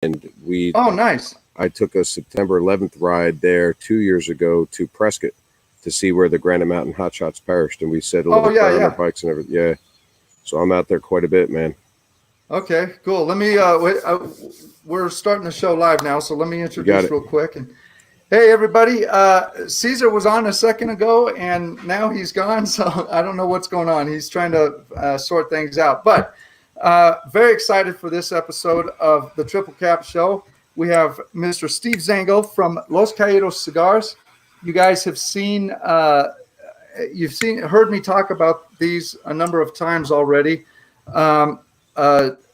and we Oh, nice. I took a September 11th ride there 2 years ago to Prescott to see where the Granite Mountain Hotshots perished, and we set a little fire on our bikes and everything. Yeah, so I'm out there quite a bit, man. Okay, cool. Let me. We're starting the show live now, so let me introduce real quick. And hey, everybody. Caesar was on a second ago, and now he's gone. So I don't know what's going on. He's trying to sort things out. But very excited for this episode of the Triple Cap Show. We have Mr. Steve Zengel from Los Caidos Cigars. You guys have heard me talk about these a number of times already.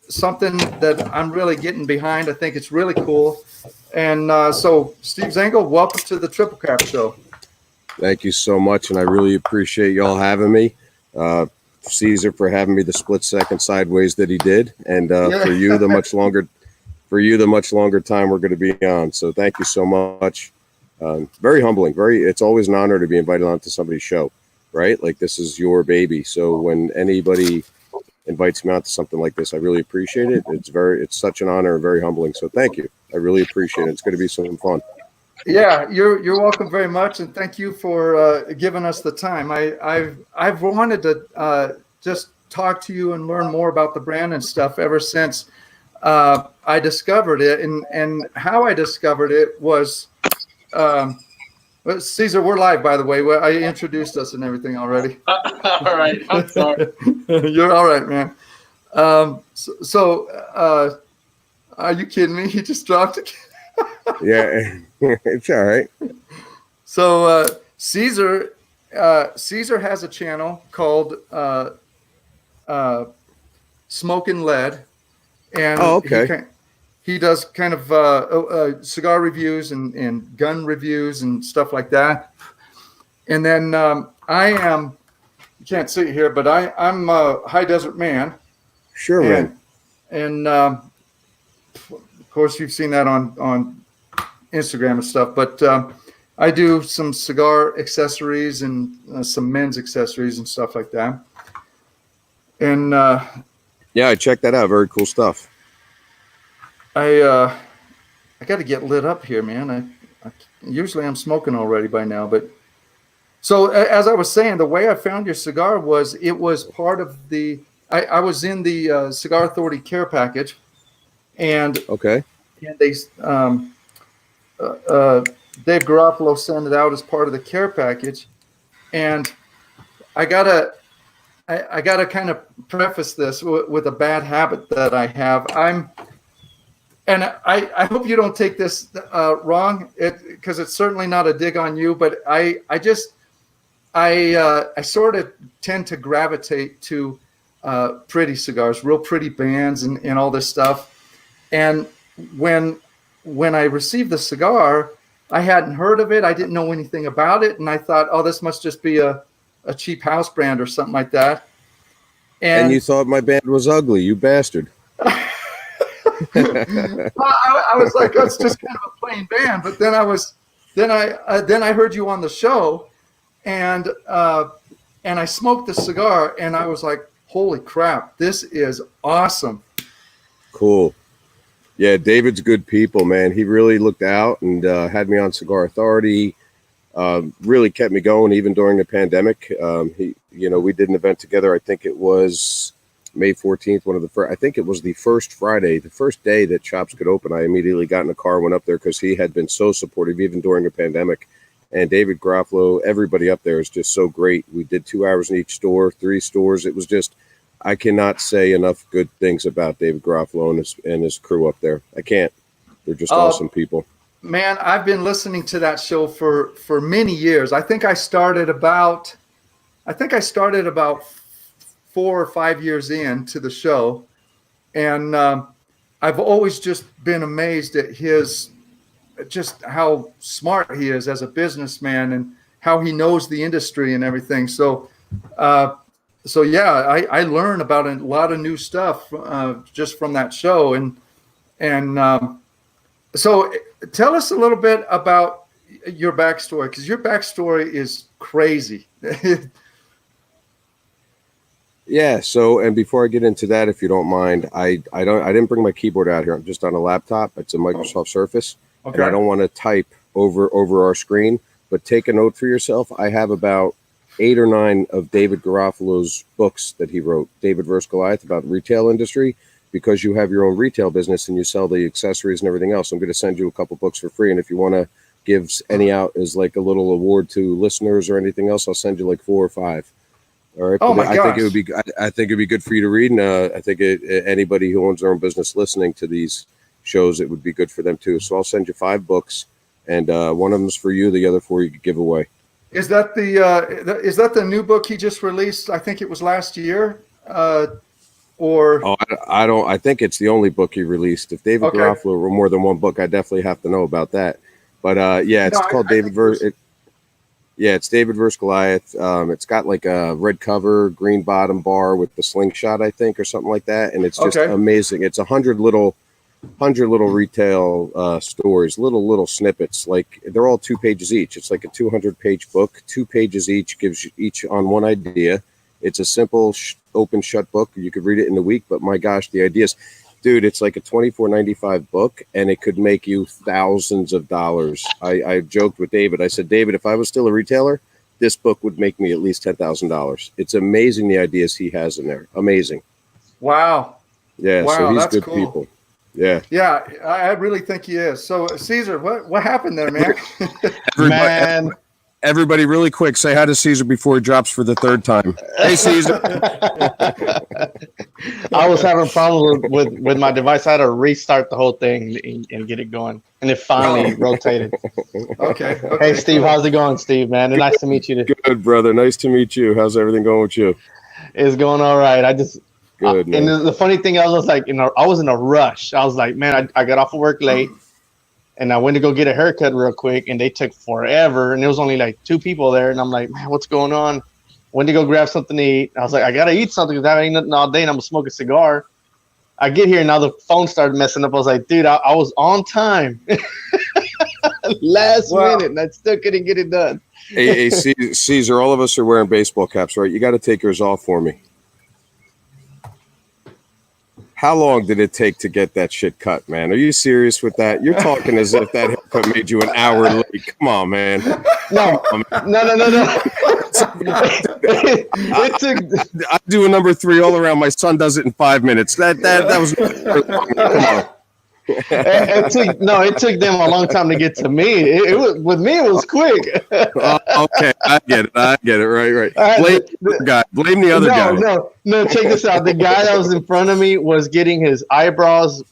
Something that I'm really getting behind. I think it's really cool. And so, Steve Zengel, welcome to the Triple Cap Show. Thank you so much, and I really appreciate y'all having me. Caesar for having me the split second sideways that he did, and for you the much longer time we're going to be on. So thank you so much. Very humbling. It's always an honor to be invited onto somebody's show, right? Like, this is your baby. So when anybody invites me out to something like this, I really appreciate it. It's such an honor and very humbling. So thank you. I really appreciate it. It's going to be some fun. Yeah, you're welcome very much, and thank you for giving us the time. I've wanted to just talk to you and learn more about the brand and stuff ever since I discovered it, and how I discovered it was. Caesar, we're live, by the way. I introduced us and everything already. All right. I'm sorry. You're all right, man. So, are you kidding me? He just dropped it. Yeah, it's all right. So, Caesar has a channel called Smoking Lead. And okay. He does kind of cigar reviews and gun reviews and stuff like that. And then I am, you can't see it here, but I'm a High Desert Man. Sure, man. And of course, you've seen that on Instagram and stuff. But I do some cigar accessories and some men's accessories and stuff like that. And yeah, I checked that out. Very cool stuff. I got to get lit up here, man. Usually I'm smoking already by now, but so as I was saying, the way I found your cigar was it was part of the. I was in the Cigar Authority care package, and okay, and they Dave Garofalo sent it out as part of the care package, and I gotta kind of preface this with a bad habit that I have. And I hope you don't take this wrong, because it's certainly not a dig on you, but I sort of tend to gravitate to pretty cigars, real pretty bands and all this stuff. And when I received the cigar, I hadn't heard of it. I didn't know anything about it. And I thought, oh, this must just be a cheap house brand or something like that. And you thought my band was ugly, you bastard. I was like, that's just kind of a plain band. But then I heard you on the show, and I smoked the cigar, and I was like, holy crap, this is awesome. Cool. Yeah, David's good people, man. He really looked out and had me on Cigar Authority. Really kept me going even during the pandemic. We did an event together. I think it was May 14th, I think it was the first Friday, the first day that shops could open. I immediately got in a car, went up there because he had been so supportive even during the pandemic. And David Garofalo, everybody up there is just so great. We did 2 hours in each store, 3 stores. It was just, I cannot say enough good things about David Garofalo and his crew up there. I can't. They're just awesome people. Man, I've been listening to that show for many years. I think I started about 4 or 5 years into the show, and I've always just been amazed at just how smart he is as a businessman and how he knows the industry and everything. So yeah, I learned about a lot of new stuff just from that show. And so tell us a little bit about your backstory, because your backstory is crazy. Yeah. So, and before I get into that, if you don't mind, I didn't bring my keyboard out here. I'm just on a laptop. It's a Microsoft Surface, and I Okay. don't want to type over our screen. But take a note for yourself. I have about 8 or 9 of David Garofalo's books that he wrote, David vs. Goliath, about the retail industry, because you have your own retail business and you sell the accessories and everything else. I'm going to send you a couple books for free. And if you want to give any out as like a little award to listeners or anything else, I'll send you like 4 or 5. All right. Oh my I gosh. think it would be. I think it'd be good for you to read, and I think anybody who owns their own business listening to these shows, it would be good for them too. So I'll send you 5 books, and one of them's for you. The other 4 you could give away. Is that the new book he just released? I think it was last year. Or Oh, I don't. I think it's the only book he released. If David Garofalo were more than one book, I definitely have to know about that. But yeah, it's called David vs. Yeah, it's David vs. Goliath. It's got like a red cover, green bottom bar with the slingshot, I think, or something like that, and it's just amazing. It's 100 little retail stories, little snippets. Like they're all 2 pages each. It's like a 200-page book. 2 pages each gives you each on one idea. It's a simple open shut book. You could read it in a week, but my gosh, the ideas, dude, it's like a $24.95 book, and it could make you thousands of dollars. I joked with David. I said, David, if I was still a retailer, this book would make me at least $10,000. It's amazing the ideas he has in there. Amazing. Wow. Yeah. Wow, so he's that's good cool. People. Yeah. Yeah, I really think he is. So Caesar, what happened there, man? Everybody, really quick, say hi to Caesar before he drops for the 3rd time. Hey, Caesar. I was having problems with my device. I had to restart the whole thing and get it going, and it finally rotated. Okay. Hey, Steve, how's it going, Steve? Man, nice to meet you. Good, brother. Nice to meet you. How's everything going with you? It's going all right. Good, man. And the funny thing, I was like, I was in a rush. I was like, man, I got off of work late. And I went to go get a haircut real quick, and they took forever. And there was only like 2 people there. And I'm like, man, what's going on? Went to go grab something to eat. I was like, I got to eat something because I ain't nothing all day, and I'm going to smoke a cigar. I get here, and now the phone started messing up. I was like, dude, I was on time. Last minute, and I still couldn't get it done. Hey, Caesar, all of us are wearing baseball caps, right? You got to take yours off for me. How long did it take to get that shit cut, man? Are you serious with that? You're talking as if that haircut made you an hour late. Come on, man. No. It took. I do a number 3 all around. My son does it in 5 minutes. That was. Come on. It took them a long time to get to me. It was with me. It was quick. Okay, I get it. Right. Blame the other guy. No. Check this out. The guy that was in front of me was getting his eyebrows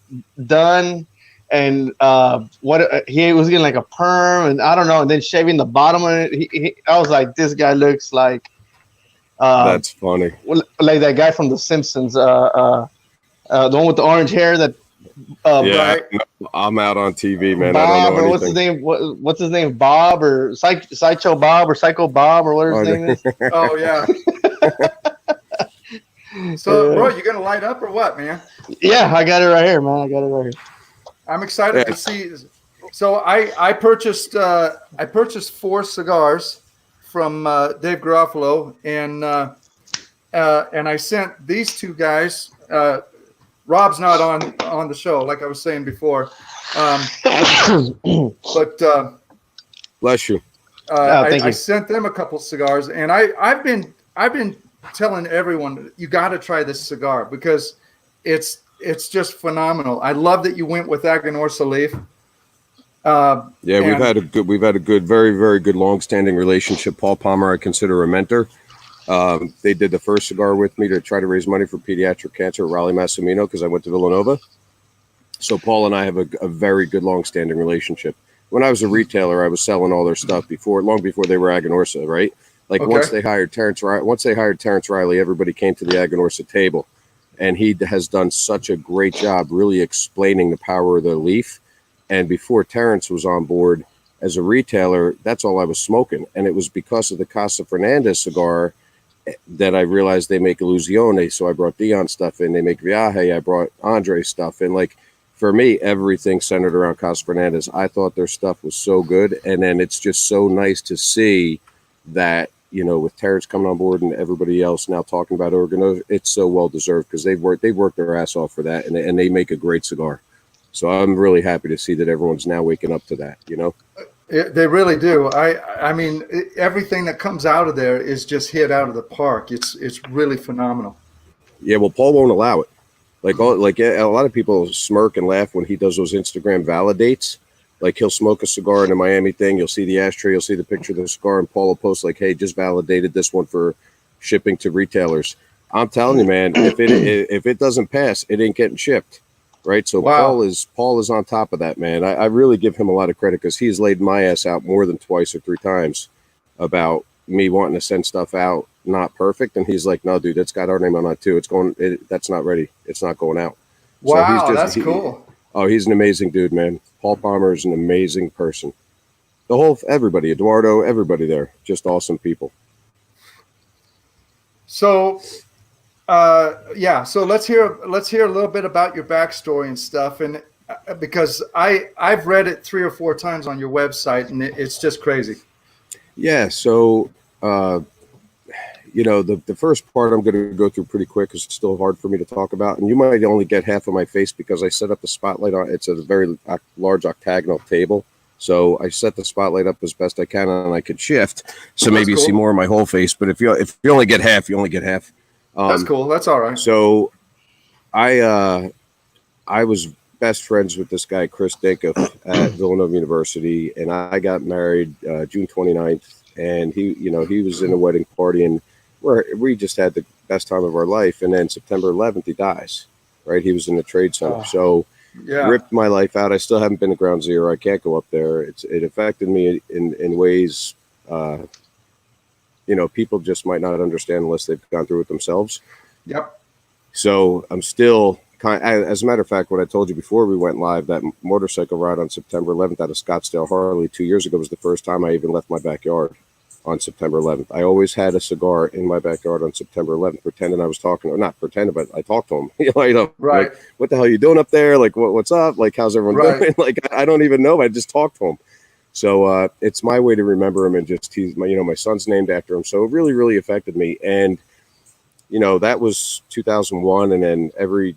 done, and he was getting like a perm, and I don't know, and then shaving the bottom of it. I was like, this guy looks like. That's funny. Like that guy from The Simpsons. The one with the orange hair that. Right. I'm out on TV, man. Bob, I don't know or what's his name? What's his name? Bob or Sideshow Bob or Psycho Bob or whatever his name is. Oh yeah. So, bro, you gonna light up or what, man? Yeah, I got it right here, man. I'm excited to see. So I purchased 4 cigars from Dave Garofalo, and I sent these 2 guys. Rob's not on the show, like I was saying before, but bless you. Thank you. I sent them a couple cigars, and I've been telling everyone you got to try this cigar because it's just phenomenal. I love that you went with Aganorsa leaf. We've had a good, very, very good, long-standing relationship. Paul Palmer, I consider a mentor. They did the first cigar with me to try to raise money for pediatric cancer at Raleigh Massimino because I went to Villanova. So Paul and I have a very good long-standing relationship. When I was a retailer, I was selling all their stuff long before they were Aganorsa, right? Like once they hired Terrence Riley, everybody came to the Aganorsa table, and he has done such a great job really explaining the power of the leaf. And before Terrence was on board as a retailer, that's all I was smoking, and it was because of the Casa Fernandez cigar that I realized they make Illusione. So I brought Dion stuff in. They make Viaje. I brought Andre stuff in. Like for me, everything centered around Casa Fernandez. I thought their stuff was so good, and then it's just so nice to see that with Terrence coming on board and everybody else now talking about Organo, it's so well deserved because they've worked their ass off for that, and they make a great cigar. So I'm really happy to see that everyone's now waking up to that. They really do. I mean, everything that comes out of there is just hit out of the park. It's really phenomenal. Yeah, well, Paul won't allow it. A lot of people smirk and laugh when he does those Instagram validates. Like, he'll smoke a cigar in the Miami thing. You'll see the ashtray. You'll see the picture of the cigar, and Paul will post like, "Hey, just validated this one for shipping to retailers." I'm telling you, man, if it doesn't pass, it ain't getting shipped. Right. So wow. Paul is on top of that, man. I really give him a lot of credit because he's laid my ass out more than twice or three times about me wanting to send stuff out not perfect. And he's like, "No, dude, that's got our name on it too. That's not ready. It's not going out." Wow, so that's cool. Oh, he's an amazing dude, man. Paul Palmer is an amazing person. Everybody, Eduardo, everybody there, just awesome people. So so let's hear a little bit about your backstory and stuff, and because I've read it 3 or 4 times on your website, and it's just crazy. Yeah. So the first part I'm going to go through pretty quick because it's still hard for me to talk about, and you might only get half of my face because I set up the spotlight on. It's a very large octagonal table, so I set the spotlight up as best I can, and I could shift, so That's maybe cool. you see more of my whole face. But if you only get half, you only get half. That's cool. That's all right. So I was best friends with this guy, Chris Dinkoff, at Villanova University, and I got married June 29th, and he was in a wedding party, and we just had the best time of our life. And then September 11th, he dies, right? He was in the trade center. Oh, so yeah. Ripped my life out. I still haven't been to Ground Zero. I can't go up there. It affected me in ways, people just might not understand unless they've gone through it themselves. Yep. So I'm still as a matter of fact, what I told you before we went live, that motorcycle ride on September 11th out of Scottsdale, Harley, 2 years ago was the first time I even left my backyard on September 11th. I always had a cigar in my backyard on September 11th, pretending I was talking, or not pretending, but I talked to him. Right. Like, what the hell are you doing up there? Like, what's up? Like, how's everyone doing? Like, I don't even know. I just talked to him. So it's my way to remember him, and just my son's named after him. So it really, really affected me. And that was 2001, and then every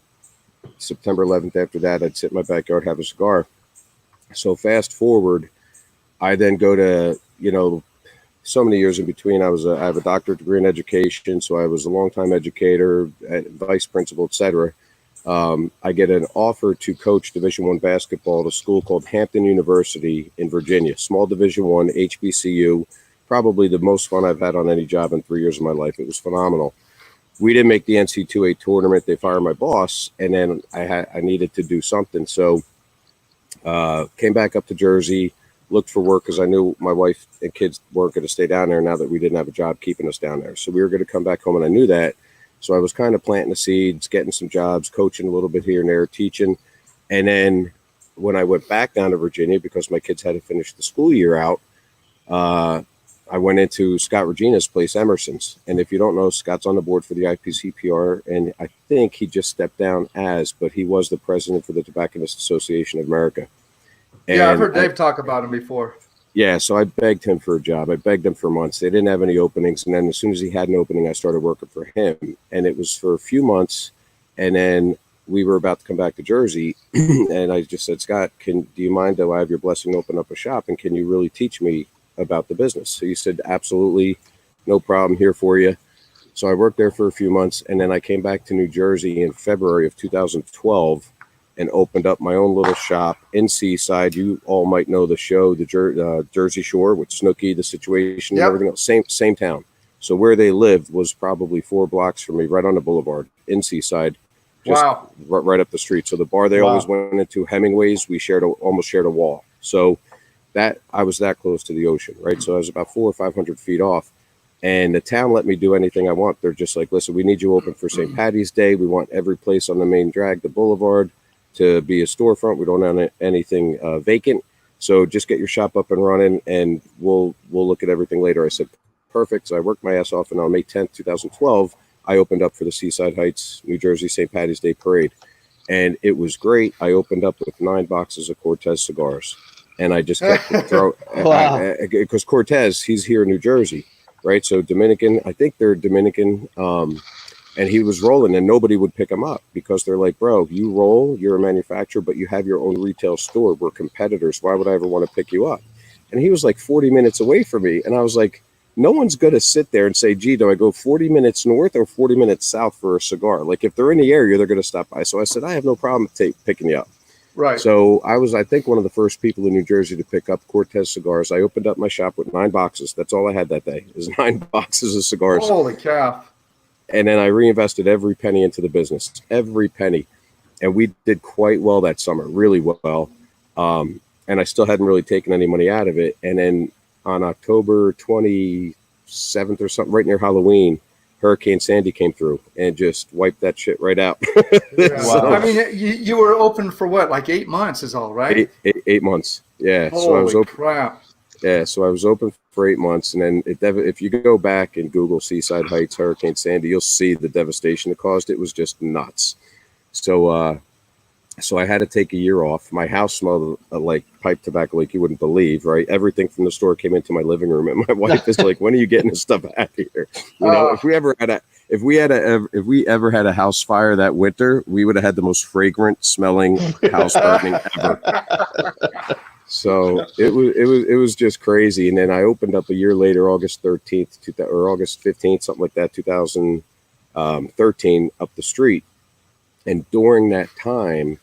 September 11th after that, I'd sit in my backyard, have a cigar. So fast forward, I then go to so many years in between. I have a doctorate degree in education, so I was a longtime educator, vice principal, etc. I get an offer to coach Division I basketball at a school called Hampton University in Virginia, small Division I, HBCU, probably the most fun I've had on any job in 3 years of my life. It was phenomenal. We didn't make the NC2A tournament. They fired my boss, and then I needed to do something. So came back up to Jersey, looked for work because I knew my wife and kids weren't going to stay down there now that we didn't have a job keeping us down there. So we were going to come back home, and I knew that. So I was kind of planting the seeds, getting some jobs, coaching a little bit here and there, teaching. And then when I went back down to Virginia, because my kids had to finish the school year out, I went into Scott Regina's place, Emerson's. And if you don't know, Scott's on the board for the IPCPR, and I think he just stepped down but he was the president for the Tobacconist Association of America. And I've heard Dave talk about him before. Yeah, so I begged him for a job. I begged him for months. They didn't have any openings. And then as soon as he had an opening, I started working for him. And it was for a few months. And then we were about to come back to Jersey. And I just said, Scott, do you mind that I have your blessing to open up a shop? And can you really teach me about the business? So he said, absolutely, no problem, here for you. So I worked there for a few months. And then I came back to New Jersey in February of 2012. And opened up my own little shop in Seaside. You all might know the show, the Jersey Shore with Snooki, The Situation, and everything else. Same town. So where they lived was probably 4 blocks from me, right on the boulevard in Seaside. Just right up the street. So the bar they always went into, Hemingway's, we almost shared a wall. So that I was that close to the ocean, right? So I was about 400 or 500 feet off. And the town let me do anything I want. They're just like, listen, we need you open for St. Patty's Day. We want every place on the main drag, the boulevard, to be a storefront. We don't have anything vacant. So just get your shop up and running, and we'll look at everything later. I said, perfect. So I worked my ass off, and on May 10th, 2012, I opened up for the Seaside Heights, New Jersey St. Patty's Day Parade. And it was great. I opened up with 9 boxes of Cortez cigars. And I just kept throwing, because Cortez, he's here in New Jersey. right? So Dominican, I think they're Dominican. And he was rolling and nobody would pick him up because they're like, bro, you roll, you're a manufacturer, but you have your own retail store. We're competitors. Why would I ever want to pick you up? And he was like 40 minutes away from me. And I was like, no one's going to sit there and say, gee, do I go 40 minutes north or 40 minutes south for a cigar? Like if they're in the area, they're going to stop by. So I said, I have no problem picking you up. Right. So I was, I think, one of the first people in New Jersey to pick up Cortez cigars. I opened up my shop with 9 boxes. That's all I had that day. It was 9 boxes of cigars. Holy cow. And then I reinvested every penny into the business, every penny. And we did quite well that summer, really well. And I still hadn't really taken any money out of it. And then on October 27th or something, right near Halloween, Hurricane Sandy came through and just wiped that shit right out. Yeah. So, I mean, you were open for what, like 8 months is all, right? 8 months. Yeah. Holy So I was open. crap. Yeah, so I was open for 8 months, and then if you go back and Google Seaside Heights, Hurricane Sandy, you'll see the devastation it caused. It was just nuts. So, so I had to take a year off. My house smelled like pipe tobacco, like you wouldn't believe. Right, everything from the store came into my living room, and my wife is like, "When are you getting this stuff out of here?" You know, if we ever had a house fire that winter, we would have had the most fragrant smelling house burning ever. So it was just crazy. And then I opened up a year later, August 13th, or August 15th, something like that, 2013, up the street. And during that time,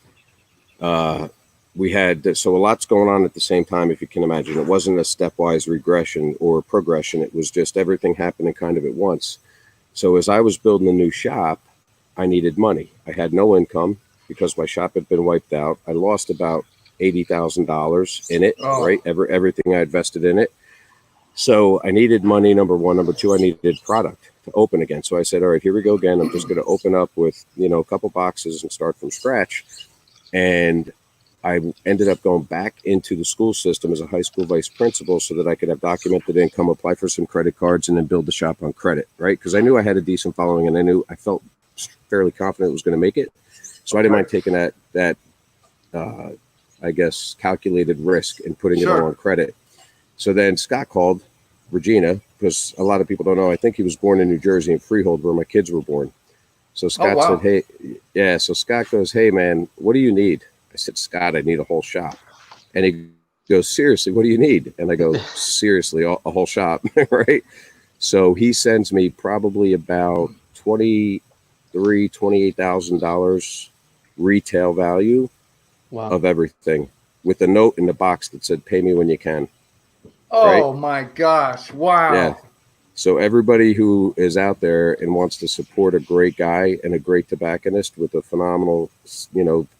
we had, so a lot's going on at the same time, if you can imagine. It wasn't a stepwise regression or progression. It was just everything happening kind of at once. So as I was building a new shop, I needed money. I had no income because my shop had been wiped out. I lost about $80,000 in it, right? Everything I invested in it. So I needed money, number one. Number two, I needed product to open again. So I said, all right, here we go again. I'm just going to open up with, a couple boxes and start from scratch. And I ended up going back into the school system as a high school vice principal so that I could have documented income, apply for some credit cards, and then build the shop on credit, right? Because I knew I had a decent following, and I felt fairly confident it was going to make it. So I didn't mind taking that I guess, calculated risk and putting it all on credit. So then Scott called Regina, because a lot of people don't know. I think he was born in New Jersey in Freehold, where my kids were born. So Scott said, hey, yeah. So Scott goes, hey, man, what do you need? I said, Scott, I need a whole shop. And he goes, seriously, what do you need? And I go, seriously, a whole shop, right? So he sends me probably about $28,000 retail value. Wow. Of everything, with a note in the box that said, pay me when you can. Oh, right? My gosh. Wow. Yeah. So everybody who is out there and wants to support a great guy and a great tobacconist with a phenomenal,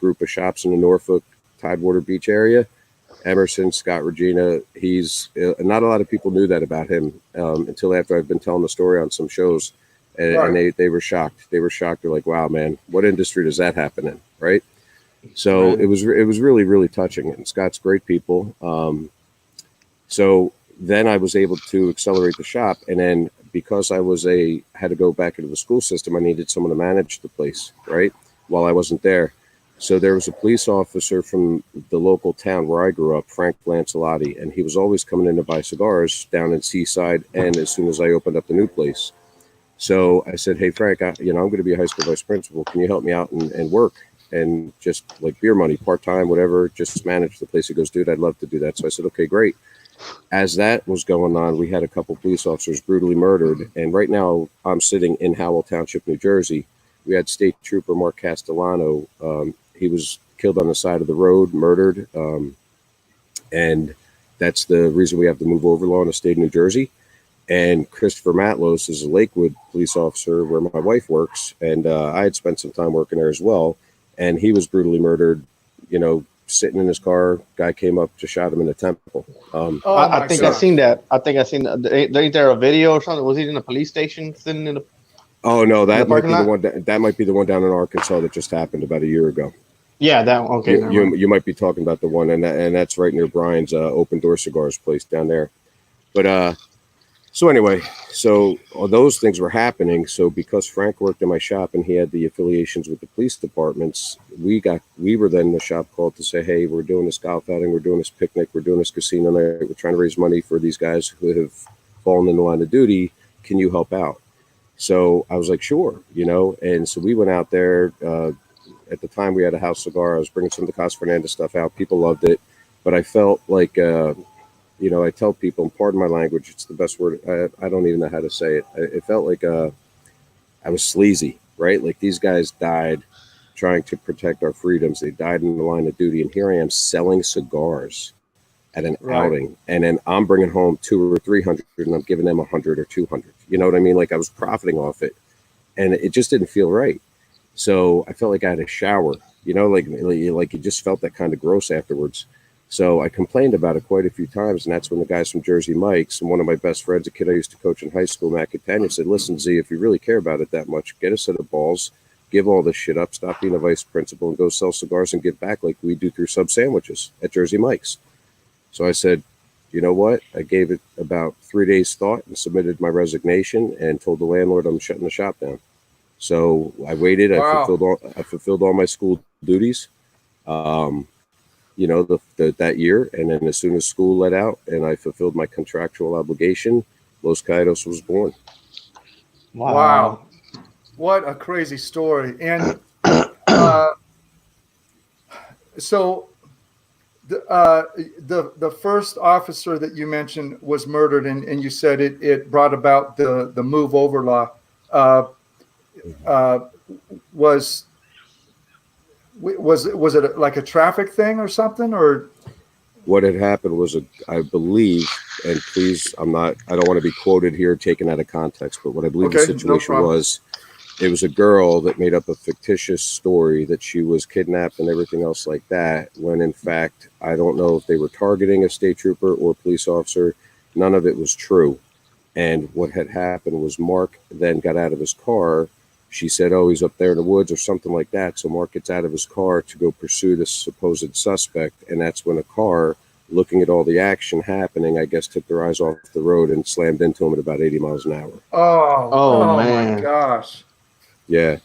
group of shops in the Norfolk Tidewater Beach area, Emerson, Scott, Regina, he's not a lot of people knew that about him until after I've been telling the story on some shows, and they were shocked. They were shocked. They're like, wow, man, what industry does that happen in? Right. So it was really, really touching. And Scott's great people. So then I was able to accelerate the shop. And then because I had to go back into the school system, I needed someone to manage the place, right? While I wasn't there. So there was a police officer from the local town where I grew up, Frank Lancelotti, and he was always coming in to buy cigars down in Seaside. And as soon as I opened up the new place. So I said, hey, Frank, I'm going to be a high school vice principal. Can you help me out and work? And just like beer money, part-time, whatever, just manage the place. He goes, dude, I'd love to do that. So I said, okay, great. As that was going on, we had a couple police officers brutally murdered. And right now I'm sitting in Howell Township, New Jersey. We had State Trooper Mark Castellano. He was killed on the side of the road, murdered. And that's the reason we have the move over law in the state of New Jersey. And Christopher Matlos is a Lakewood police officer where my wife works. And I had spent some time working there as well. And he was brutally murdered, sitting in his car. Guy came up, just shot him in the temple. I think I've seen that. Ain't there a video or something? Was he in a police station sitting in the? Oh no, that might be the one. That might be the one down in Arkansas that just happened about a year ago. Yeah, that one. Okay. You might be talking about the one, and that's right near Brian's Open Door Cigars place down there. But so anyway, so all those things were happening. So because Frank worked in my shop and he had the affiliations with the police departments, we were then the shop called to say, hey, we're doing this golf outing, we're doing this picnic, we're doing this casino night, we're trying to raise money for these guys who have fallen in the line of duty. Can you help out? So I was like, sure, and so we went out there. At the time, we had a house cigar. I was bringing some of the Casa Fernandez stuff out. People loved it, but I felt like, I tell people, and pardon my language, it's the best word. I don't even know how to say it. It felt like I was sleazy, right? Like these guys died trying to protect our freedoms. They died in the line of duty, and here I am selling cigars at an outing, and then I'm bringing home 200 or 300, and I'm giving them 100 or 200. You know what I mean? Like I was profiting off it, and it just didn't feel right. So I felt like I had a shower, like it just felt that kind of gross afterwards. So I complained about it quite a few times, and that's when the guys from Jersey Mike's and one of my best friends, a kid I used to coach in high school, Matt Catania, said, listen, Z, if you really care about it that much, get a set of balls, give all this shit up, stop being a vice principal, and go sell cigars and give back like we do through sub sandwiches at Jersey Mike's. So I said, you know what? I gave it about 3 days thought and submitted my resignation and told the landlord I'm shutting the shop down. So I waited. Wow. I fulfilled all my school duties, that year. And then as soon as school let out and I fulfilled my contractual obligation, Los Caidos was born. Wow. What a crazy story. And so the first officer that you mentioned was murdered, and you said it brought about the move over law. Was it like a traffic thing or something, or what had happened was I believe, and please, I don't want to be quoted here taken out of context, but what I believe the situation was, it was a girl that made up a fictitious story that she was kidnapped and everything else like that, when in fact, I don't know if they were targeting a state trooper or police officer. None of it was true. And what had happened was Mark then got out of his car. She said, oh, he's up there in the woods or something like that. So Mark gets out of his car to go pursue this supposed suspect. And that's when a car, looking at all the action happening, I guess took their eyes off the road and slammed into him at about 80 miles an hour. Oh man. My gosh. Yeah.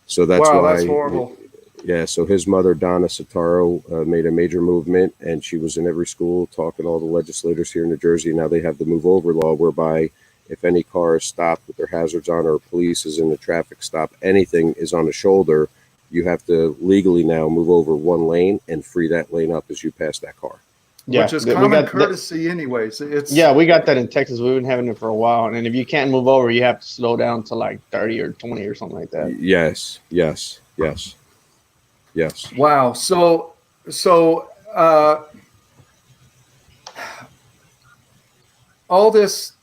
So that's why. That's horrible. Yeah. So his mother, Donna Sotaro, made a major movement, and she was in every school talking to all the legislators here in New Jersey. Now they have the move over law, whereby if any car is stopped with their hazards on, or police is in a traffic stop, anything is on the shoulder, you have to legally now move over one lane and free that lane up as you pass that car. Yeah, which is common courtesy anyways. We got that in Texas. We've been having it for a while. And if you can't move over, you have to slow down to like 30 or 20 or something like that. Yes. Wow. So all this,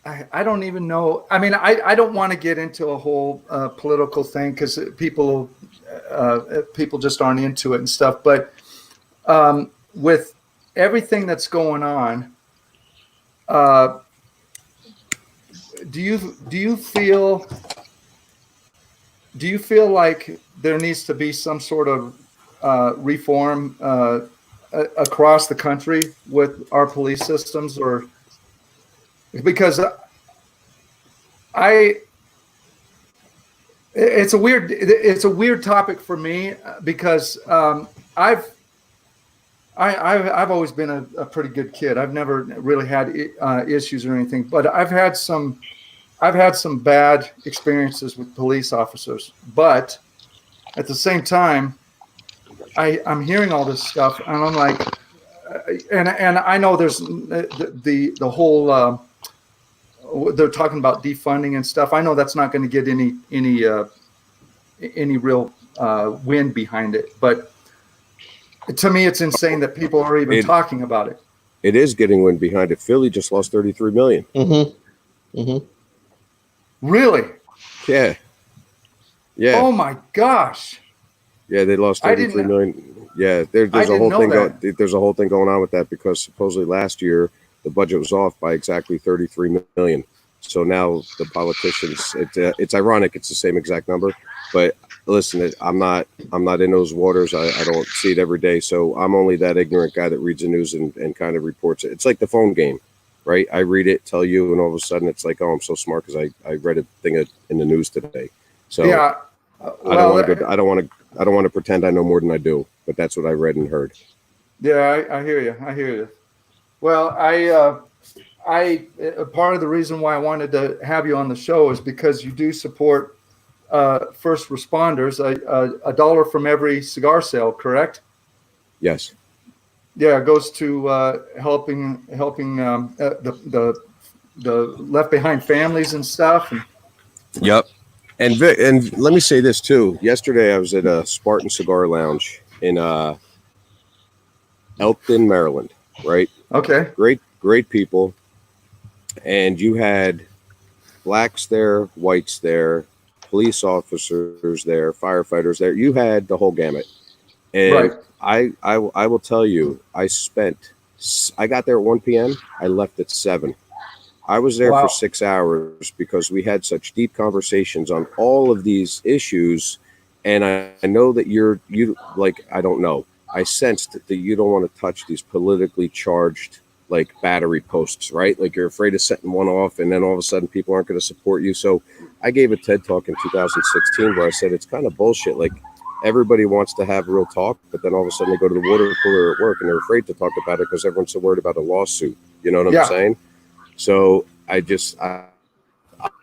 I don't even know. I mean, I don't want to get into a whole political thing, because people just aren't into it and stuff. But with everything that's going on, do you feel like there needs to be some sort of reform across the country with our police systems, or because it's a weird topic for me, because I've always been a pretty good kid. I've never really had issues or anything, but I've had some bad experiences with police officers. But at the same time, I'm hearing all this stuff, and I'm like, and I know there's the whole. They're talking about defunding and stuff. I know that's not going to get any real wind behind it, but to me, it's insane that people are even talking about it. It is getting wind behind it. Philly just lost $33 million. Mm-hmm. Mm-hmm. Really? Yeah. Oh my gosh. Yeah, they lost $33 million. Yeah, there's a whole thing. There's a whole thing going on with that, because supposedly last year the budget was off by exactly $33 million. So now the politicians, it's ironic, it's the same exact number, but listen, I'm not in those waters. I don't see it every day. So I'm only that ignorant guy that reads the news and kind of reports it. It's like the phone game, right? I read it, tell you, and all of a sudden it's like, oh, I'm so smart because I read a thing in the news today. So yeah, I don't want to pretend I know more than I do, but that's what I read and heard. Yeah, I hear you. Well, part of the reason why I wanted to have you on the show is because you do support first responders. A dollar from every cigar sale, correct? Yes. Yeah, it goes to helping the left behind families and stuff. Yep. And let me say this too. Yesterday I was at a Spartan Cigar Lounge in Elkton, Maryland. Right. Okay. Great people. And you had blacks there, whites there, police officers there, firefighters there. You had the whole gamut. And right. I will tell you, I got there at 1 p.m. I left at 7. I was there for 6 hours because we had such deep conversations on all of these issues. And I know that I don't know. I sensed that you don't want to touch these politically charged like battery posts, right? Like you're afraid of setting one off and then all of a sudden people aren't going to support you. So I gave a TED talk in 2016 where I said, it's kind of bullshit. Like everybody wants to have real talk, but then all of a sudden they go to the water cooler at work and they're afraid to talk about it because everyone's so worried about a lawsuit. You know what I'm saying? So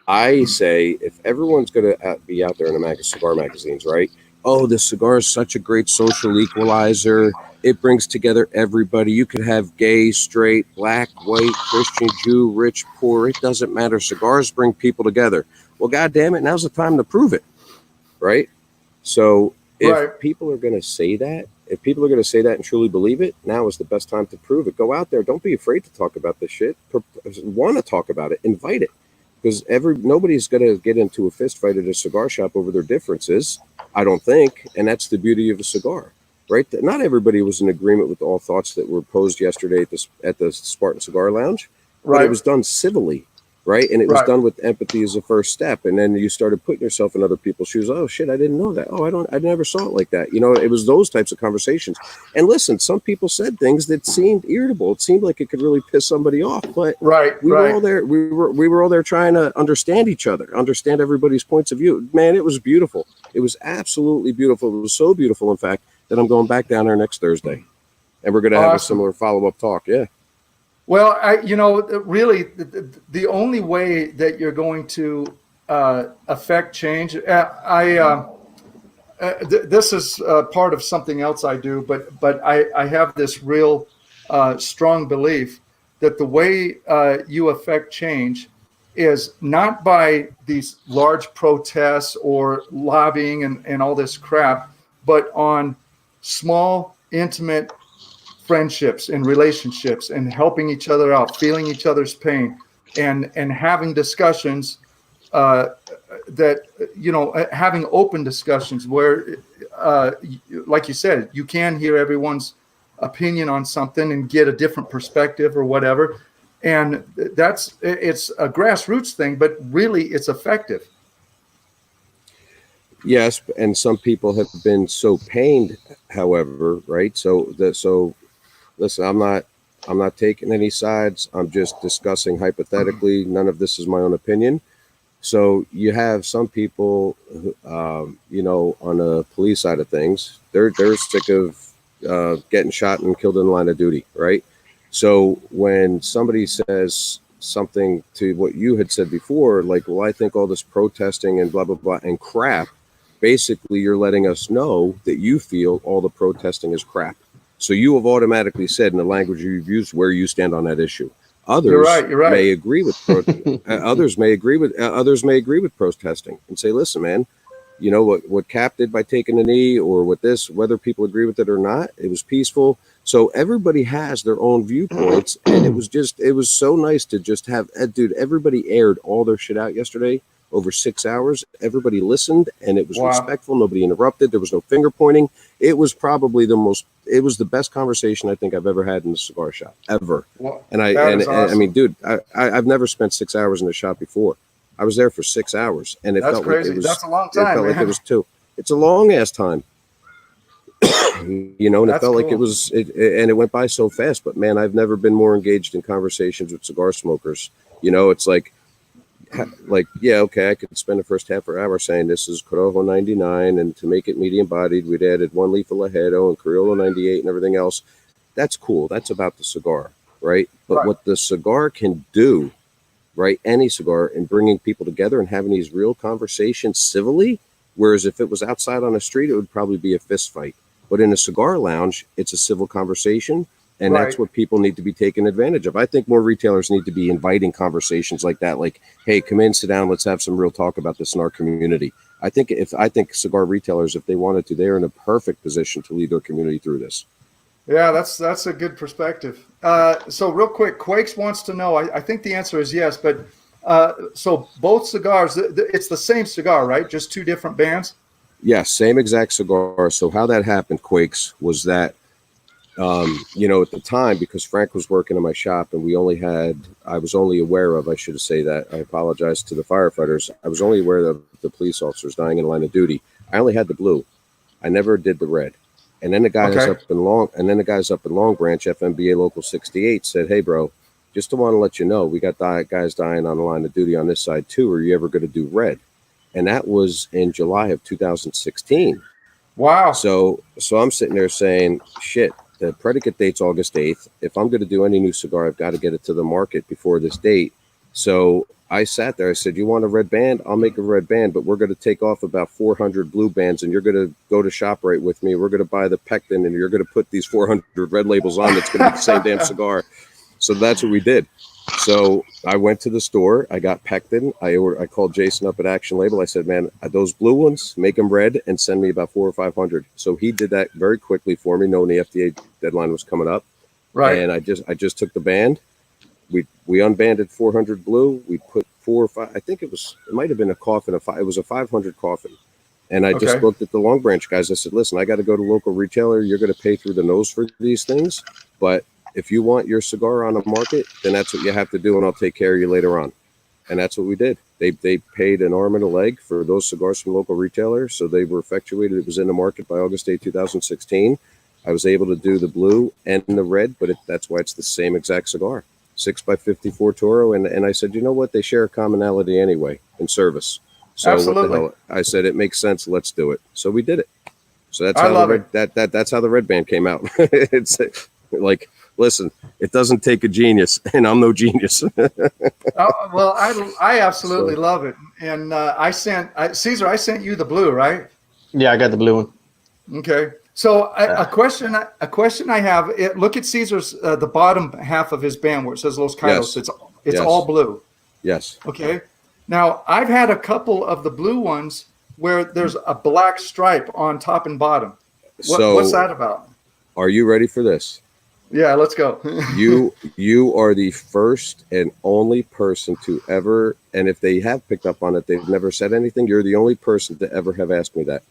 I say if everyone's going to be out there in the cigar magazines, right? Oh, the cigar is such a great social equalizer. It brings together everybody. You could have gay, straight, black, white, Christian, Jew, rich, poor. It doesn't matter. Cigars bring people together. Well, God damn it. Now's the time to prove it. Right? So if people are going to say that, and truly believe it, now is the best time to prove it. Go out there. Don't be afraid to talk about this shit. Want to talk about it. Invite it. Because nobody's going to get into a fist fight at a cigar shop over their differences, I don't think. And that's the beauty of a cigar, right? Not everybody was in agreement with all thoughts that were posed yesterday at the Spartan Cigar Lounge, but it was done civilly, right? And it was done with empathy as a first step. And then you started putting yourself in other people's shoes. Oh shit, I didn't know that. Oh, I never saw it like that. You know, it was those types of conversations. And listen, some people said things that seemed irritable. It seemed like it could really piss somebody off. But we were all there. We were all there trying to understand each other, understand everybody's points of view. Man, it was beautiful. It was absolutely beautiful. It was so beautiful, in fact, that I'm going back down there next Thursday, and we're going to have a similar follow-up talk. Yeah. Well, really, the only way that you're going to affect change, this is part of something else I do, but I have this real strong belief that the way you affect change is not by these large protests or lobbying and all this crap, but on small, intimate friendships and relationships and helping each other out, feeling each other's pain, and having discussions having open discussions where, like you said, you can hear everyone's opinion on something and get a different perspective or whatever. And it's a grassroots thing, but really it's effective. Yes, and some people have been so pained, however, right? So listen, I'm not taking any sides. I'm just discussing hypothetically. None of this is my own opinion. So you have some people, on the police side of things, they're sick of getting shot and killed in the line of duty, right? So when somebody says something to what you had said before, like, well, I think all this protesting and blah, blah, blah, and crap, basically you're letting us know that you feel all the protesting is crap. So you have automatically said in the language you've used where you stand on that issue. Others may agree with others may agree with protesting and say, listen, man, you know what Cap did by taking a knee, or what this, whether people agree with it or not, it was peaceful. So everybody has their own viewpoints, and it was so nice to just have, dude, everybody aired all their shit out yesterday over 6 hours. Everybody listened, and it was respectful. Nobody interrupted. There was no finger pointing. It was probably the best conversation I think I've ever had in a cigar shop ever. Well, and awesome. I mean, dude, I've never spent 6 hours in a shop before. I was there for 6 hours, and that's felt crazy. Like it was. That's a long time. It felt like it was 2. It's a long ass time. And it felt like it was, and it went by so fast. But man, I've never been more engaged in conversations with cigar smokers. It's like, yeah, okay, I could spend the first half an hour saying this is Corojo 99, and to make it medium bodied, we'd added 1 leaf of Lajedo and Criollo 98 and everything else. That's cool. That's about the cigar. right? But what the cigar can do, right, any cigar, in bringing people together and having these real conversations civilly, whereas if it was outside on the street, it would probably be a fist fight. But in a cigar lounge, it's a civil conversation, and that's what people need to be taking advantage of. I think more retailers need to be inviting conversations like that, like, hey, come in, sit down, let's have some real talk about this in our community. I think cigar retailers, if they wanted to, they're in a perfect position to lead their community through this. Yeah, that's a good perspective. So real quick, Quakes wants to know, I think the answer is yes, but so both cigars, it's the same cigar, right? Just two different bands? Yes, same exact cigar. So how that happened, Quakes, was that, you know, at the time, because Frank was working in my shop and I was only aware of, I should say that, I apologize to the firefighters, I was only aware of the police officers dying in line of duty. I only had the blue. I never did the red. And then the guys up in Long Branch, FMBA Local 68, said, hey, bro, just to want to let you know, we got guys dying on the line of duty on this side too. Are you ever going to do red? And that was in July of 2016. Wow. So I'm sitting there saying, shit, the predicate date's August 8th. If I'm going to do any new cigar, I've got to get it to the market before this date. So I sat there. I said, you want a red band? I'll make a red band, but we're going to take off about 400 blue bands, and you're going to go to ShopRite with me. We're going to buy the Pectin, and you're going to put these 400 red labels on. That's going to be the same damn cigar. So that's what we did. So I went to the store. I got Pectin. I called Jason up at Action Label. I said, man, those blue ones, make them red and send me about 400 or 500. So he did that very quickly for me, knowing the FDA deadline was coming up. Right. And I just took the band. We unbanded 400 blue. We put 4 or 5. I think it might have been a coffin. It was a 500 coffin. And I just looked at the Long Branch guys. I said, listen, I got to go to local retailer. You're going to pay through the nose for these things. But if you want your cigar on the market, then that's what you have to do, and I'll take care of you later on. And that's what we did. They paid an arm and a leg for those cigars from local retailers, so they were effectuated. It was in the market by August 8, 2016. I was able to do the blue and the red, but that's why it's the same exact cigar, 6x54 Toro. And I said, you know what? They share a commonality anyway in service. So Absolutely. What the hell? I said, it makes sense. Let's do it. So we did it. So that's how that's how the red band came out. It's like, listen, it doesn't take a genius, and I'm no genius. Well, I absolutely love it. And Caesar, I sent you the blue, right? Yeah, I got the blue one. Okay. So a question I have. Look at Caesar's the bottom half of his band where it says Los Caidos. Yes. It's all blue. Yes. Okay. Now I've had a couple of the blue ones where there's a black stripe on top and bottom. What's that about? Are you ready for this? Yeah, let's go. You are the first and only person to ever, and if they have picked up on it, they've never said anything. You're the only person to ever have asked me that.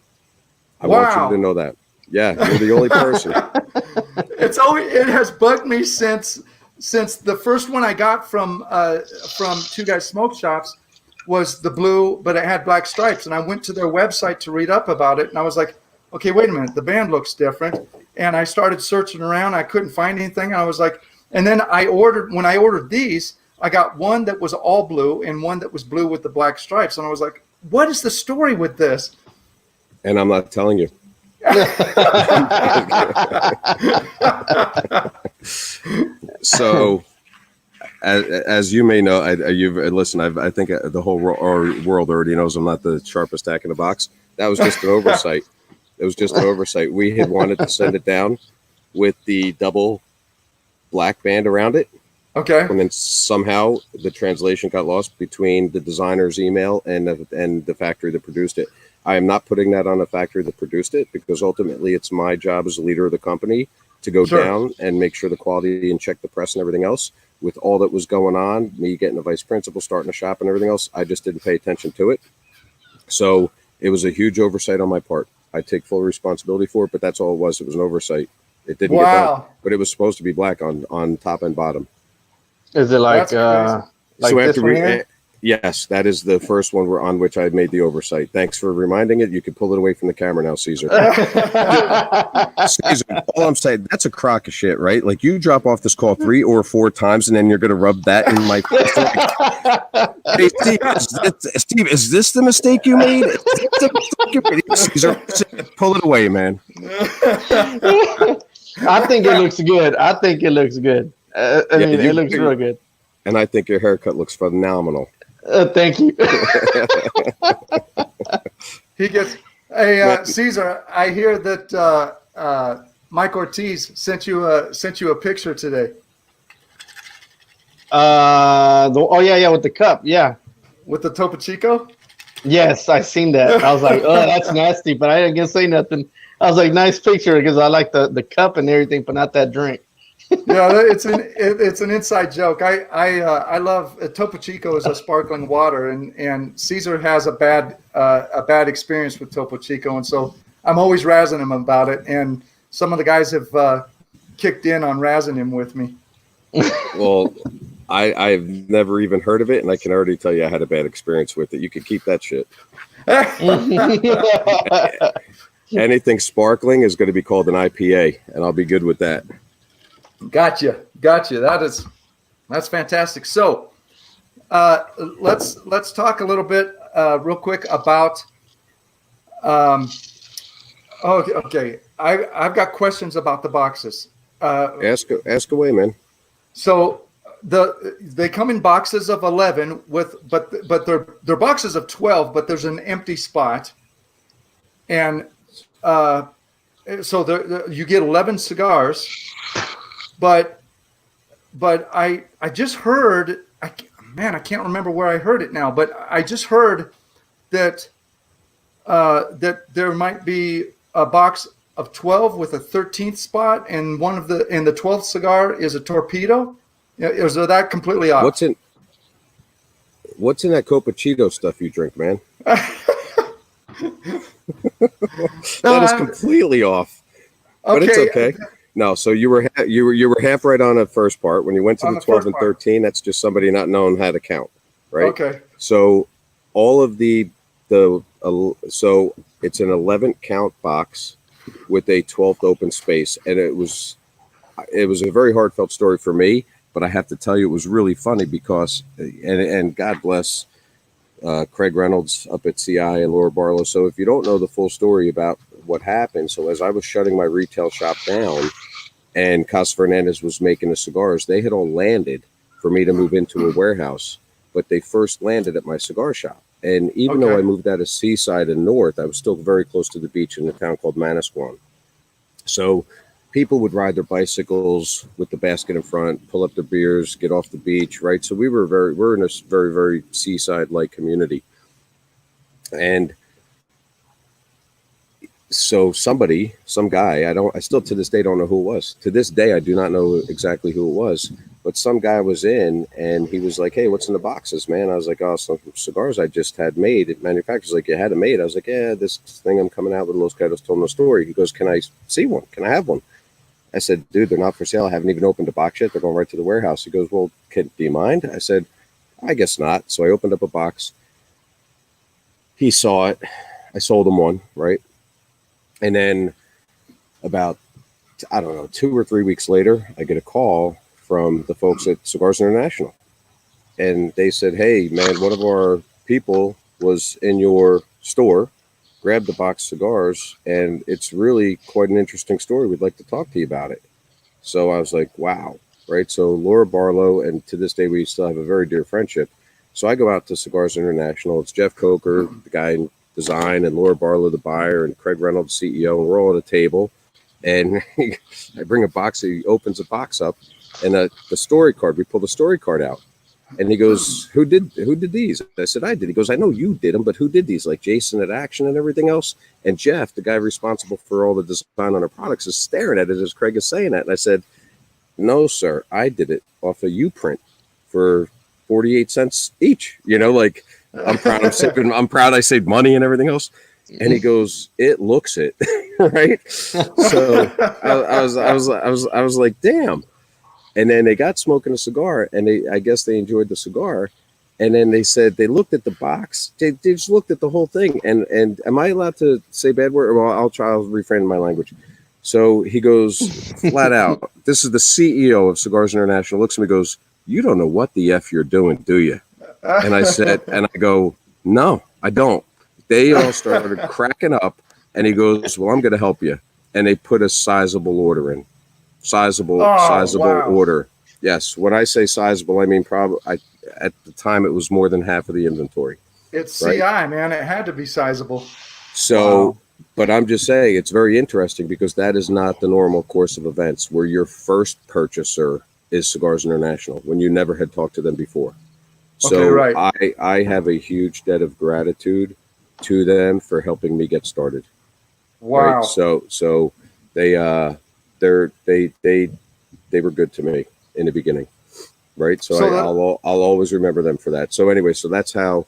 I want you to know that. Yeah, you're the only person. It has bugged me since the first one I got from Two Guys Smoke Shops was the blue, but it had black stripes. And I went to their website to read up about it, and I was like, okay, wait a minute, the band looks different. And I started searching around. I couldn't find anything. And I was like, and then when I ordered these, I got one that was all blue and one that was blue with the black stripes. And I was like, what is the story with this? And I'm not telling you. So, as you may know, I think the whole world already knows I'm not the sharpest tack in the box. That was just an oversight. It was just an oversight. We had wanted to send it down with the double black band around it. Okay. And then somehow the translation got lost between the designer's email and the factory that produced it. I am not putting that on the factory that produced it, because ultimately it's my job as a leader of the company to go down and make sure the quality and check the press and everything else. With all that was going on, me getting a vice principal, starting a shop and everything else, I just didn't pay attention to it. So it was a huge oversight on my part. I take full responsibility for it, but that's all it was. It was an oversight. It didn't get done, but it was supposed to be black on top and bottom. Is it like so this one here? Yes, that is the first one on which I made the oversight. Thanks for reminding it. You can pull it away from the camera now, Caesar. Caesar, all I'm saying, that's a crock of shit, right? Like, you drop off this call 3 or 4 times, and then you're going to rub that in my face. Hey, Steve, is this the mistake you made? Caesar, pull it away, man. I think it looks good. I mean, it looks real good. And I think your haircut looks phenomenal. Thank you. He gets hey Caesar. I hear that Mike Ortiz sent you a picture today. Yeah, with the cup, yeah. With the Topo Chico? Yes, I seen that. I was like, oh, that's nasty, but I didn't get to say nothing. I was like, nice picture because I like the cup and everything, but not that drink. Yeah, it's an inside joke. I love Topo Chico is a sparkling water, and Caesar has a bad experience with Topo Chico, and so I'm always razzing him about it. And some of the guys have kicked in on razzing him with me. Well, I've never even heard of it, and I can already tell you I had a bad experience with it. You could keep that shit. Anything sparkling is going to be called an IPA, and I'll be good with that. Gotcha. That's fantastic. So let's talk a little bit real quick about okay. I've got questions about the boxes. Ask away, man. So they come in boxes of 11 but they're boxes of 12, but there's an empty spot, and so you get 11 cigars, but I just heard I can't remember where I heard it now, but I just heard that that there might be a box of 12 with a 13th spot, and the 12th cigar is a torpedo. Is that completely off? What's in that Topo Chico stuff you drink, man? That is completely off. But it's okay. No, so you were half right on the first part. When you went to the 12 and 13, that's just somebody not knowing how to count, right? Okay. So all of so it's an 11 count box with a 12th open space, and it was a very heartfelt story for me. But I have to tell you, it was really funny because, and God bless Craig Reynolds up at CI and Laura Barlow. So if you don't know the full story about what happened, so as I was shutting my retail shop down and Casa Fernandez was making the cigars, they had all landed for me to move into a warehouse, but they first landed at my cigar shop. And even though I moved out of Seaside and North, I was still very close to the beach in a town called Manasquan. So people would ride their bicycles with the basket in front, pull up their beers, get off the beach, right? So we're in a very, very seaside-like community. And so some guy, I still to this day don't know who it was. To this day, I do not know exactly who it was, but some guy was in and he was like, hey, what's in the boxes, man? I was like, oh, some cigars I just had made. It manufacturers like, you had them made. I was like, yeah, this thing I'm coming out with Los Caidos told me a story. He goes, can I see one? Can I have one? I said, dude, they're not for sale. I haven't even opened a box yet. They're going right to the warehouse. He goes, well, do you mind? I said, I guess not. So I opened up a box. He saw it. I sold him one, right? And then about, 2 or 3 weeks later, I get a call from the folks at Cigars International. And they said, hey, man, one of our people was in your store, grabbed the box of cigars, and it's really quite an interesting story. We'd like to talk to you about it. So I was like, wow, right? So Laura Barlow, and to this day, we still have a very dear friendship. So I go out to Cigars International. It's Jeff Coker, the guy in design, and Laura Barlow, the buyer, and Craig Reynolds, CEO, and we're all at a table. And I bring a box, he opens a box up, and the story card, we pull the story card out. And he goes, who did these? I said, I did. He goes, I know you did them, but who did these? Like Jason at Action and everything else. And Jeff, the guy responsible for all the design on our products, is staring at it as Craig is saying that. And I said, no, sir, I did it off a U-print for 48 cents each. Like, I'm proud I saved money and everything else. And he goes, it looks it. Right. So I was like, damn. And then they got smoking a cigar, and I guess they enjoyed the cigar. And then they said they looked at the box. They just looked at the whole thing. And am I allowed to say bad word? Well, I'll refrain my language. So he goes flat out. This is the CEO of Cigars International. Looks at me, goes, you don't know what the F you're doing, do you? And I said, and I go, no, I don't. They all started cracking up. And he goes, well, I'm going to help you. And they put a sizable order in. Sizable wow. order. Yes. When I say sizable, I mean probably at the time it was more than half of the inventory. It's right? CI, man. It had to be sizable. So, Wow. but I'm just saying it's very interesting because that is not the normal course of events where your first purchaser is Cigars International when you never had talked to them before. So Okay, right. I have a huge debt of gratitude to them for helping me get started. Right. Wow. So they they were good to me in the beginning. Right. So, I'll always remember them for that. So anyway, so that's how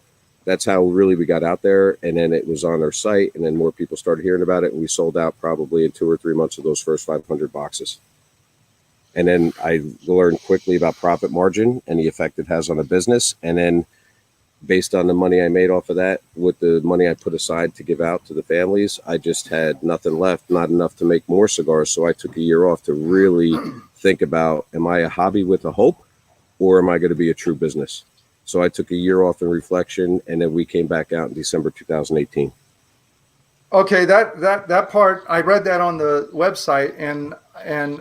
really we got out there, and then it was on our site, and then more people started hearing about it, and we sold out probably in 2 or 3 months of those first 500 boxes. And then I learned quickly about profit margin and the effect it has on a business. And then based on the money I made off of that, with the money I put aside to give out to the families, I just had nothing left, not enough to make more cigars. So I took a year off to really think about, am I a hobby with a hope, or am I going to be a true business? So I took a year off in reflection, and then we came back out in December 2018. Okay, that part, I read that on the website, and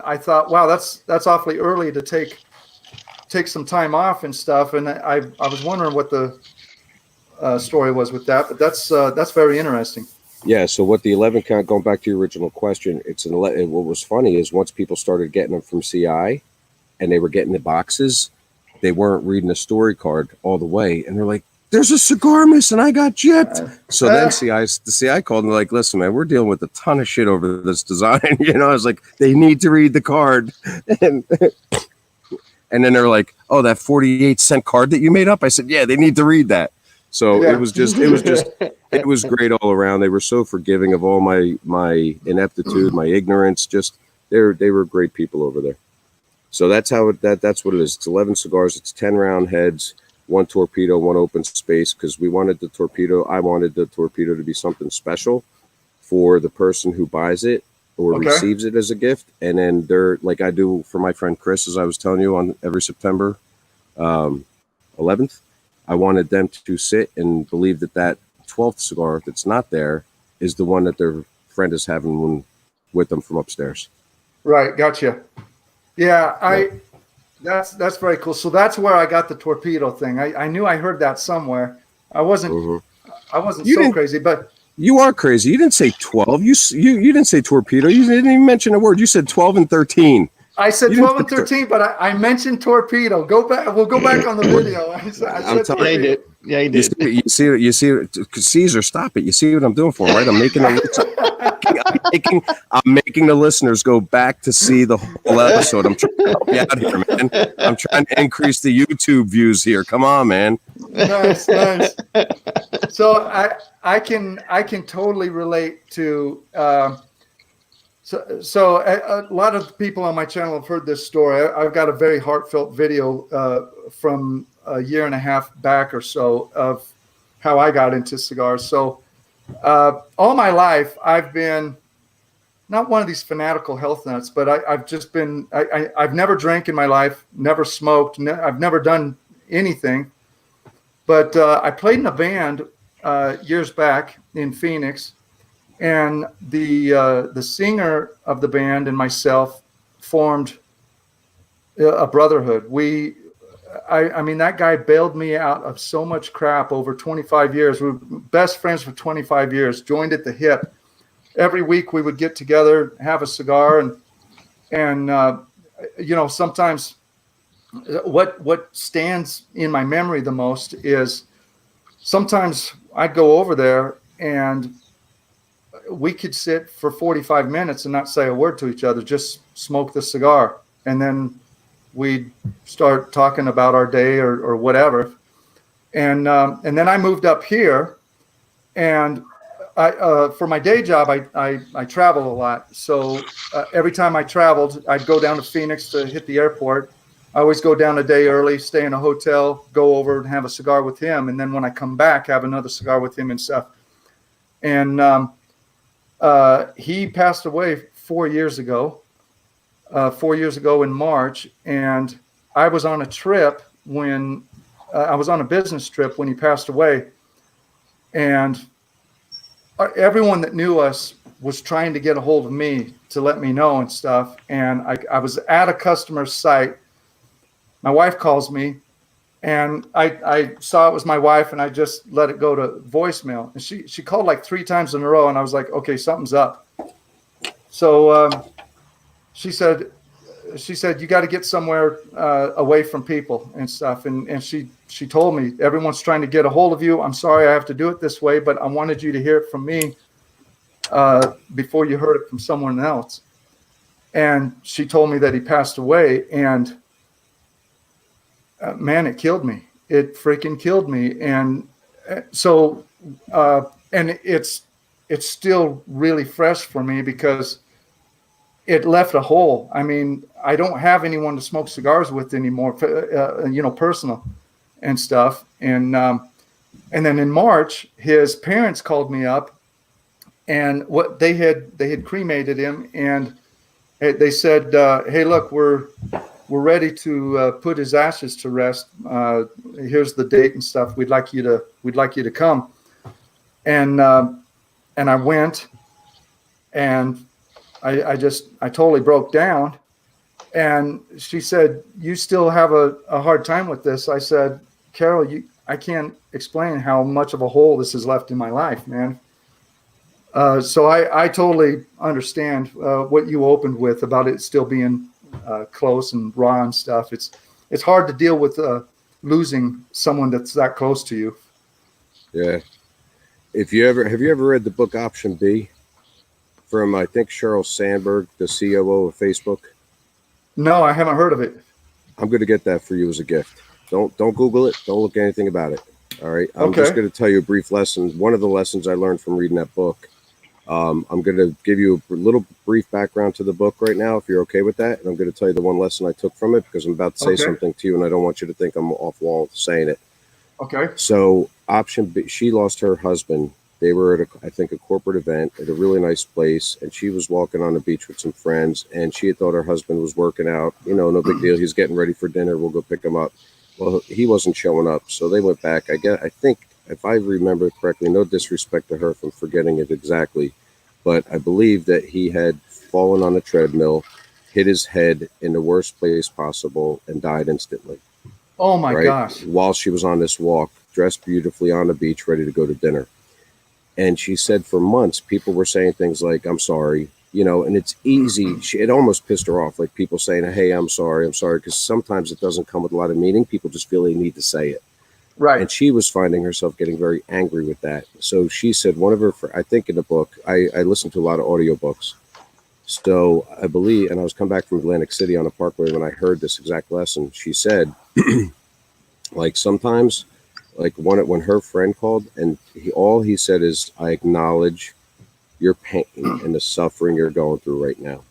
I thought, wow, that's awfully early to take some time off and stuff. And I was wondering what the story was with that, but that's very interesting. Yeah. So what the 11 count, going back to your original question, it's an 11. What was funny is once people started getting them from CI, and they were getting the boxes, they weren't reading the story card all the way, and they're like, "There's a cigar missing. I got gypped." So then the CI called and they're like, "Listen, man, we're dealing with a ton of shit over this design." I was like, "They need to read the card," and then they're like, "Oh, that 48-cent card that you made up." I said, "Yeah, they need to read that." So it was great all around. They were so forgiving of all my ineptitude, my ignorance. Just they were great people over there. So that's that's what it is. It's 11 cigars. It's 10 round heads, 1 torpedo, 1 open space, because I wanted the torpedo to be something special for the person who buys it or receives it as a gift. And then they're like I do for my friend Chris, as I was telling you, on every September 11th, I wanted them to sit and believe that 12th cigar that's not there is the one that their friend is having with them from upstairs. Right. Gotcha. Yeah, that's very cool. So that's where I got the torpedo thing. I knew I heard that somewhere. I wasn't so crazy, but you are crazy. You didn't say 12. You didn't say torpedo. You didn't even mention a word. You said 12 and 13. I said 12 and 13, but I mentioned torpedo. Go back. We'll go back on the video. I said torpedo. Yeah, he did. You see, Caesar, stop it. You see what I'm doing for him, right? I'm making the listeners go back to see the whole episode. I'm trying to help you out here, man. I'm trying to increase the YouTube views here. Come on, man. Nice. So I can totally relate to. So a lot of people on my channel have heard this story. I've got a very heartfelt video from a year and a half back or so of how I got into cigars. So all my life, I've been not one of these fanatical health nuts, but I've just been, I've never drank in my life, never smoked. I've never done anything. But I played in a band years back in Phoenix. And the singer of the band and myself formed a brotherhood. I mean, that guy bailed me out of so much crap over 25 years. We were best friends for 25 years, joined at the hip. Every week we would get together, have a cigar, and sometimes what stands in my memory the most is sometimes I'd go over there and we could sit for 45 minutes and not say a word to each other, just smoke the cigar. And then we'd start talking about our day or whatever. And then I moved up here, and for my day job, I travel a lot. So every time I traveled, I'd go down to Phoenix to hit the airport. I always go down a day early, stay in a hotel, go over and have a cigar with him. And then when I come back, have another cigar with him and stuff. And he passed away 4 years ago. 4 years ago in March, and I was on a trip when I was on a business trip when he passed away, and everyone that knew us was trying to get a hold of me to let me know and stuff. And I was at a customer's site, my wife calls me, and I saw it was my wife, and I just let it go to voicemail. And she called like 3 times in a row, and I was like, okay, something's up. So she said, you got to get somewhere away from people and stuff. And she told me, everyone's trying to get a hold of you. I'm sorry I have to do it this way, but I wanted you to hear it from me before you heard it from someone else. And she told me that he passed away, and man, it killed me. It freaking killed me. And so, and it's still really fresh for me because it left a hole. I mean, I don't have anyone to smoke cigars with anymore, personal and stuff. And then in March, his parents called me up, and what they had cremated him, and they said, hey, look, we're ready to put his ashes to rest. Here's the date and stuff. We'd like you to come. And I went, and I totally broke down. And she said, you still have a hard time with this. I said, Carol, I can't explain how much of a hole this has left in my life, man. So I totally understand what you opened with about it still being close and raw and stuff. It's hard to deal with losing someone that's that close to you. Yeah. Have you ever read the book Option B from, I think, Sheryl Sandberg, the COO of Facebook? No, I haven't heard of it. I'm going to get that for you as a gift. Don't Google it. Don't look anything about it. All right. I'm just going to tell you a brief lesson. One of the lessons I learned from reading that book. I'm going to give you a little brief background to the book right now, if you're okay with that. And I'm going to tell you the one lesson I took from it, because I'm about to say something to you, and I don't want you to think I'm off wall saying it. Okay. So Option B, she lost her husband. They were at, I think, a corporate event at a really nice place, and she was walking on the beach with some friends, and she had thought her husband was working out. No big deal. He's getting ready for dinner. We'll go pick him up. Well, he wasn't showing up, so they went back. I think, if I remember correctly, no disrespect to her from forgetting it exactly, but I believe that he had fallen on the treadmill, hit his head in the worst place possible, and died instantly. Oh my gosh. While she was on this walk, dressed beautifully on the beach, ready to go to dinner. And she said for months, people were saying things like, I'm sorry, and it's easy. It almost pissed her off, like people saying, hey, I'm sorry, because sometimes it doesn't come with a lot of meaning. People just feel they need to say it. Right. And she was finding herself getting very angry with that. So she said one of her, I think in the book, I listened to a lot of audiobooks. So I believe, and I was coming back from Atlantic City on the Parkway when I heard this exact lesson. She said, like sometimes, like when her friend called, and all he said is, I acknowledge your pain and the suffering you're going through right now.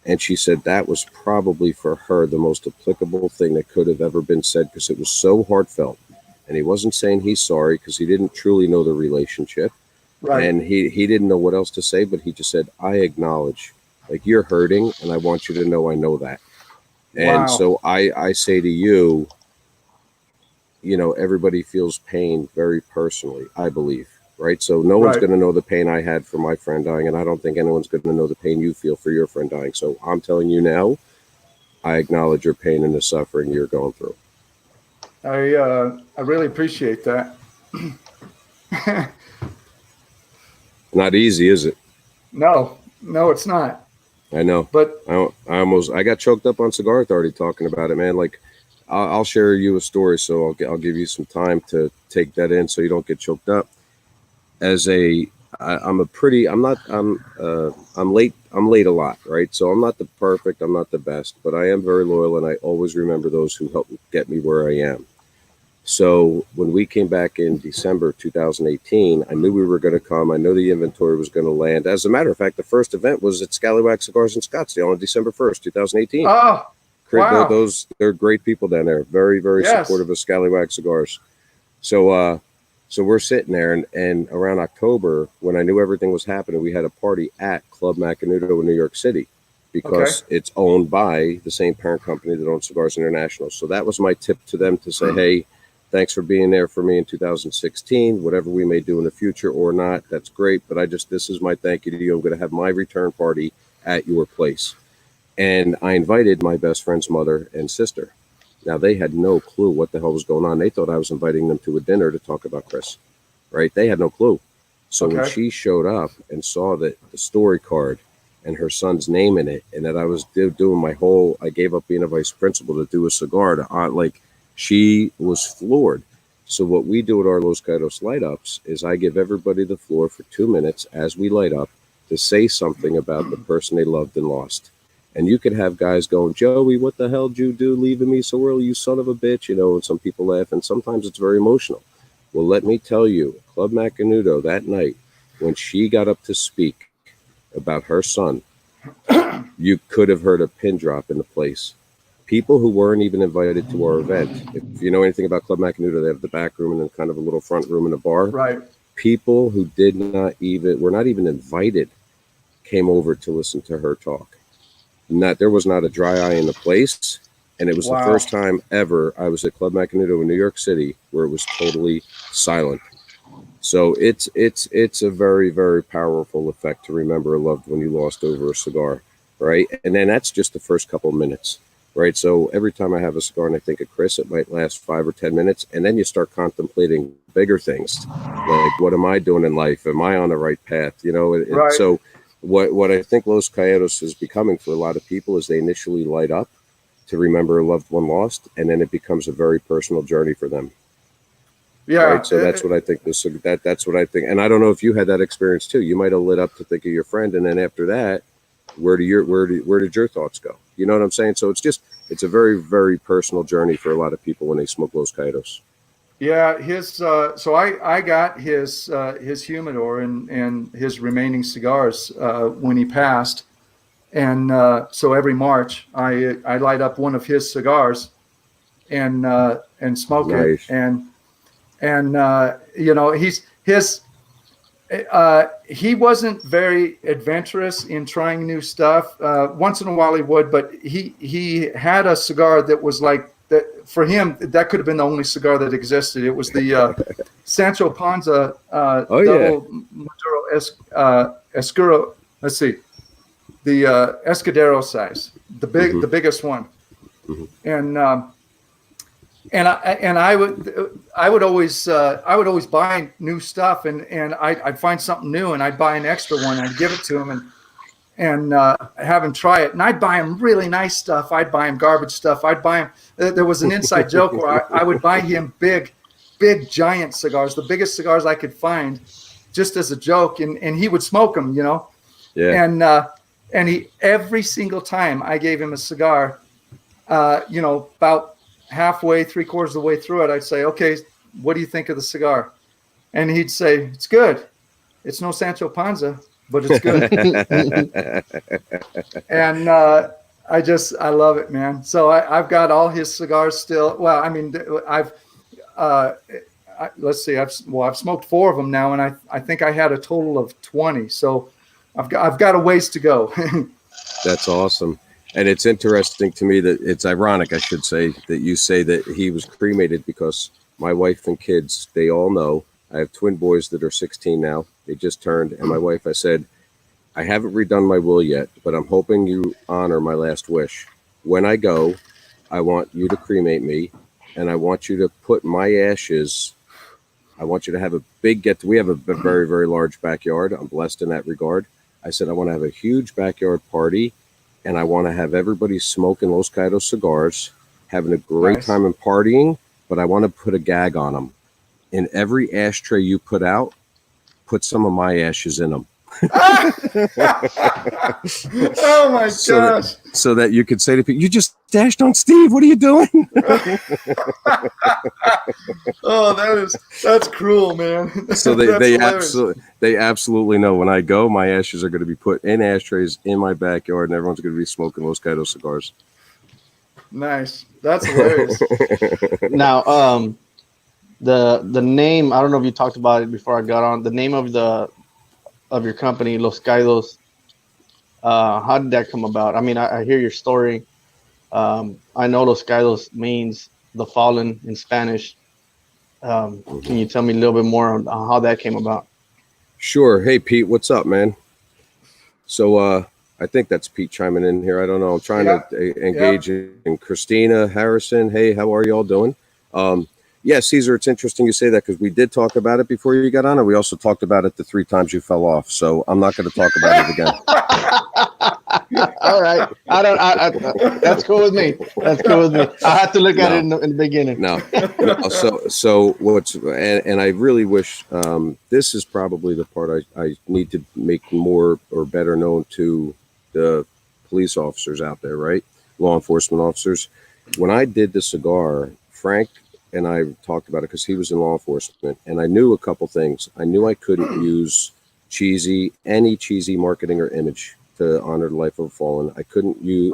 And she said that was probably for her the most applicable thing that could have ever been said, because it was so heartfelt. And he wasn't saying he's sorry, because he didn't truly know the relationship. Right. And he didn't know what else to say, but he just said, I acknowledge, like, you're hurting, and I want you to know I know that. And so I say to you, everybody feels pain very personally, I believe. Right. So no one's going to know the pain I had for my friend dying, and I don't think anyone's going to know the pain you feel for your friend dying. So I'm telling you now, I acknowledge your pain and the suffering you're going through. I really appreciate that. Not easy, is it? No, it's not. I know. But I got choked up on Cigar Authority talking about it, man. Like, I'll share you a story, so I'll give you some time to take that in so you don't get choked up. I'm late a lot, right? So I'm not the perfect, I'm not the best, but I am very loyal, and I always remember those who helped get me where I am. So when we came back in December 2018, I knew we were going to come. I know the inventory was going to land. As a matter of fact, the first event was at Scallywag Cigars in Scottsdale on December 1st, 2018. Oh, wow. They're great people down there. Very, very supportive of Scallywag Cigars. So we're sitting there, and around October, when I knew everything was happening, we had a party at Club Macanudo in New York City, because it's owned by the same parent company that owns Cigars International. So that was my tip to them, to say, hey, thanks for being there for me in 2016. Whatever we may do in the future or not, that's great. But this is my thank you to you. I'm going to have my return party at your place. And I invited my best friend's mother and sister. Now, they had no clue what the hell was going on. They thought I was inviting them to a dinner to talk about Chris, right? They had no clue. So when she showed up and saw that the story card and her son's name in it, and that I was doing my whole, I gave up being a vice principal to do a cigar, like, she was floored. So what we do at our Los Caidos light ups is I give everybody the floor for 2 minutes as we light up to say something about the person they loved and lost. And you could have guys going, Joey, what the hell did you do leaving me so early, you son of a bitch? You know, and some people laugh, and sometimes it's very emotional. Well, let me tell you, Club Macanudo that night, when she got up to speak about her son, you could have heard a pin drop in the place. People who weren't even invited to our event, if you know anything about Club Macanudo, they have the back room and then kind of a little front room in the bar. Right. People who were not even invited came over to listen to her talk. There was not a dry eye in the place, and it was the first time ever I was at Club Macanudo in New York City where it was totally silent. So it's a very, very powerful effect to remember a loved one you lost over a cigar, right? And then that's just the first couple of minutes, right? So every time I have a cigar and I think of Chris, it might last 5 or 10 minutes, and then you start contemplating bigger things, like what am I doing in life? Am I on the right path? You know, right. So what I think Los Caidos is becoming for a lot of people is they initially light up to remember a loved one lost, and then it becomes a very personal journey for them. Yeah. Right? So that's what I think. That's what I think. And I don't know if you had that experience too. You might have lit up to think of your friend, and then after that, where did your thoughts go? You know what I'm saying? So it's a very, very personal journey for a lot of people when they smoke Los Caidos. Yeah, so I got his humidor and his remaining cigars when he passed, and so every March I light up one of his cigars and smoke it, and you know, he wasn't very adventurous in trying new stuff. Once in a while he would, but he had a cigar that was like that for him. That could have been the only cigar that existed. It was the Sancho Panza double Maduro Escuro. Let's see, the Escudero size, the biggest one, and I would always buy new stuff, and I'd find something new, and I'd buy an extra one, and I'd give it to him, and have him try it. And I'd buy him really nice stuff. I'd buy him garbage stuff. I'd buy him. There was an inside joke where I would buy him big giant cigars, the biggest cigars I could find, just as a joke, and he would smoke them, you know. Yeah. And he every single time I gave him a cigar, you know, about halfway, 3/4 of the way through it, I'd say, okay, what do you think of the cigar? And he'd say, it's good. It's no Sancho Panza, but it's good. And I love it, man. So I've got all his cigars still. Well, I mean, let's see, I've smoked 4 of them now, and I think I had a total of 20. So I've got a ways to go. That's awesome. And it's interesting to me that it's ironic, I should say, that you say that he was cremated, because my wife and kids, they all know. I have twin boys that are 16 now. They just turned. And my wife, I said, I haven't redone my will yet, but I'm hoping you honor my last wish. When I go, I want you to cremate me, and I want you to put my ashes. I want you to have a big we have a very, very large backyard. I'm blessed in that regard. I said, I want to have a huge backyard party, and I want to have everybody smoking Los Caidos cigars, having a great time and partying, but I want to put a gag on them. In every ashtray you put out, put some of my ashes in them. Oh my gosh. So that you could say to people, you just dashed on Steve. What are you doing? Oh, that's cruel, man. So they absolutely know when I go, my ashes are going to be put in ashtrays in my backyard, and everyone's going to be smoking Los Caidos cigars. Nice. That's hilarious. Now, the name, I don't know if you talked about it before I got on, the name of your company, Los Caidos, how did that come about? I mean, I hear your story. I know Los Caidos means the fallen in Spanish. Can you tell me a little bit more on how that came about? Sure. Hey, Pete, what's up, man? So I think that's Pete chiming in here. I don't know. I'm trying to engage in Christina Harrison. Hey, how are you all doing? Yeah, Caesar, it's interesting you say that because we did talk about it before you got on, and we also talked about it the 3 times you fell off. So I'm not going to talk about it again. All right. That's cool with me. That's cool with me. I have to look at it in the beginning. No. So what's and I really wish this is probably the part I need to make more or better known to the police officers out there, right? Law enforcement officers. When I did the cigar, Frank and I talked about it because he was in law enforcement, and I knew a couple things. I knew I couldn't use any cheesy marketing or image to honor the life of a fallen. I couldn't use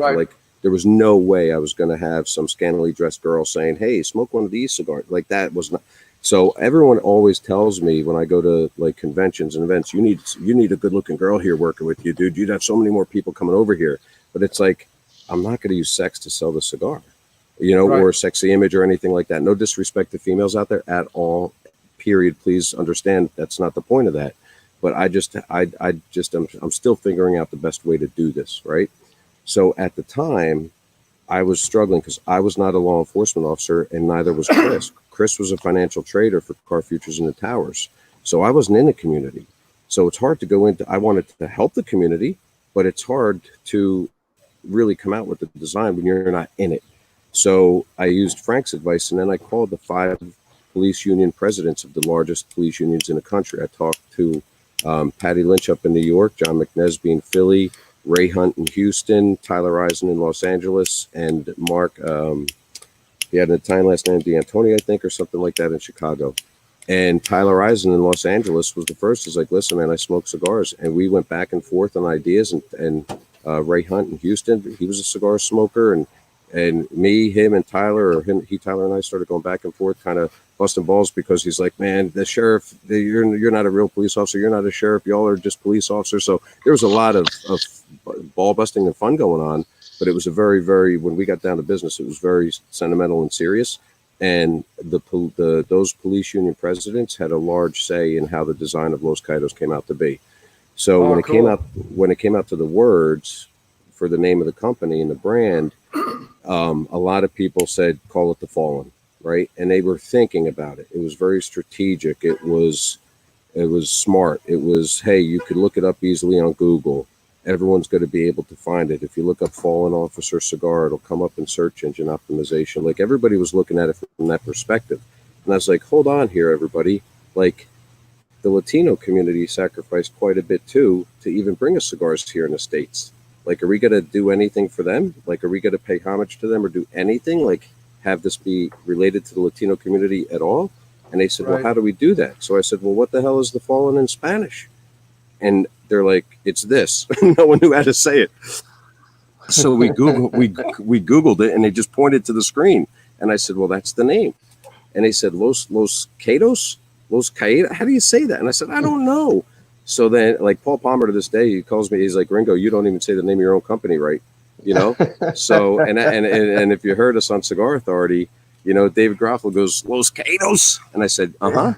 there was no way I was going to have some scantily dressed girl saying, "Hey, smoke one of these cigars." Like that was not. So everyone always tells me when I go to like conventions and events, you need a good looking girl here working with you, dude. You'd have so many more people coming over here. But it's like, I'm not going to use sex to sell the cigar, or a sexy image or anything like that. No disrespect to females out there at all. Period. Please understand that's not the point of that. But I'm still figuring out the best way to do this, right? So at the time, I was struggling because I was not a law enforcement officer, and neither was Chris. Chris was a financial trader for Car Futures in the Towers. So I wasn't in the community. So it's hard to go into, I wanted to help the community, but it's hard to really come out with the design when you're not in it. So I used Frank's advice, and then I called the 5 police union presidents of the largest police unions in the country. I talked to Patty Lynch up in New York, John McNesby in Philly, Ray Hunt in Houston, Tyler Eisen in Los Angeles, and Mark, he had an Italian last name, D'Antoni, I think, or something like that in Chicago. And Tyler Eisen in Los Angeles was the first. He's like, listen, man, I smoke cigars. And we went back and forth on ideas. And Ray Hunt in Houston, he was a cigar smoker. And me, him, and Tyler, or Tyler and I started going back and forth, kind of busting balls because he's like, man, the sheriff, you're not a real police officer. You're not a sheriff. Y'all are just police officers. So there was a lot of ball busting and fun going on. But it was a very, very, when we got down to business, it was very sentimental and serious. And those police union presidents had a large say in how the design of Los Caidos came out to be. So when it came out to the words for the name of the company and the brand, a lot of people said, call it the Fallen, right? And they were thinking about it. It was very strategic. It was smart. It was, hey, you could look it up easily on Google. Everyone's going to be able to find it. If you look up Fallen Officer Cigar, it'll come up in search engine optimization. Like, everybody was looking at it from that perspective. And I was like, hold on here, everybody. Like, the Latino community sacrificed quite a bit too to even bring us cigars here in the States. Like, are we going to do anything for them? Like, are we going to pay homage to them or do anything? Like, have this be related to the Latino community at all? And they said, well, how do we do that? So I said, well, what the hell is the Fallen in Spanish? And they're like, it's this. No one knew how to say it. So we Googled it, and they just pointed to the screen. And I said, well, that's the name. And they said, Los Caidos? Los Caidos? How do you say that? And I said, I don't know. So then, like, Paul Palmer to this day, he calls me, he's like, Ringo, you don't even say the name of your own company right, So, and if you heard us on Cigar Authority, David Groffel goes, Los Caidos? And I said, uh-huh.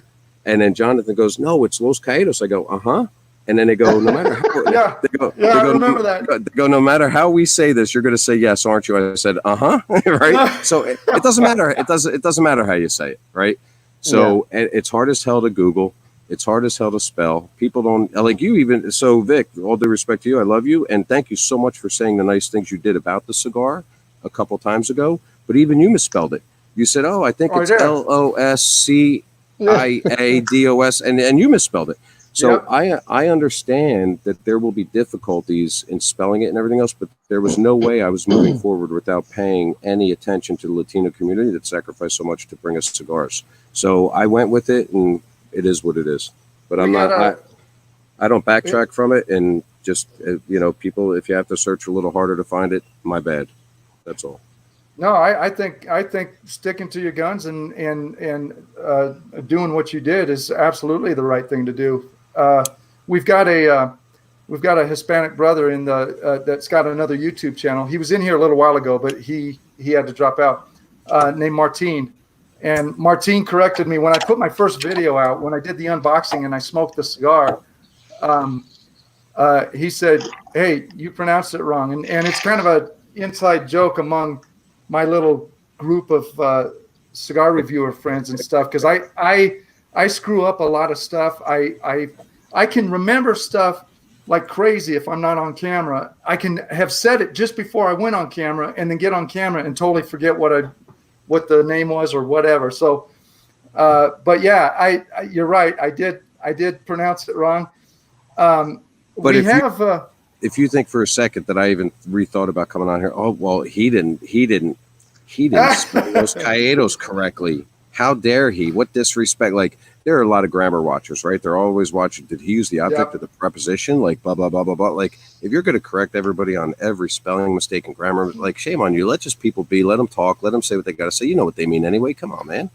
And then Jonathan goes, no, it's Los Caidos. I go, uh-huh. And then they go, no matter how, I remember that. They go, no matter how we say this, you're going to say yes, aren't you? I said, uh-huh. Right. So it doesn't matter. It doesn't matter how you say it. Right. So it's hard as hell to Google. It's hard as hell to spell. People don't like you even. So Vic, all due respect to you, I love you. And thank you so much for saying the nice things you did about the cigar a couple times ago. But even you misspelled it. You said, oh, I think it's LOSCIADOS. And you misspelled it. So I understand that there will be difficulties in spelling it and everything else, but there was no way I was moving forward without paying any attention to the Latino community that sacrificed so much to bring us cigars. So I went with it, and it is what it is. But I don't backtrack from it, and just people, if you have to search a little harder to find it, my bad. That's all. No, I think sticking to your guns and doing what you did is absolutely the right thing to do. We've got a Hispanic brother in that's got another YouTube channel. He was in here a little while ago, but he had to drop out. Named Martin, and Martin corrected me when I put my first video out, when I did the unboxing and I smoked the cigar. he said, "Hey, you pronounced it wrong," and it's kind of a inside joke among my little group of cigar reviewer friends and stuff, because I screw up a lot of stuff. I can remember stuff like crazy if I'm not on camera. I can have said it just before I went on camera and then get on camera and totally forget what the name was or whatever. So, but yeah, you're right. I did pronounce it wrong. But if you think for a second that I even rethought about coming on here, oh well, he didn't spell Los Caidos correctly. How dare he? What disrespect! Like, there are a lot of grammar watchers, right? They're always watching. Did he use the object or the preposition? Like blah blah blah blah blah. Like, if you're going to correct everybody on every spelling mistake and grammar, like, shame on you. Let just people be. Let them talk. Let them say what they got to say. You know what they mean anyway. Come on, man.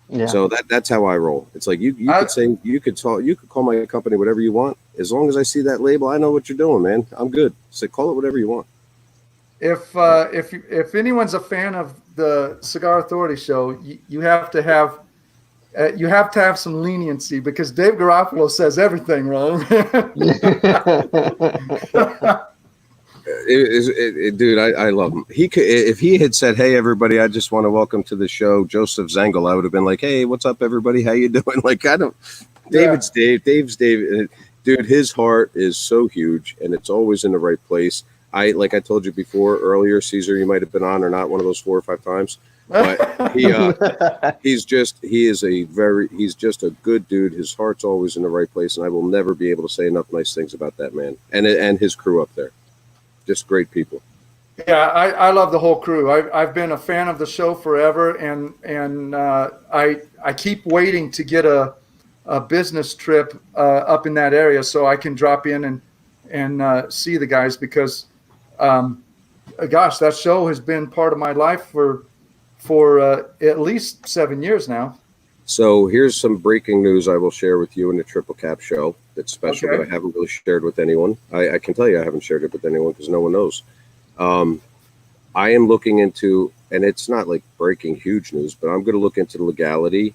Yeah. So that's how I roll. It's like you could say, you could call my company whatever you want. As long as I see that label, I know what you're doing, man. I'm good. So call it whatever you want. If anyone's a fan of the Cigar Authority show, you have to have some leniency, because Dave Garofalo says everything wrong. Dude, I love him. If he had said, "Hey everybody, I just want to welcome to the show Joseph Zengel," I would have been like, "Hey, what's up everybody? How you doing?" Like, I don't. Dave's Dave. Dude, his heart is so huge, and it's always in the right place. Like I told you before earlier, Caesar, you might have been on or not one of those 4 or 5 times, but he's just a good dude. His heart's always in the right place, and I will never be able to say enough nice things about that man and his crew up there. Just great people. Yeah, I love the whole crew. I've been a fan of the show forever, and I keep waiting to get a business trip up in that area so I can drop in and see the guys, because gosh, that show has been part of my life for at least 7 years now. So here's some breaking news I will share with you in the Triple Cap show. That's special that I haven't really shared with anyone. I can tell you I haven't shared it with anyone because no one knows. I am looking into, and it's not like breaking huge news, but I'm going to look into the legality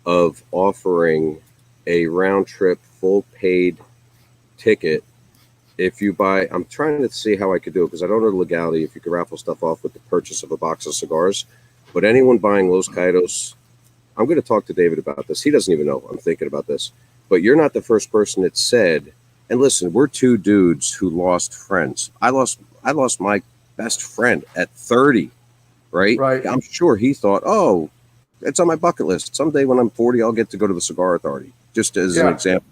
of offering a round trip full paid ticket. If you buy, I'm trying to see how I could do it because I don't know the legality if you can raffle stuff off with the purchase of a box of cigars. But anyone buying Los Caidos, I'm going to talk to David about this. He doesn't even know I'm thinking about this. But you're not the first person that said, and listen, we're two dudes who lost friends. I lost my best friend at 30, right? I'm sure he thought, oh, it's on my bucket list. Someday when I'm 40, I'll get to go to the Cigar Authority, just as an example.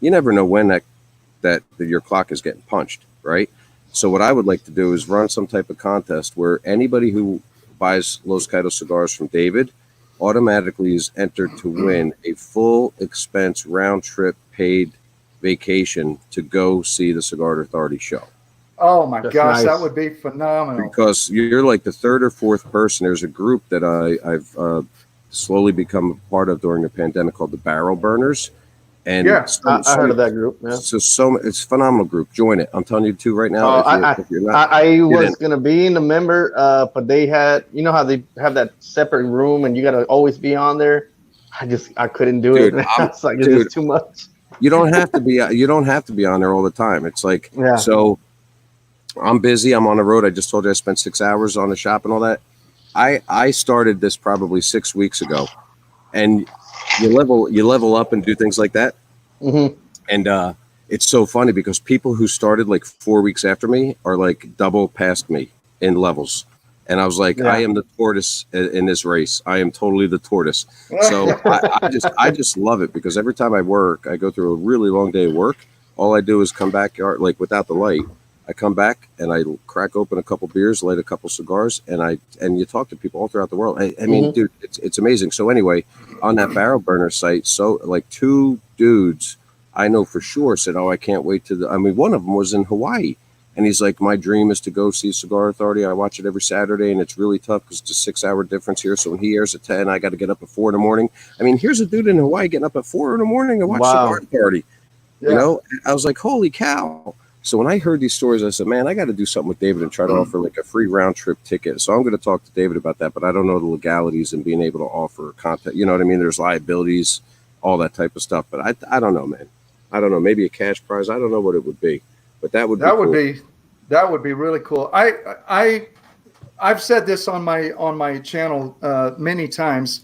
You never know when that your clock is getting punched, right? So what I would like to do is run some type of contest where anybody who buys Los Caidos cigars from David automatically is entered to win a full expense round trip paid vacation to go see the Cigar Authority show. Oh my gosh, that would be phenomenal. Because you're like the 3rd or 4th person. There's a group that I've slowly become a part of during the pandemic called the Barrel Burners. And I heard of that group. Yeah. So it's a phenomenal group. Join it. I'm telling you to right now. If you're not, I was going to be in the member, but they had, you know how they have that separate room and you got to always be on there. I couldn't do it. It's like, it's just too much. You don't have to be. You don't have to be on there all the time. It's like, so I'm busy. I'm on the road. I just told you I spent 6 hours on the shop and all that. I started this probably 6 weeks ago, and you level up and do things like that. Mm-hmm. And it's so funny because people who started like 4 weeks after me are like double past me in levels. And I was like, I am the tortoise in this race. I am totally the tortoise. So I just love it because every time I work, I go through a really long day of work. All I do is come back, like without the light. I come back and I crack open a couple beers, light a couple cigars, and you talk to people all throughout the world. I mean, dude, it's amazing. So anyway, on that Barrel Burner site, so like 2 dudes I know for sure said, "Oh, I can't wait to." One of them was in Hawaii, and he's like, "My dream is to go see Cigar Authority. I watch it every Saturday, and it's really tough because it's a 6-hour difference here. So when he airs at 10, I got to get up at 4 in the morning. I mean, here's a dude in Hawaii getting up at 4 in the morning to watch Cigar Authority. You know, I was like, holy cow." So when I heard these stories, I said, man, I got to do something with David and try to offer like a free round trip ticket. So I'm going to talk to David about that, but I don't know the legalities and being able to offer content. You know what I mean? There's liabilities, all that type of stuff. But I don't know, man. I don't know, maybe a cash prize. I don't know what it would be, but that would be really cool. I've said this on my channel many times,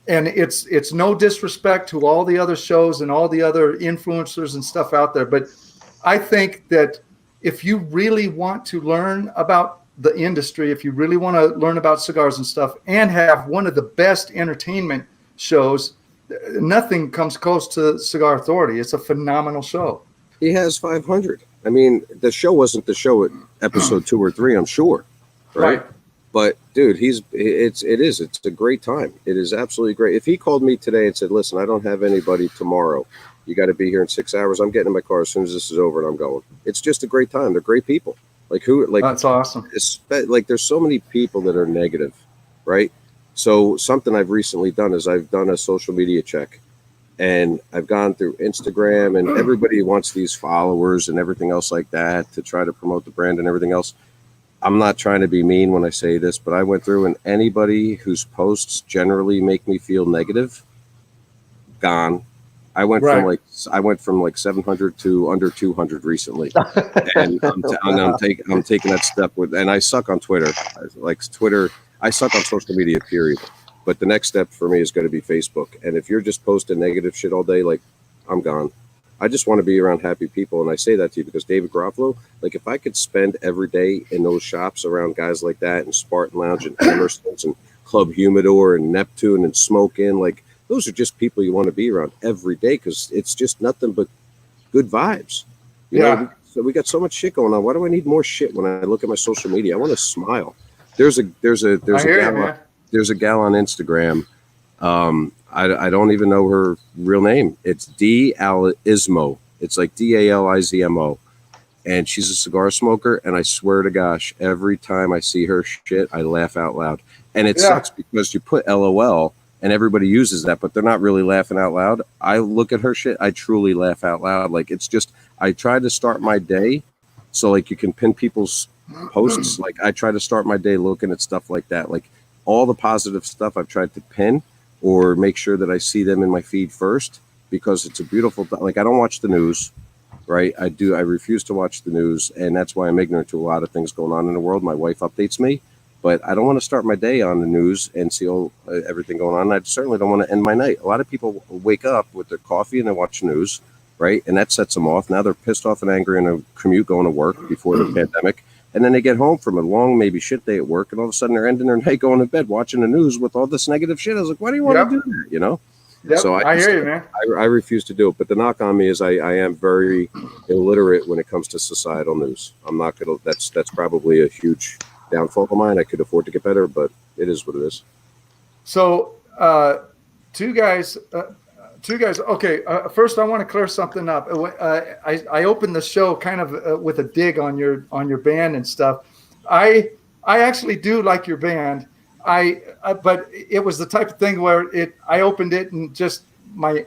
and it's no disrespect to all the other shows and all the other influencers and stuff out there, but I think that if you really want to learn about the industry, if you really want to learn about cigars and stuff, and have one of the best entertainment shows, nothing comes close to Cigar Authority. It's a phenomenal show. He has 500. I mean, the show wasn't the show at episode 2 or 3, I'm sure, right? But dude, it's a great time. It is absolutely great. If he called me today and said, "Listen, I don't have anybody tomorrow. You got to be here in 6 hours. I'm getting in my car as soon as this is over and I'm going." It's just a great time. They're great people. That's awesome. Like there's so many people that are negative, right? So something I've recently done is I've done a social media check, and I've gone through Instagram, and everybody wants these followers and everything else like that to try to promote the brand and everything else. I'm not trying to be mean when I say this, but I went through, and anybody whose posts generally make me feel negative, gone. I went from like 700 to under 200 recently, and I'm taking that step with. And I suck on Twitter. I suck on social media, period. But the next step for me is going to be Facebook. And if you're just posting negative shit all day, like, I'm gone. I just want to be around happy people. And I say that to you because David Garofalo, like, if I could spend every day in those shops around guys like that, and Spartan Lounge and Emerson's and Club Humidor and Neptune and Smoke Inn, like, those are just people you want to be around every day because it's just nothing but good vibes. You know, so we got so much shit going on. Why do I need more shit when I look at my social media? I want to smile. There's a gal on Instagram. I don't even know her real name. It's Dalizmo. It's like Dalizmo. And she's a cigar smoker. And I swear to gosh, every time I see her shit, I laugh out loud. And it sucks because you put LOL and everybody uses that, but they're not really laughing out loud. I look at her shit, I truly laugh out loud. Like, it's just, I try to start my day. So like you can pin people's posts. Like I try to start my day looking at stuff like that. Like all the positive stuff I've tried to pin or make sure that I see them in my feed first, because it's a beautiful, like I don't watch the news, right? I refuse to watch the news. And that's why I'm ignorant to a lot of things going on in the world. My wife updates me, but I don't want to start my day on the news and see everything going on. I certainly don't want to end my night. A lot of people wake up with their coffee and they watch news, right? And that sets them off. Now they're pissed off and angry in a commute going to work before the pandemic. And then they get home from a long, maybe shit day at work, and all of a sudden they're ending their night going to bed watching the news with all this negative shit. I was like, why do you want to do that? You know? Yep, so I hear you, man. I refuse to do it. But the knock on me is I am very illiterate when it comes to societal news. I'm not going to, that's probably a huge downfall of mine. I could afford to get better, but it is what it is. So two guys. Okay. First, I want to clear something up. I opened the show kind of with a dig on your band and stuff. I actually do like your band. But it was the type of thing where I opened it and just my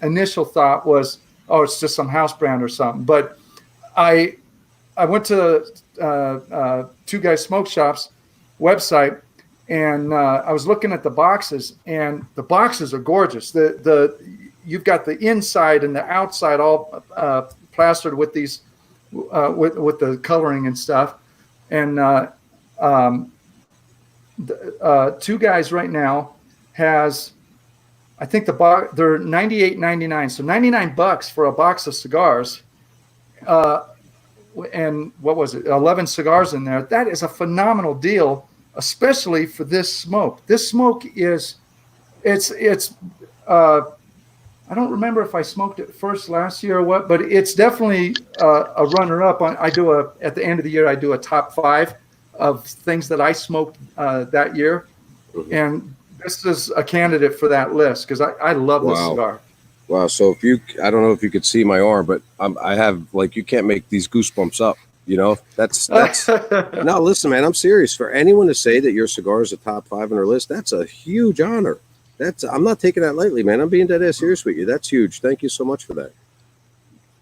initial thought was, oh, it's just some house brand or something. But I went to Two Guys Smoke Shop's website, and I was looking at the boxes, and the boxes are gorgeous. You've got the inside and the outside all plastered with these with the coloring and stuff, and Two Guys right now has, I think they're $98.99, so $99 for a box of cigars. And what was it? 11 cigars in there. That is a phenomenal deal, especially for this smoke. This smoke is, I don't remember if I smoked it first last year or what, but it's definitely a runner-up. At the end of the year, I do a top 5 of things that I smoked that year. Mm-hmm. And this is a candidate for that list because I love this cigar. Wow. So I don't know if you could see my arm, but I have, like, you can't make these goosebumps up, you know, that's no, listen, man, I'm serious. For anyone to say that your cigar is a top 5 on their list, that's a huge honor. I'm not taking that lightly, man. I'm being dead ass serious with you. That's huge. Thank you so much for that.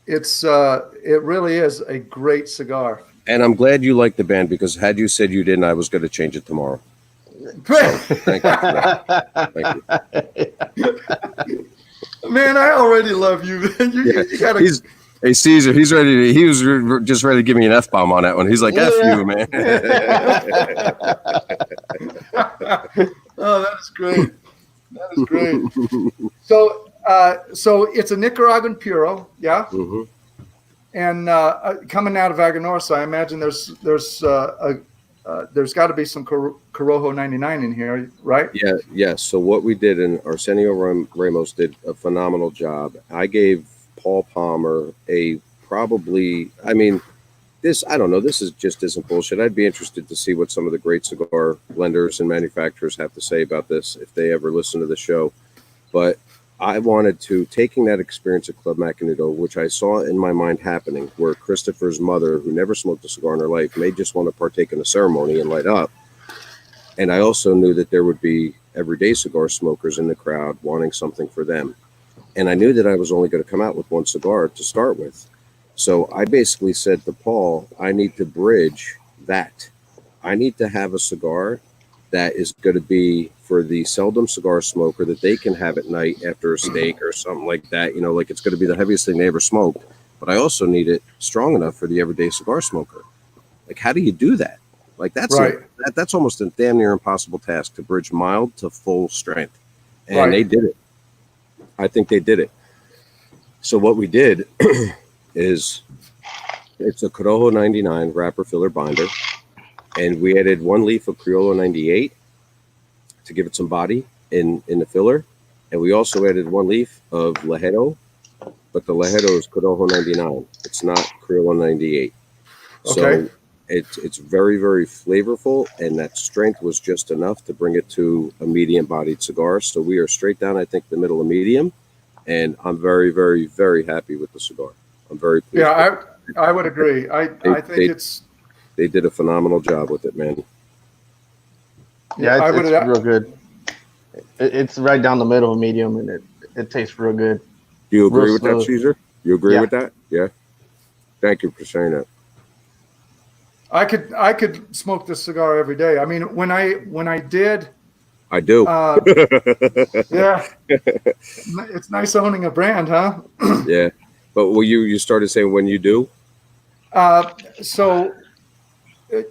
It really is a great cigar. And I'm glad you like the band, because had you said you didn't, I was going to change it tomorrow. So, thank you for that. Thank you. Man, I already love you. You gotta. Hey, Caesar, he was just ready to give me an F-bomb on that one. He's like, F you, man. Oh, that is great. That is great. So it's a Nicaraguan Puro, yeah? Mm-hmm. And coming out of Aganorsa, I imagine there's got to be some Corojo 99 in here, right? Yeah, yes. So what we did, and Arsenio Ramos did a phenomenal job. I gave Paul Palmer I don't know, this isn't bullshit. I'd be interested to see what some of the great cigar blenders and manufacturers have to say about this if they ever listen to the show. But I wanted to, taking that experience at Club Macanudo, which I saw in my mind happening, where Christopher's mother, who never smoked a cigar in her life, may just want to partake in a ceremony and light up. And I also knew that there would be everyday cigar smokers in the crowd wanting something for them. And I knew that I was only going to come out with one cigar to start with. So I basically said to Paul, I need to bridge that. I need to have a cigar that is going to be for the seldom cigar smoker that they can have at night after a steak or something like that. You know, like it's going to be the heaviest thing they ever smoked. But I also need it strong enough for the everyday cigar smoker. Like, how do you do that? Like, that's right. That's almost a damn near impossible task to bridge mild to full strength. And They did it. I think they did it. So what we did is it's a Corojo 99 wrapper filler binder. And we added one leaf of Criollo 98 to give it some body in the filler. And we also added one leaf of Lajedo, but the Lajedo is Corojo 99. It's not Criollo 98. Okay. So it's very, very flavorful, and that strength was just enough to bring it to a medium-bodied cigar. So we are straight down, I think, the middle of medium, and I'm very, very, very happy with the cigar. I'm very pleased. Yeah, I would agree. I think they did a phenomenal job with it, man. Yeah, it's real good. It's right down the middle of medium, and it tastes real good. Do you agree with that, Caesar? You agree with that? Yeah. Thank you for saying that. I could smoke this cigar every day. I mean, when I did. I do. Yeah. It's nice owning a brand, huh? Yeah. But you started saying when you do? So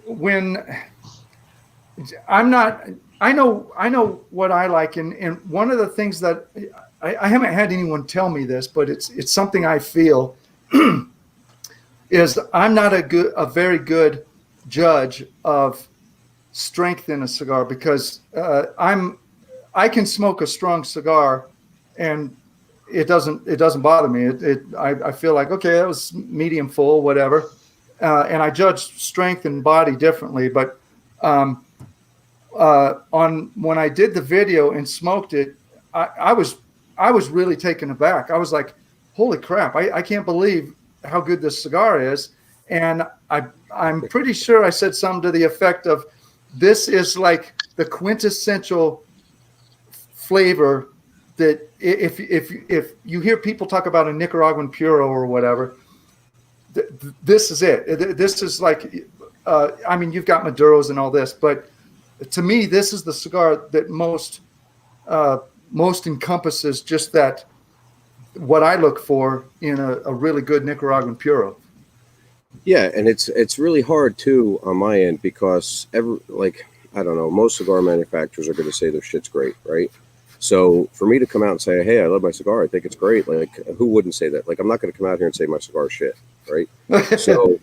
when I'm not, I know what I like. And one of the things that I haven't had anyone tell me this, but it's something I feel is I'm not a very good judge of strength in a cigar because I can smoke a strong cigar and it doesn't bother me. I feel like, okay, that was medium full, whatever. And I judge strength and body differently, but when I did the video and smoked it, I was really taken aback. I was like, holy crap, I can't believe how good this cigar is. And I'm pretty sure I said something to the effect of, this is like the quintessential flavor that if you hear people talk about a Nicaraguan Puro or whatever, this is it. This is like, I mean, you've got Maduros and all this, but to me, this is the cigar that most encompasses just that, what I look for in a really good Nicaraguan Puro. Yeah, and it's really hard too on my end because I don't know, most cigar manufacturers are going to say their shit's great, right? So for me to come out and say, hey, I love my cigar, I think it's great. Like, who wouldn't say that? Like, I'm not going to come out here and say my cigar shit, right? So,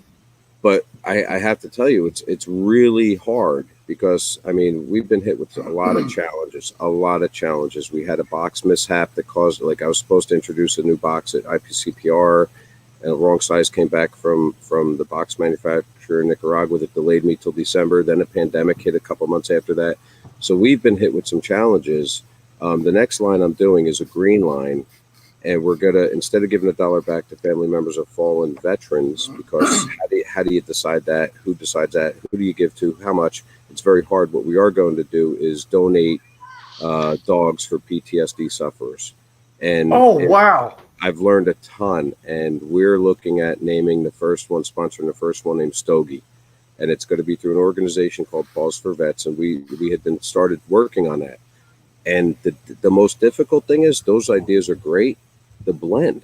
but I have to tell you, it's really hard because, I mean, we've been hit with a lot of challenges. We had a box mishap that caused, like, I was supposed to introduce a new box at IPCPR, and the wrong size came back from the box manufacturer in Nicaragua that delayed me till December. Then a pandemic hit a couple months after that. So we've been hit with some challenges. The next line I'm doing is a green line, and we're gonna, instead of giving $1 back to family members of fallen veterans, because how do you decide that? Who decides that? Who do you give to? How much? It's very hard. What we are going to do is donate dogs for PTSD sufferers. And wow. I've learned a ton, and we're looking at naming the first one, sponsoring the first one named Stogie. And it's going to be through an organization called Pause for Vets, and we had started working on that. And the most difficult thing is those ideas are great, the blend.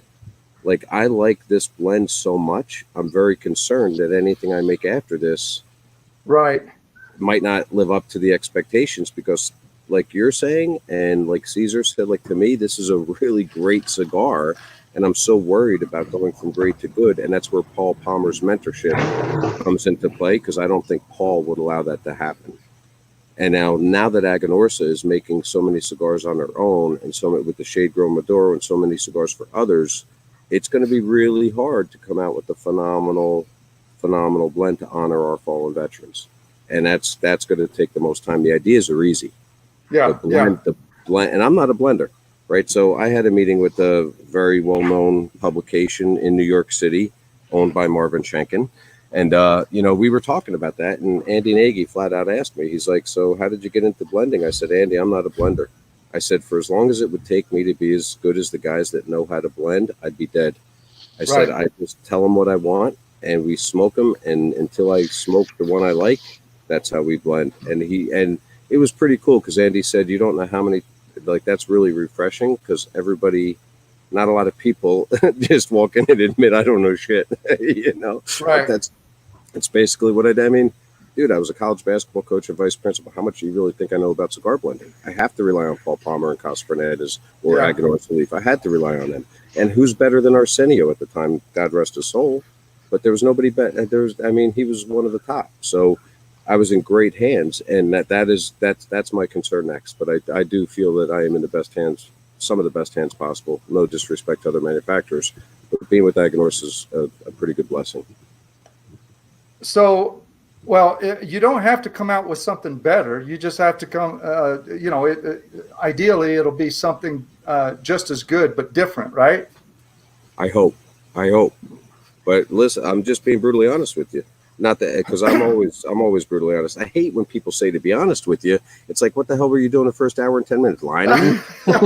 Like, I like this blend so much. I'm very concerned that anything I make after this Right. might not live up to the expectations, because like you're saying, and like Caesar said, like, to me, this is a really great cigar, and I'm so worried about going from great to good. And that's where Paul Palmer's mentorship comes into play, because I don't think Paul would allow that to happen. And now that Aganorsa is making so many cigars on their own, and so many with the Shade Grown Maduro, and so many cigars for others, it's going to be really hard to come out with a phenomenal blend to honor our fallen veterans. And that's going to take the most time. The ideas are easy. Yeah. The blend, and I'm not a blender, right? So I had a meeting with a very well-known publication in New York City, owned by Marvin Schenken. And, we were talking about that, and Andy Nagy flat out asked me, he's like, so how did you get into blending? I said, Andy, I'm not a blender. I said, for as long as it would take me to be as good as the guys that know how to blend, I'd be dead. I said, I just tell them what I want, and we smoke them. And until I smoke the one I like, that's how we blend. And it was pretty cool, because Andy said, you don't know how many, like, that's really refreshing, because not a lot of people just walk in and admit, I don't know shit, Right. That's basically what I mean, dude, I was a college basketball coach and vice principal. How much do you really think I know about cigar blending? I have to rely on Paul Palmer and Cas Fernandez or Agador Salif. I had to rely on them. And who's better than Arsenio at the time? God rest his soul. But there was nobody better. He was one of the top. So I was in great hands, and that's my concern next. But I do feel that I am in the best hands, some of the best hands possible. No disrespect to other manufacturers, but being with Aganorsa is a pretty good blessing. So, well, you don't have to come out with something better. You just have to come, ideally it'll be something just as good, but different, right? I hope. But listen, I'm just being brutally honest with you. Not that, because I'm always brutally honest. I hate when people say, to be honest with you. It's like, what the hell were you doing the first hour and 10 minutes? Lying to me?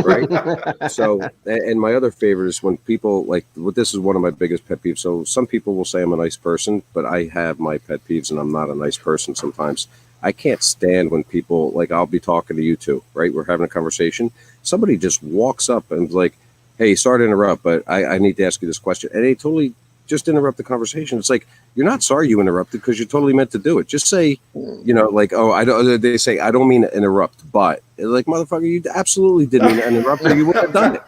Right? So, and my other favorite is when people, like, this is one of my biggest pet peeves. So some people will say I'm a nice person, but I have my pet peeves, and I'm not a nice person sometimes. I can't stand when people, like, I'll be talking to you two, right? We're having a conversation. Somebody just walks up and is like, hey, sorry to interrupt, but I need to ask you this question. And they totally just interrupt the conversation. It's like, you're not sorry you interrupted, because you totally meant to do it. Just say, like, oh, I don't. They say, I don't mean to interrupt, but like, motherfucker, you absolutely didn't mean to interrupt, or you wouldn't have done it.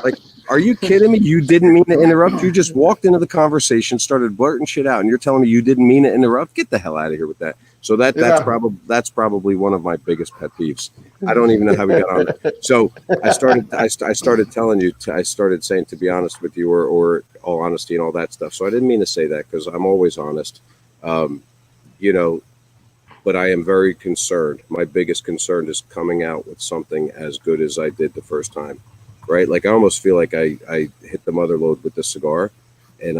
Like, are you kidding me? You didn't mean to interrupt. You just walked into the conversation, started blurting shit out, and you're telling me you didn't mean to interrupt? Get the hell out of here with that. So that's probably one of my biggest pet peeves. I don't even know how we got on it. So I started telling you. I started saying, to be honest with you, or all honesty and all that stuff. So I didn't mean to say that, because I'm always honest. But I am very concerned. My biggest concern is coming out with something as good as I did the first time. Right? Like, I almost feel like I hit the mother lode with this cigar, and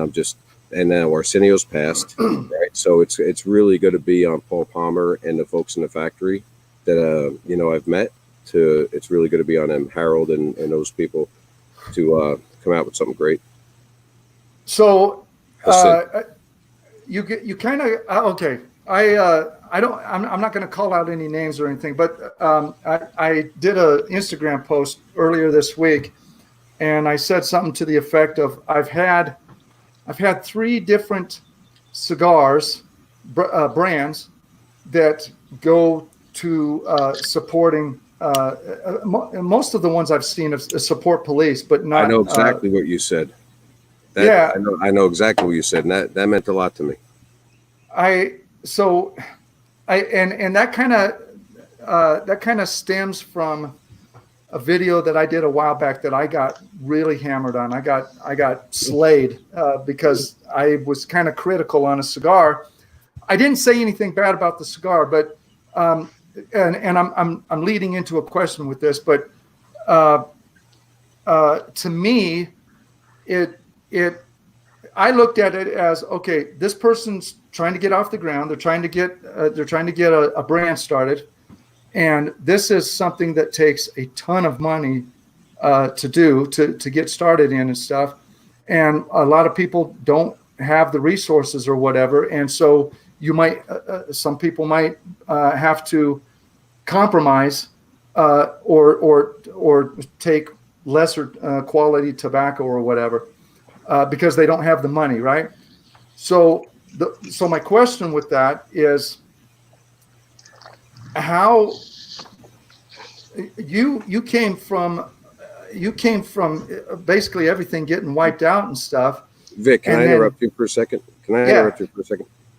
and now Arsenio's passed, right? So it's really going to be on Paul Palmer and the folks in the factory that I've met. It's really going to be on them, Harold and those people, to come out with something great. So you kind of okay. I'm not going to call out any names or anything, but I did a Instagram post earlier this week, and I said something to the effect of, I've had 3 different cigars brands that go to supporting. Most of the ones I've seen support police, but not. I know exactly what you said. I know exactly what you said, and that meant a lot to me. And that kind of stems from a video that I did a while back that I got really hammered on. I got slayed because I was kind of critical on a cigar. I didn't say anything bad about the cigar, but and I'm leading into a question with this, but to me, I looked at it as, okay, this person's trying to get off the ground. They're trying to get a brand started. And this is something that takes a ton of money to get started in and stuff. And a lot of people don't have the resources or whatever. And so some people might have to compromise or take lesser quality tobacco or whatever, because they don't have the money, right? So my question with that is, how you came from basically everything getting wiped out and stuff. Vic, can I interrupt you for a second?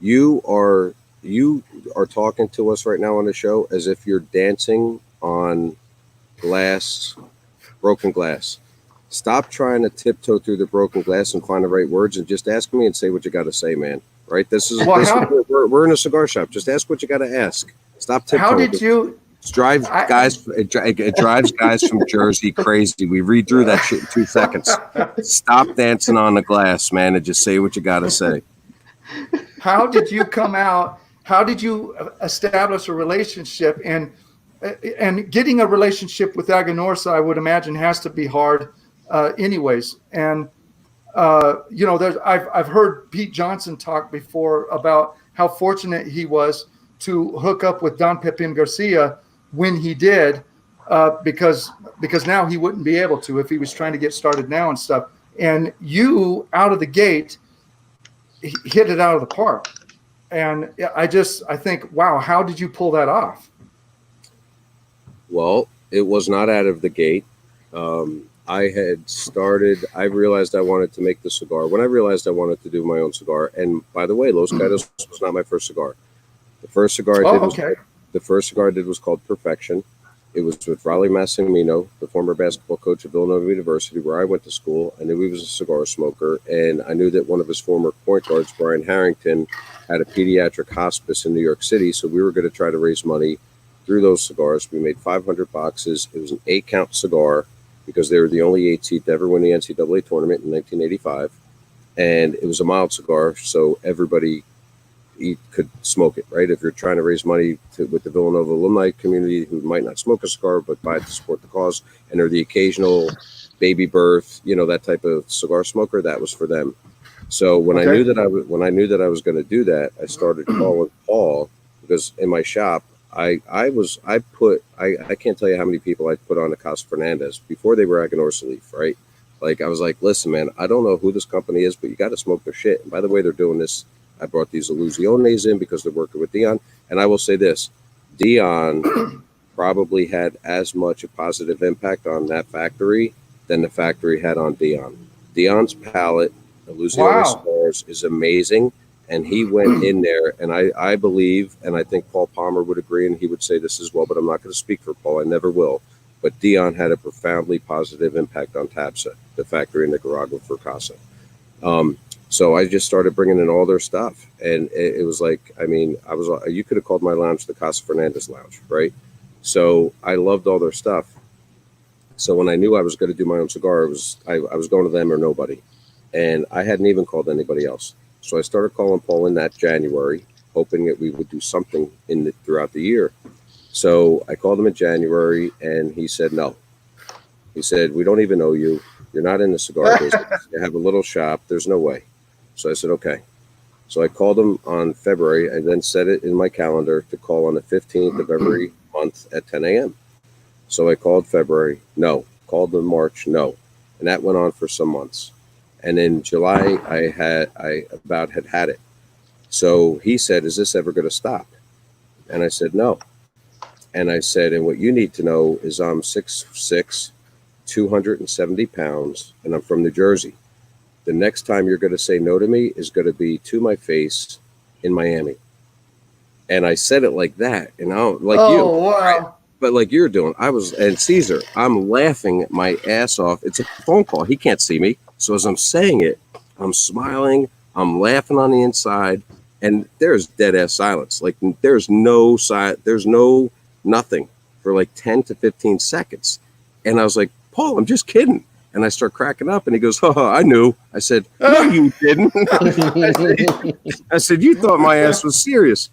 You are talking to us right now on the show as if you're dancing on broken glass. Stop trying to tiptoe through the broken glass and find the right words, and just ask me and say what you got to say, man. Right? We're in a cigar shop. Just ask what you got to ask. Stop tiptoeing. How did you? It drives guys from Jersey crazy. We read through that shit in 2 seconds. Stop dancing on the glass, man, and just say what you got to say. How did you come out? How did you establish a relationship? And getting a relationship with Aganorsa, I would imagine, has to be hard, anyways. And I've heard Pete Johnson talk before about how fortunate he was to hook up with Don Pepin Garcia when he did, because now he wouldn't be able to if he was trying to get started now and stuff. And you, out of the gate, hit it out of the park. And I think, wow, how did you pull that off? Well, it was not out of the gate. I realized I wanted to make the cigar. When I realized I wanted to do my own cigar, and by the way, Los Caidos was not my first cigar. The first cigar I did was called Perfection. It was with Raleigh Massimino, the former basketball coach at Villanova University, where I went to school. I knew he was a cigar smoker, and I knew that one of his former point guards, Brian Harrington, had a pediatric hospice in New York City, so we were going to try to raise money through those cigars. We made 500 boxes. It was an 8-count cigar because they were the only 8 seed to ever win the NCAA tournament in 1985, and it was a mild cigar, so everybody could smoke it, right? If you're trying to raise money with the Villanova alumni community who might not smoke a cigar but buy it to support the cause, and they're the occasional baby birth, that type of cigar smoker, that was for them. So when I knew that I was going to do that, I started calling Paul, because in my shop I can't tell you how many people I put on the Casa Fernandez before they were Aganorsa Leaf, right? Like, I was like, listen, man, I don't know who this company is, but you got to smoke their shit. And by the way, they're doing this. I brought these Illusiones in because they're working with Dion. And I will say this, Dion probably had as much a positive impact on that factory than the factory had on Dion. Dion's palate, Illusione Cigars, is amazing. And he went in there, and I believe, and I think Paul Palmer would agree, and he would say this as well, but I'm not going to speak for Paul. I never will. But Dion had a profoundly positive impact on TABSA, the factory in Nicaragua for Casa. So I just started bringing in all their stuff, and it was like, you could have called my lounge the Casa Fernandez Lounge, right? So I loved all their stuff. So when I knew I was going to do my own cigar, I was going to them or nobody, and I hadn't even called anybody else. So I started calling Paul in that January, hoping that we would do something throughout the year. So I called him in January, and he said no. He said, we don't even know you. You're not in the cigar business. You have a little shop. There's no way. So I said, okay. So I called him on February. I then set it in my calendar to call on the 15th of every month at 10 a.m. So I called February. No. Called in March. No. And that went on for some months. And in July, I had it. So he said, is this ever going to stop? And I said, no. And I said, and what you need to know is I'm 6'6", 270 pounds, and I'm from New Jersey. The next time you're going to say no to me is going to be to my face in Miami. And I said it like that. And wow. But like you're doing, and Caesar, I'm laughing my ass off. It's a phone call. He can't see me. So as I'm saying it, I'm smiling, I'm laughing on the inside, and there's dead ass silence. Like there's no nothing for like 10 to 15 seconds. And I was like, Paul, I'm just kidding. And I start cracking up, and he goes, oh, I knew. I said, no, you didn't. I said, you thought my ass was serious.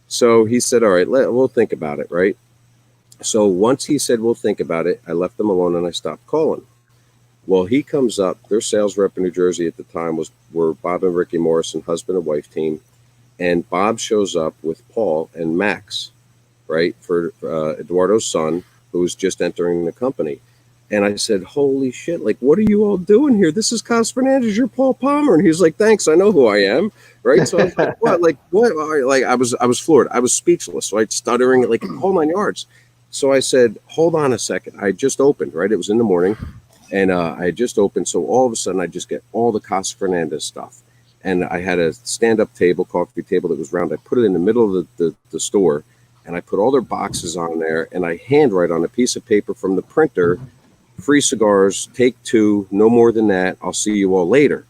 So he said, all right, we'll think about it, right? So once he said, we'll think about it, I left them alone, and I stopped calling. Well, he comes up. Their sales rep in New Jersey at the time were Bob and Ricky Morrison, husband and wife team. And Bob shows up with Paul and Max, right, for Eduardo's son, who was just entering the company. And I said, holy shit, like, what are you all doing here? This is Cos Fernandez, you're Paul Palmer. And he's like, thanks, I know who I am. Right. So I was like, what? Like, what? Like, I was floored. I was speechless, right? Stuttering, like, whole 9 yards. So I said, hold on a second. I just opened, right? It was in the morning. And I just opened. So all of a sudden, I just get all the Cos Fernandez stuff. And I had a stand-up table, coffee table that was round. I put it in the middle of the store. And I put all their boxes on there. And I handwrite on a piece of paper from the printer, free cigars, take 2, no more than that. I'll see you all later.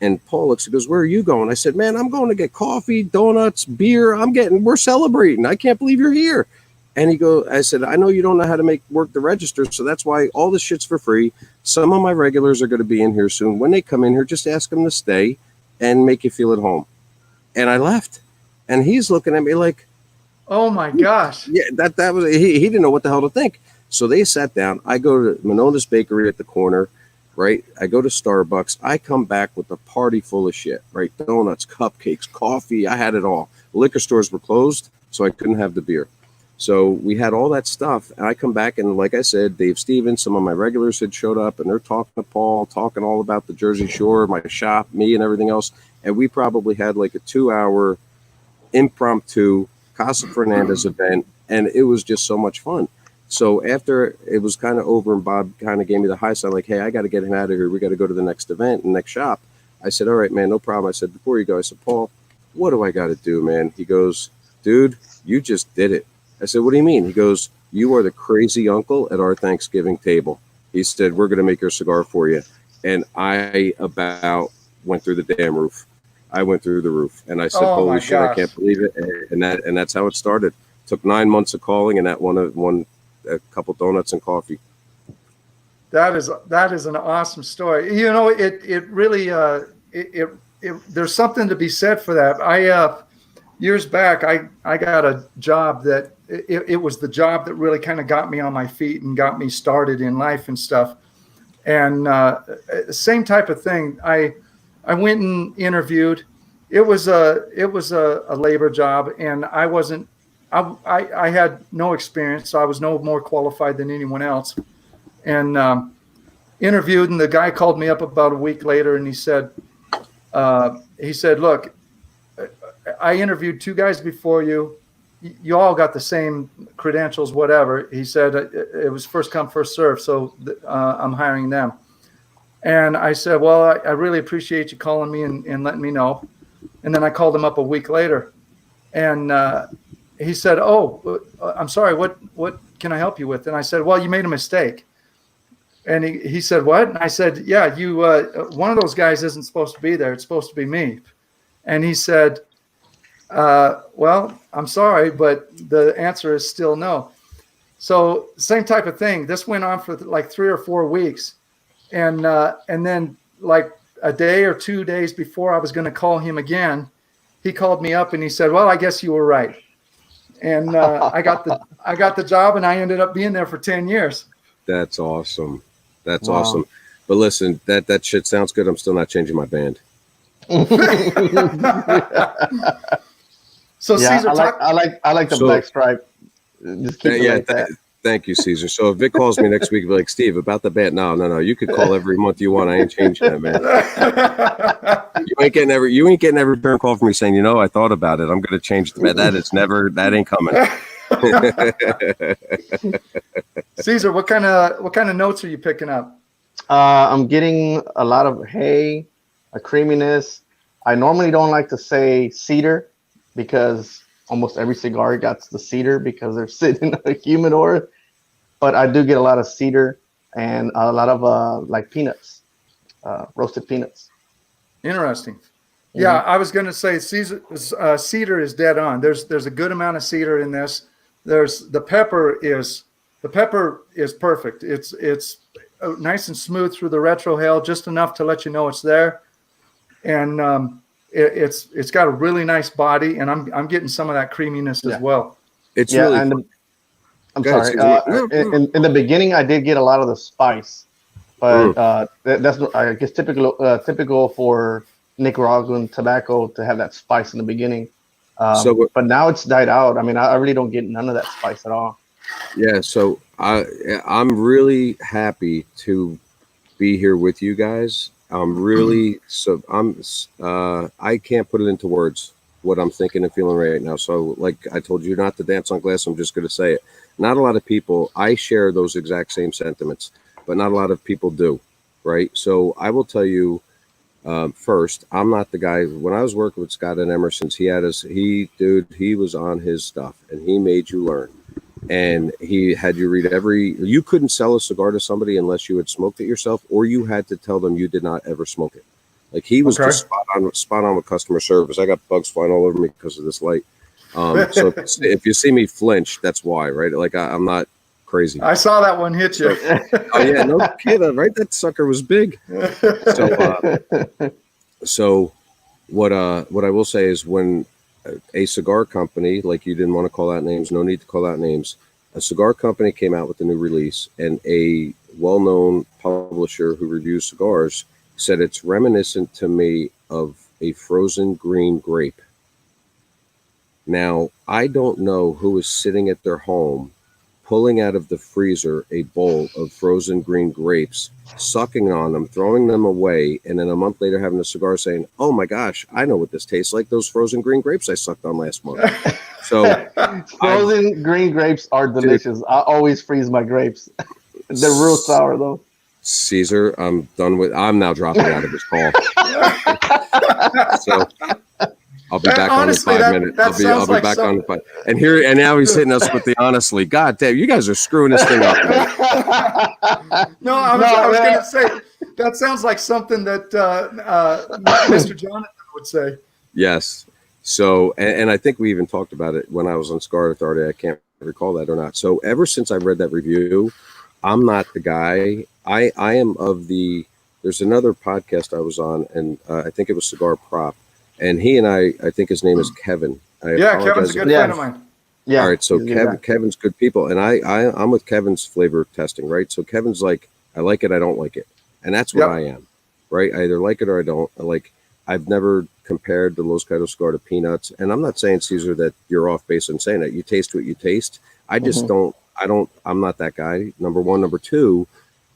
And Paul looks and goes, where are you going? I said, man, I'm going to get coffee, donuts, beer. We're celebrating. I can't believe you're here. And I said, I know you don't know how to work the register. So that's why all this shit's for free. Some of my regulars are going to be in here soon. When they come in here, just ask them to stay and make you feel at home. And I left. And he's looking at me like, oh my gosh. Yeah, that was, he didn't know what the hell to think. So they sat down. I go to Manona's Bakery at the corner, right? I go to Starbucks. I come back with a party full of shit, right? Donuts, cupcakes, coffee. I had it all. The liquor stores were closed, so I couldn't have the beer. So we had all that stuff. And I come back, and like I said, Dave Stevens, some of my regulars had showed up, and they're talking to Paul, talking all about the Jersey Shore, my shop, me, and everything else. And we probably had like a 2-hour impromptu Casa Fernandez event, and it was just so much fun. So after it was kind of over and Bob kind of gave me the high sign, like, hey, I got to get him out of here. We got to go to the next event and next shop. I said, all right, man, no problem. I said, before you go, I said, Paul, what do I got to do, man? He goes, dude, you just did it. I said, what do you mean? He goes, you are the crazy uncle at our Thanksgiving table. He said, we're going to make your cigar for you. And I about went through the damn roof. I went through the roof. And I said, holy shit, I can't believe it. And that's how it started. Took 9 months of calling, and that one a couple donuts and coffee. That is an awesome story. You know, it really there's something to be said for that. I years back I got a job that it was the job that really kind of got me on my feet and got me started in life and stuff. And same type of thing. I went and interviewed. It was a labor job, and I had no experience, so I was no more qualified than anyone else. And interviewed, and the guy called me up about a week later, and he said, look, I interviewed 2 guys before you. You all got the same credentials, whatever. He said it was first come, first serve, so I'm hiring them. And I said, well, I really appreciate you calling me and letting me know. And then I called him up a week later, and he said, oh, I'm sorry, what can I help you with? And I said, well, you made a mistake. And he said, what? And I said, yeah, you one of those guys isn't supposed to be there. It's supposed to be me. And he said, well, I'm sorry, but the answer is still no. So same type of thing. This went on for like 3 or 4 weeks. And then like a day or 2 days before I was going to call him again, he called me up and he said, well, I guess you were right. And I got the job, and I ended up being there for 10 years. That's awesome. That's awesome. But listen, that shit sounds good. I'm still not changing my band. So yeah, Caesar, I like the black stripe. Just keep it like that. Thank you, Caesar. So if Vic calls me next week, he'll be like, Steve, about the band. No. You could call every month you want. I ain't changing that, man. You ain't getting every return call from me saying, I thought about it. I'm going to change the band. That ain't coming. Caesar, what kind of notes are you picking up? I'm getting a lot of hay, a creaminess. I normally don't like to say cedar because almost every cigar got the cedar because they're sitting in a humidor. But I do get a lot of cedar and a lot of like peanuts, roasted peanuts. Interesting. Mm-hmm. Yeah, I was going to say cedar is dead on. There's a good amount of cedar in this. The pepper is perfect. It's nice and smooth through the retrohale, just enough to let you know it's there, and it's got a really nice body, and I'm getting some of that creaminess as well. It's really. And I'm sorry. In the beginning, I did get a lot of the spice, but that's I guess typical for Nicaraguan tobacco to have that spice in the beginning. But now it's died out. I mean, I really don't get none of that spice at all. Yeah, so I'm really happy to be here with you guys. I'm really I can't put it into words what I'm thinking and feeling right now. So like I told you not to dance on glass, I'm just going to say it. Not a lot of people, I share those exact same sentiments, but not a lot of people do, right? So I will tell you first, I'm not the guy. When I was working with Scott and Emerson's, he was on his stuff and he made you learn. And he had you read you couldn't sell a cigar to somebody unless you had smoked it yourself, or you had to tell them you did not ever smoke it. Like he was just spot on with customer service. I got bugs flying all over me because of this light. So if you see me flinch, that's why, right? Like I'm not crazy. I saw that one hit you. Oh yeah, no kidding, right? That sucker was big. So what I will say is when a cigar company, like you didn't want to call out names, no need to call out names. A cigar company came out with a new release, and a well-known publisher who reviews cigars said it's reminiscent to me of a frozen green grape. Now, I don't know who is sitting at their home, pulling out of the freezer a bowl of frozen green grapes, sucking on them, throwing them away, and then a month later having a cigar saying, "Oh my gosh, I know what this tastes like, those frozen green grapes I sucked on last month." So frozen green grapes are delicious. I always freeze my grapes. They're real sour though. Caesar, I'm now dropping out of this call. So I'll be back honestly, on in 5 minutes. I'll be back on the 5. And now he's hitting us with the honestly. God damn, you guys are screwing this thing up. No, I was going to say that sounds like something that Mr. Jonathan would say. Yes. So, and I think we even talked about it when I was on Cigar Authority. I can't recall that or not. So ever since I read that review, I'm not the guy. I am of the. There's another podcast I was on, and I think it was Cigar Prop. And he and I think his name is Kevin. Kevin's a good friend of mine. Yeah. All right. So Kevin's good people. And I'm with Kevin's flavor testing, right? So Kevin's like, I like it, I don't like it. And that's what I am, right? I either like it or I don't. I've never compared the Los Caidos cigar to peanuts. And I'm not saying, Caesar, that you're off base on saying that. You taste what you taste. I just I'm not that guy. Number one. Number two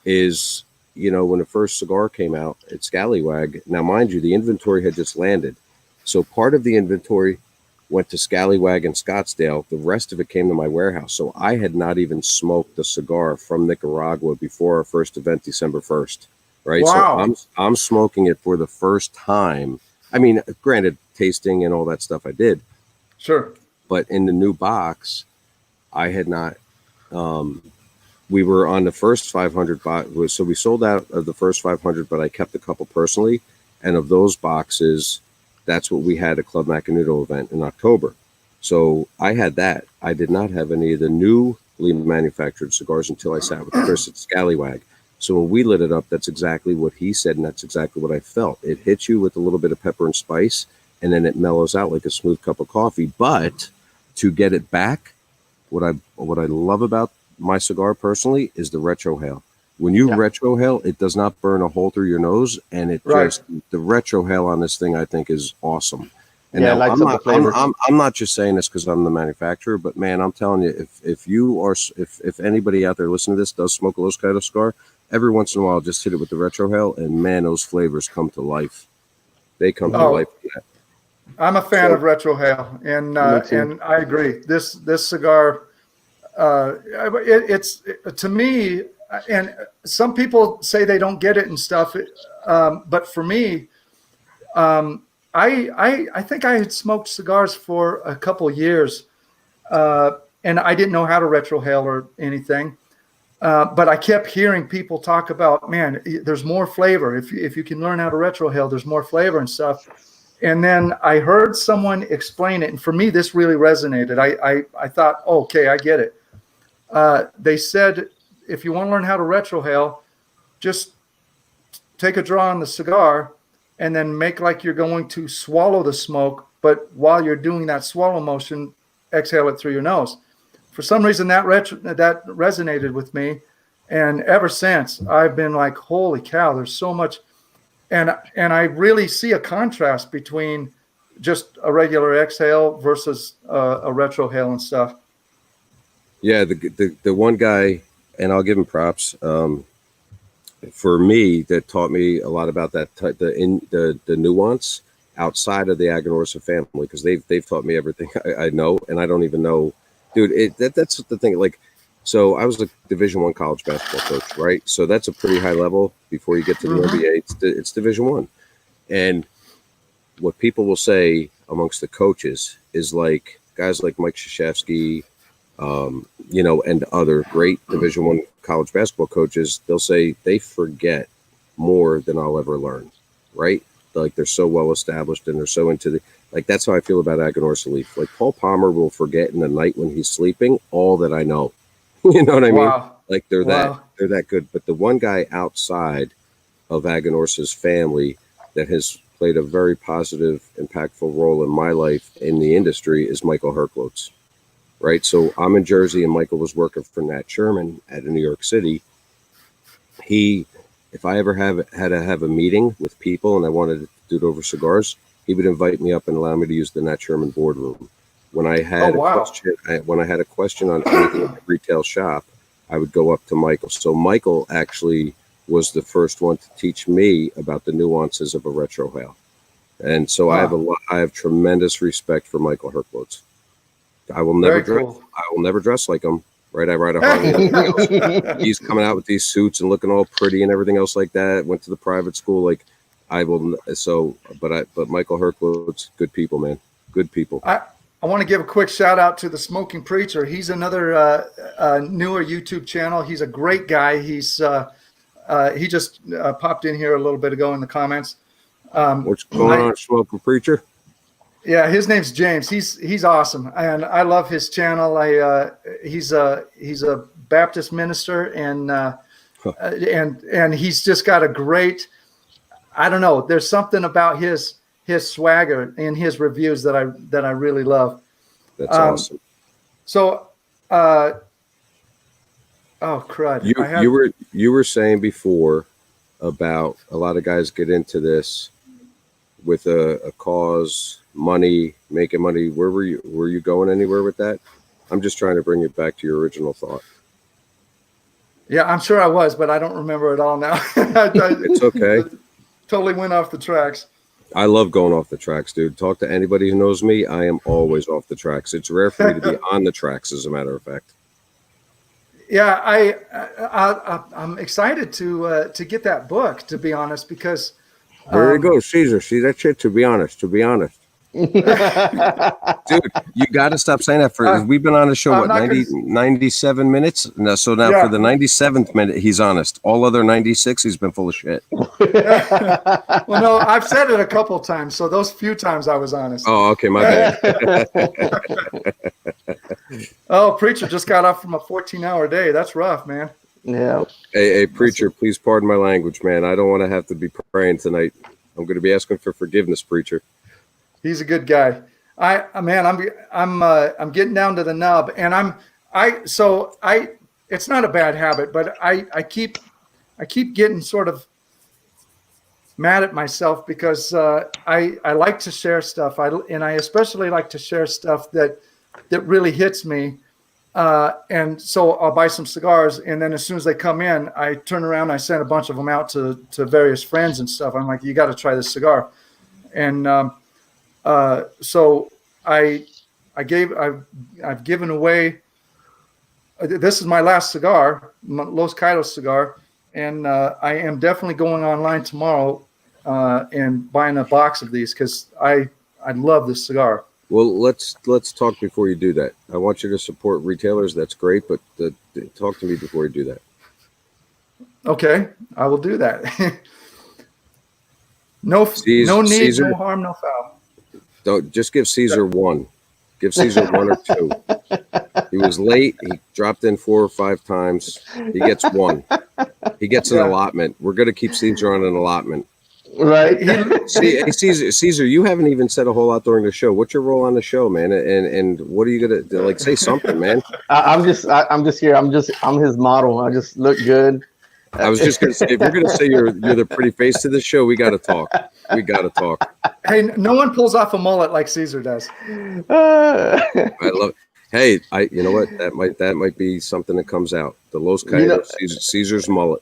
is, when the first cigar came out at Scallywag, now mind you, the inventory had just landed. So part of the inventory went to Scallywag and Scottsdale. The rest of it came to my warehouse. So I had not even smoked the cigar from Nicaragua before our first event, December 1st. Right. Wow. So I'm smoking it for the first time. I mean, granted, tasting and all that stuff I did. Sure. But in the new box, I had not. We were on the first 500 box. So we sold out of the first 500, but I kept a couple personally. And of those boxes, that's what we had at Club Macanudo event in October. So I had that. I did not have any of the newly manufactured cigars until I sat with Chris at Scallywag. So when we lit it up, that's exactly what he said, and that's exactly what I felt. It hits you with a little bit of pepper and spice, and then it mellows out like a smooth cup of coffee. But to get it back, what I love about my cigar personally is the retrohale. When you retrohale, it does not burn a hole through your nose, and the retrohale on this thing I think is awesome. And I'm not just saying this because I'm the manufacturer, but man, I'm telling you, if anybody out there listening to this does smoke a Los Caidos cigar, every once in a while just hit it with the retrohale, and man, those flavors come to life. They come to life. I'm a fan of retrohale, and I agree. This cigar, it's to me. And some people say they don't get it and stuff, but for me, I think I had smoked cigars for a couple years, and I didn't know how to retrohale or anything, but I kept hearing people talk about, man, there's more flavor if you can learn how to retrohale. There's more flavor and stuff. And then I heard someone explain it, and for me, this really resonated. I thought, okay, I get it. They said, if you want to learn how to retrohale, just take a draw on the cigar and then make like you're going to swallow the smoke. But while you're doing that swallow motion, exhale it through your nose. For some reason, that resonated with me. And ever since, I've been like, holy cow, there's so much. And I really see a contrast between just a regular exhale versus a retrohale and stuff. Yeah, the one guy, and I'll give him props. For me, that taught me a lot about that the nuance outside of the Aganorsa family, because they've taught me everything I know, and I don't even know, dude. That's the thing. Like, so I was a Division I college basketball coach, right? So that's a pretty high level before you get to the NBA. It's Division I, and what people will say amongst the coaches is like guys like Mike Krzyzewski, and other great Division I college basketball coaches, they'll say they forget more than I'll ever learn, right? Like they're so well established and they're so into the, like, that's how I feel about Aganorsa Leaf. Like Paul Palmer will forget in the night when he's sleeping all that I know. You know what I mean? Like they're that good. But the one guy outside of Aganorsa's family that has played a very positive, impactful role in my life in the industry is Michael Herklotz. Right. So I'm in Jersey and Michael was working for Nat Sherman at New York City. If I ever had to have a meeting with people and I wanted to do it over cigars, he would invite me up and allow me to use the Nat Sherman boardroom. When I had a question on anything in the retail shop, I would go up to Michael. So Michael actually was the first one to teach me about the nuances of a retrohale. And so I have tremendous respect for Michael Herklotz. I will never dress like him. Right, I ride a Harley. He's coming out with these suits and looking all pretty and everything else like that. Went to the private school. Like I will. So, but Michael Herklotz, good people, man. Good people. I want to give a quick shout out to the Smoking Preacher. He's another newer YouTube channel. He's a great guy. He's he just popped in here a little bit ago in the comments. What's going on, Smoking Preacher? Yeah, his name's James. He's awesome, and I love his channel. He's a Baptist minister, and he's just got a great. I don't know. There's something about his swagger in his reviews that I really love. That's awesome. So, oh crud! You were saying before about a lot of guys get into this with a cause. Money, making money. Where were you? Were you going anywhere with that? I'm just trying to bring it back to your original thought. Yeah, I'm sure I was, but I don't remember it all now. It's okay. Totally went off the tracks. I love going off the tracks, dude. Talk to anybody who knows me. I am always off the tracks. It's rare for me to be on the tracks, as a matter of fact. Yeah, I'm excited to get that book, to be honest, because there you go, Caesar. See that shit? To be honest. Dude, you got to stop saying that. We've been on the show 97 minutes now, so now for the 97th minute he's honest. All other 96 he's been full of shit. Well, no, I've said it a couple times, so those few times I was honest. Oh, okay, my bad. Oh, Preacher just got off from a 14-hour day. That's rough, man. Yeah. Hey, Preacher, please pardon my language, man. I don't want to have to be praying tonight. I'm going to be asking for forgiveness, Preacher. He's a good guy. I'm getting down to the nub, and it's not a bad habit, but I keep getting sort of mad at myself because I like to share stuff. I especially like to share stuff that really hits me. And so I'll buy some cigars, and then as soon as they come in, I turn around, I send a bunch of them out to various friends and stuff. I'm like, you got to try this cigar. And so I've given away. This is my last cigar, Los Caidos cigar, and I am definitely going online tomorrow and buying a box of these because I love this cigar. Well, let's talk before you do that. I want you to support retailers. That's great, but talk to me before you do that. Okay, I will do that. No need, Caesar, no harm, no foul. Don't just give Caesar one. Give Caesar one or two. He was late. He dropped in 4 or 5 times. He gets one. He gets an allotment. We're going to keep Caesar on an allotment. Right. See, Caesar, you haven't even said a whole lot during the show. What's your role on the show, man? And what are you going to like? Say something, man. I'm just here. I'm his model. I just look good. I was just going to say, if you're going to say you're the pretty face to the show, we got to talk. We got to talk. Hey, no one pulls off a mullet like Caesar does. I love. Hey, you know what? That might be something that comes out. The Los Caidos Caesar's mullet.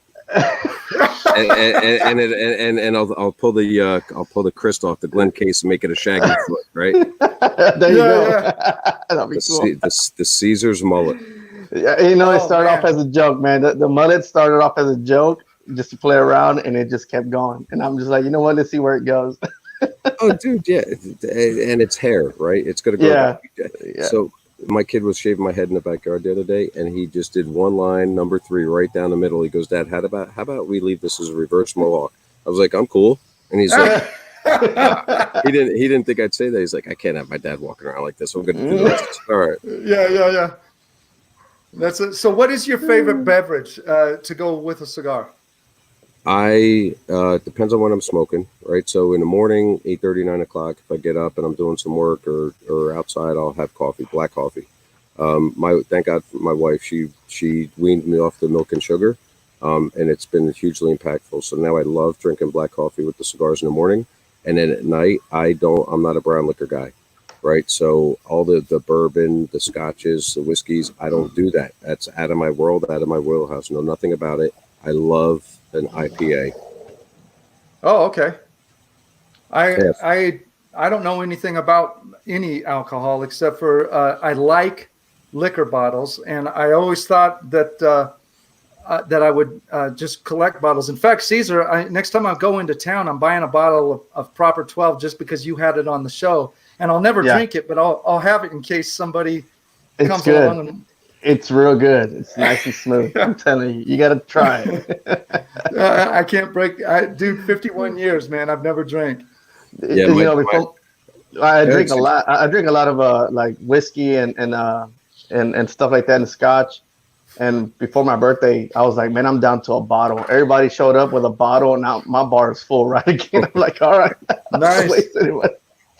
and I'll pull the crest off the Glen case and make it a shaggy foot, right? There you go. That'd be cool. The Caesar's mullet. Yeah, it started off as a joke, man. The mullet started off as a joke, just to play around, and it just kept going. And I'm just like, you know what? Let's see where it goes. Oh, dude, yeah, and it's hair, right? It's gonna go. Yeah. So my kid was shaving my head in the backyard the other day, and he just did one line, number 3, right down the middle. He goes, "Dad, how about we leave this as a reverse mohawk?" I was like, "I'm cool," and he's like, he didn't think I'd say that. He's like, "I can't have my dad walking around like this. I'm gonna do this." All right. Yeah. That's it. So, what is your favorite beverage to go with a cigar? Depends on when I'm smoking, right? So in the morning, 8:30, 9 o'clock, if I get up and I'm doing some work or outside, I'll have coffee, black coffee. Thank God for my wife. She weaned me off the milk and sugar, and it's been hugely impactful. So now I love drinking black coffee with the cigars in the morning, and then at night I'm not a brown liquor guy, right? So all the bourbon, the scotches, the whiskeys, I don't do that. That's out of my world, out of my wheelhouse. Know nothing about it. I love an IPA. Oh, okay. I don't know anything about any alcohol except for I like liquor bottles, and I always thought that I would just collect bottles. In fact, Caesar, next time I go into town, I'm buying a bottle of Proper 12 just because you had it on the show, and I'll never drink it, but I'll have it in case somebody comes along. And it's real good. It's nice and smooth. I'm telling you, you got to try it. I can't break. Dude, 51 years, man. I've never drank. Yeah, I drink a lot. I drink a lot of like whiskey and stuff like that, and scotch. And before my birthday, I was like, man, I'm down to a bottle. Everybody showed up with a bottle, and now my bar is full right again. I'm like, all right, nice.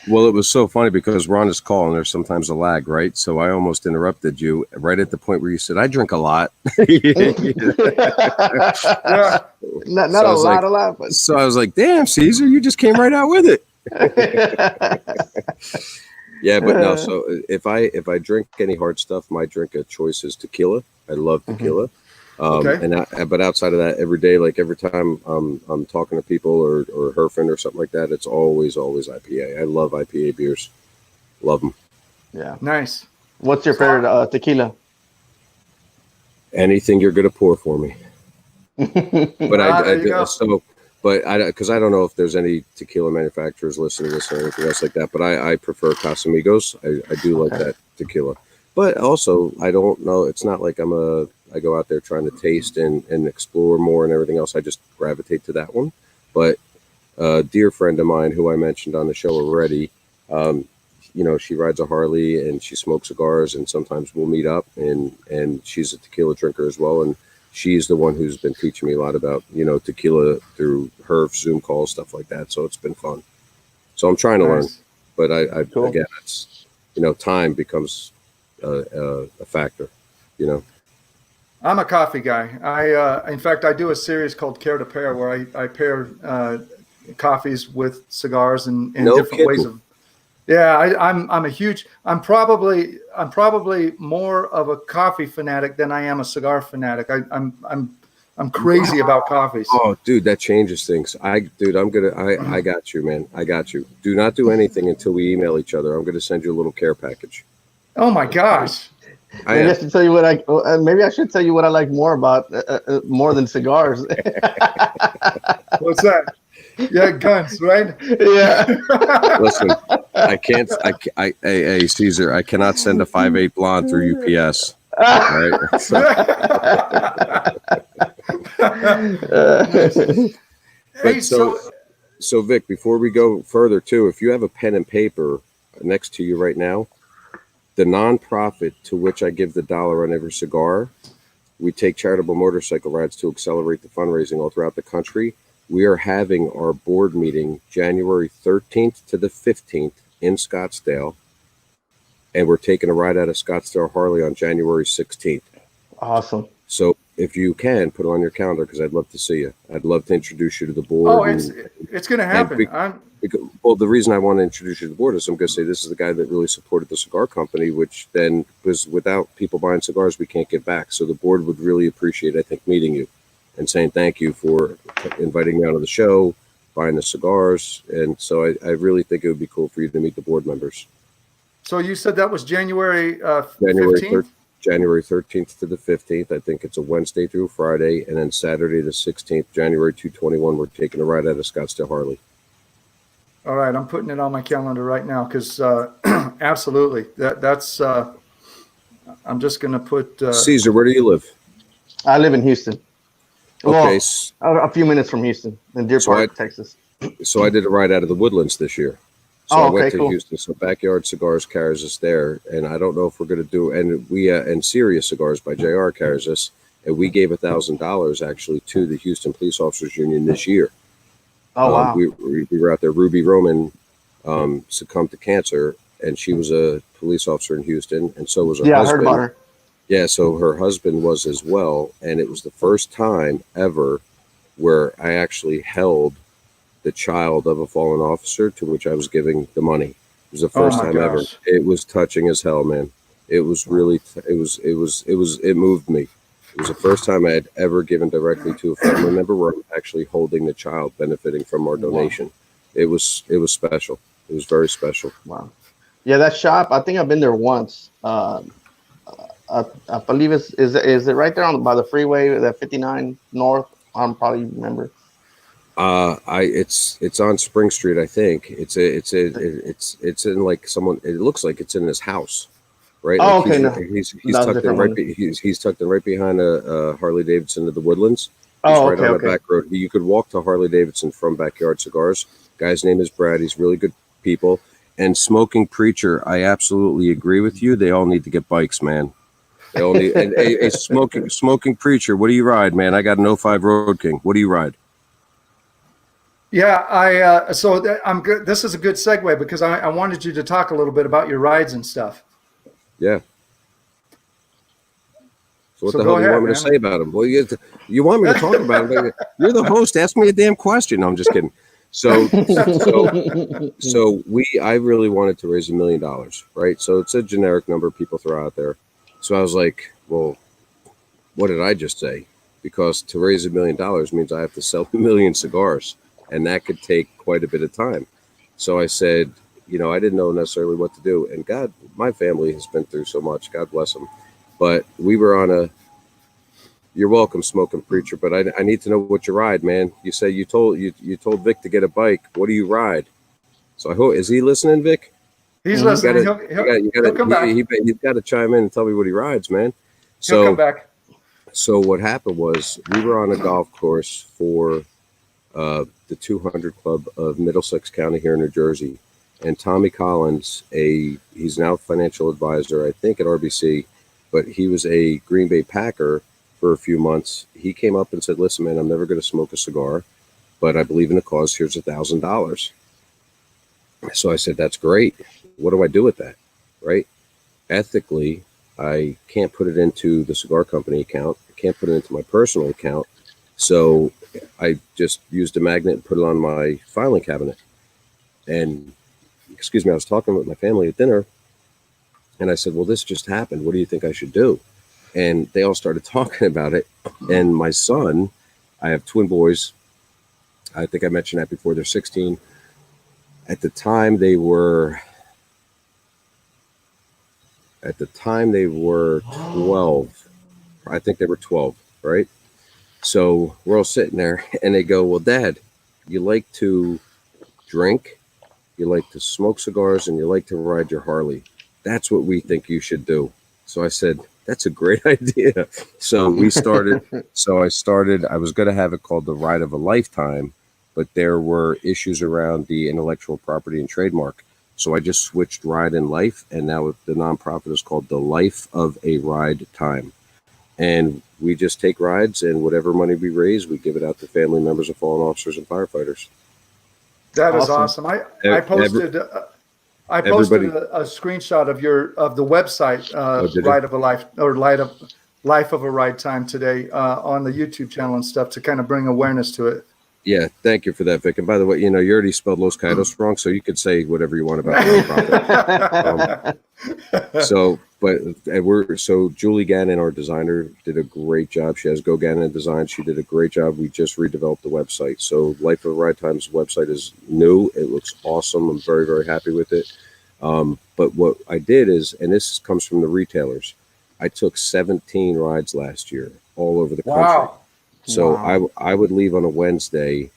Well, it was so funny because we're on this call and there's sometimes a lag, right? So I almost interrupted you right at the point where you said, I drink a lot. Yeah. Not so a lot. But... So I was like, damn, Caesar, you just came right out with it. Yeah, but no. So if I drink any hard stuff, my drink of choice is tequila. I love tequila. But outside of that, every day, like every time I'm talking to people or herfing or something like that, it's always IPA. I love IPA beers. Love them. Yeah. Nice. What's your favorite tequila? Anything you're gonna pour for me. But because I don't know if there's any tequila manufacturers listening to this or anything else like that, but I prefer Casamigos. I do like that tequila. But also, I don't know. It's not like I go out there trying to taste and explore more and everything else. I just gravitate to that one. But a dear friend of mine who I mentioned on the show already, she rides a Harley and she smokes cigars, and sometimes we'll meet up, and she's a tequila drinker as well. And she's the one who's been teaching me a lot about, tequila through her Zoom calls, stuff like that. So it's been fun. So I'm trying to learn, but again, it's, time becomes a factor, I'm a coffee guy. In fact, I do a series called Care to Pair where I pair coffees with cigars and different ways of. Yeah, I'm probably more of a coffee fanatic than I am a cigar fanatic. I'm crazy about coffees. Oh, dude, that changes things. I got you, man. I got you. Do not do anything until we email each other. I'm going to send you a little care package. Oh my gosh. Maybe I should tell you maybe I should tell you what I like more about more than cigars. What's that? Yeah, guns, right? Yeah. Listen, hey, Caesar, I cannot send a 5.8 blonde through UPS. All right. So Vic, before we go further too, if you have a pen and paper next to you right now, the nonprofit to which I give the $1 on every cigar, we take charitable motorcycle rides to accelerate the fundraising all throughout the country. We are having our board meeting January 13th to the 15th in Scottsdale, and we're taking a ride out of Scottsdale Harley on January 16th. Awesome. So if you can, put it on your calendar because I'd love to see you. I'd love to introduce you to the board. Oh, it's going to happen. Well, the reason I want to introduce you to the board is I'm going to say this is the guy that really supported the cigar company, which then, because without people buying cigars, we can't get back. So the board would really appreciate, I think, meeting you and saying thank you for inviting me onto the show, buying the cigars. And so I really think it would be cool for you to meet the board members. So you said that was January 15th? January 13th to the 15th. I think it's a Wednesday through Friday. And then Saturday the 16th, January 221, we're taking a ride out of Scottsdale Harley. All right, I'm putting it on my calendar right now because absolutely, that's. I'm just going to put. Caesar, where do you live? I live in Houston. Okay, well, a few minutes from Houston, in Deer Park, Texas. So I did a ride out of the Woodlands this year. So I went to Houston. So Backyard Cigars carries us there, and I don't know if we're going to do. And we and Serious Cigars by JR carries us, and we gave $1,000 actually to the Houston Police Officers Union this year. Oh, wow. We were out there. Ruby Roman succumbed to cancer, and she was a police officer in Houston, and so was her husband. Yeah, I heard about her. Yeah, so her husband was as well, and it was the first time ever where I actually held the child of a fallen officer to which I was giving the money. It was the first time ever. It was touching as hell, man. It was really, it moved me. It was the first time I had ever given directly to a family member where I'm actually holding the child benefiting from our donation. Wow. It was special. It was very special. Wow. Yeah, that shop, I think I've been there once. I believe is it right there by the freeway, that 59 North? I probably remember. It's on Spring Street, I think. It's in like someone. It looks like it's in his house. Right. Oh, like okay. He's tucked in right. He's tucked in right behind a Harley Davidson of the Woodlands. He's right on the back road. You could walk to Harley Davidson from Backyard Cigars. Guy's name is Brad. He's really good people. And Smoking Preacher, I absolutely agree with you. They all need to get bikes, man. They all need a smoking Preacher. What do you ride, man? I got an 05 Road King. What do you ride? Yeah, I'm good. This is a good segue because I wanted you to talk a little bit about your rides and stuff. Yeah. So what the hell do you want me to say about him? Well, you want me to talk about him? You're the host. Ask me a damn question. No, I'm just kidding. So I really wanted to raise $1 million, right? So it's a generic number people throw out there. So I was like, well, what did I just say? Because to raise $1 million means I have to sell 1 million cigars, and that could take quite a bit of time. So I said, I didn't know necessarily what to do. And God, my family has been through so much. God bless them. But we were on you're welcome, Smoking Preacher, but I need to know what you ride, man. You say you told Vic to get a bike. What do you ride? So I hope, is he listening, Vic? He's listening. He'll come back. He's got to chime in and tell me what he rides, man. He'll come back. So what happened was we were on a golf course for the 200 Club of Middlesex County here in New Jersey. And Tommy Collins, he's now financial advisor, I think, at RBC, but he was a Green Bay Packer for a few months. He came up and said, listen, man, I'm never going to smoke a cigar, but I believe in the cause. Here's $1,000. So I said, that's great. What do I do with that? Right? Ethically, I can't put it into the cigar company account. I can't put it into my personal account. So I just used a magnet and put it on my filing cabinet. And I was talking with my family at dinner, and I said, well, this just happened. What do you think I should do? And they all started talking about it. And my son, I have twin boys. I think I mentioned that before. They're 16. At the time they were 12. I think they were 12, right? So we're all sitting there, and they go, well, Dad, you like to drink, you like to smoke cigars, and you like to ride your Harley. That's what we think you should do. So I said, that's a great idea. So we started. I was going to have it called the Ride of a Lifetime, but there were issues around the intellectual property and trademark. So I just switched Ride and Life, and now the nonprofit is called The Life of a Ride Time. And we just take rides, and whatever money we raise, we give it out to family members of fallen officers and firefighters. That is awesome. I posted a screenshot of the website, Ride of a Life or Life of a Ride Time today on the YouTube channel and stuff to kind of bring awareness to it. Yeah, thank you for that, Vic. And by the way, you already spelled Los Caidos wrong, so you could say whatever you want about the nonprofit. So Julie Gannon, our designer, did a great job. She has Go Gannon Design. She did a great job. We just redeveloped the website. So Life of Ride Time's website is new. It looks awesome. I'm very, very happy with it. But what I did is, and this comes from the retailers, I took 17 rides last year all over the country. So I would leave on a Wednesday,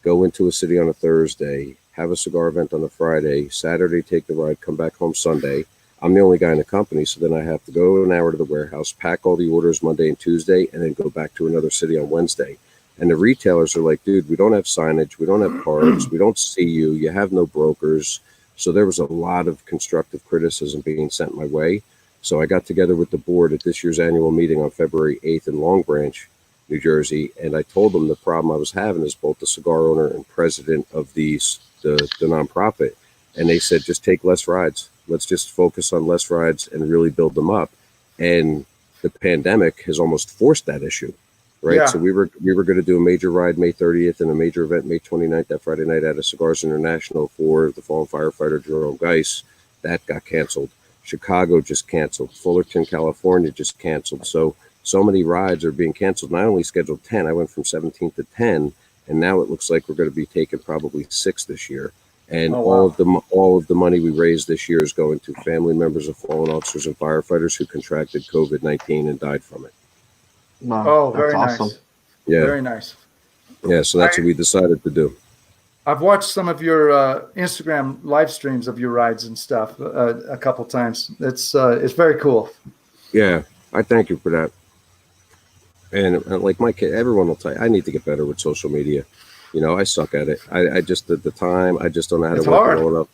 go into a city on a Thursday, have a cigar event on a Friday, Saturday take the ride, come back home Sunday. I'm the only guy in the company, so then I have to go an hour to the warehouse, pack all the orders Monday and Tuesday, and then go back to another city on Wednesday. And the retailers are like, dude, we don't have signage, we don't have cards, we don't see you, you have no brokers. So there was a lot of constructive criticism being sent my way. So I got together with the board at this year's annual meeting on February 8th in Long Branch, New Jersey, and I told them the problem I was having as both the cigar owner and president of the nonprofit, and they said, just take less rides. Let's just focus on less rides and really build them up. And the pandemic has almost forced that issue, right? Yeah. So we were going to do a major ride May 30th and a major event May 29th, that Friday night at Cigars International for the fallen firefighter Jerome Geis. That got canceled. Chicago just canceled. Fullerton, California just canceled. So many rides are being canceled. And I only scheduled 10. I went from 17 to 10, and now it looks like we're going to be taking probably 6 this year. And all of the money we raised this year is going to family members of fallen officers and firefighters who contracted COVID-19 and died from it. Wow, Oh, very that's nice. awesome. Yeah. Very nice. Yeah, so that's what we decided to do. I've watched some of your Instagram live streams of your rides and stuff a couple times. It's very cool. Yeah, I thank you for that. And like my kid, everyone will tell you, I need to get better with social media. I suck at it. I just, at the time, I just don't know how to work it all up.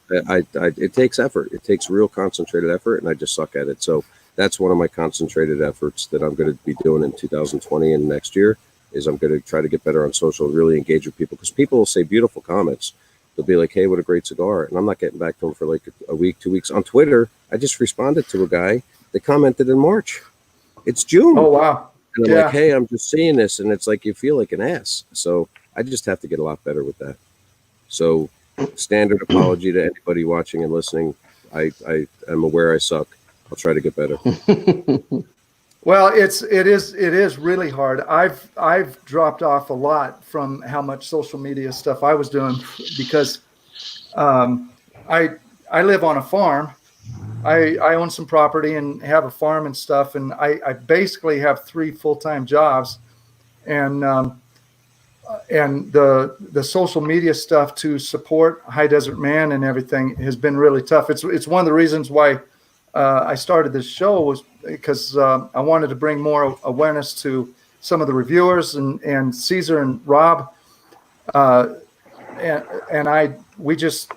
It takes effort. It takes real concentrated effort, and I just suck at it. So that's one of my concentrated efforts that I'm going to be doing in 2020 and next year is I'm going to try to get better on social, really engage with people, because people will say beautiful comments. They'll be like, hey, what a great cigar. And I'm not getting back to them for like a week, 2 weeks. On Twitter, I just responded to a guy that commented in March. It's June. Oh, wow. And I'm like, hey, I'm just seeing this. And it's like, you feel like an ass. So I just have to get a lot better with that. So standard apology to anybody watching and listening. I am aware I suck. I'll try to get better. Well, it is really hard. I've dropped off a lot from how much social media stuff I was doing because I live on a farm. I own some property and have a farm and stuff, and I basically have 3 full-time jobs, and the social media stuff to support High Desert Man and everything has been really tough. It's one of the reasons why I started this show was because I wanted to bring more awareness to some of the reviewers and Caesar and Rob, and we just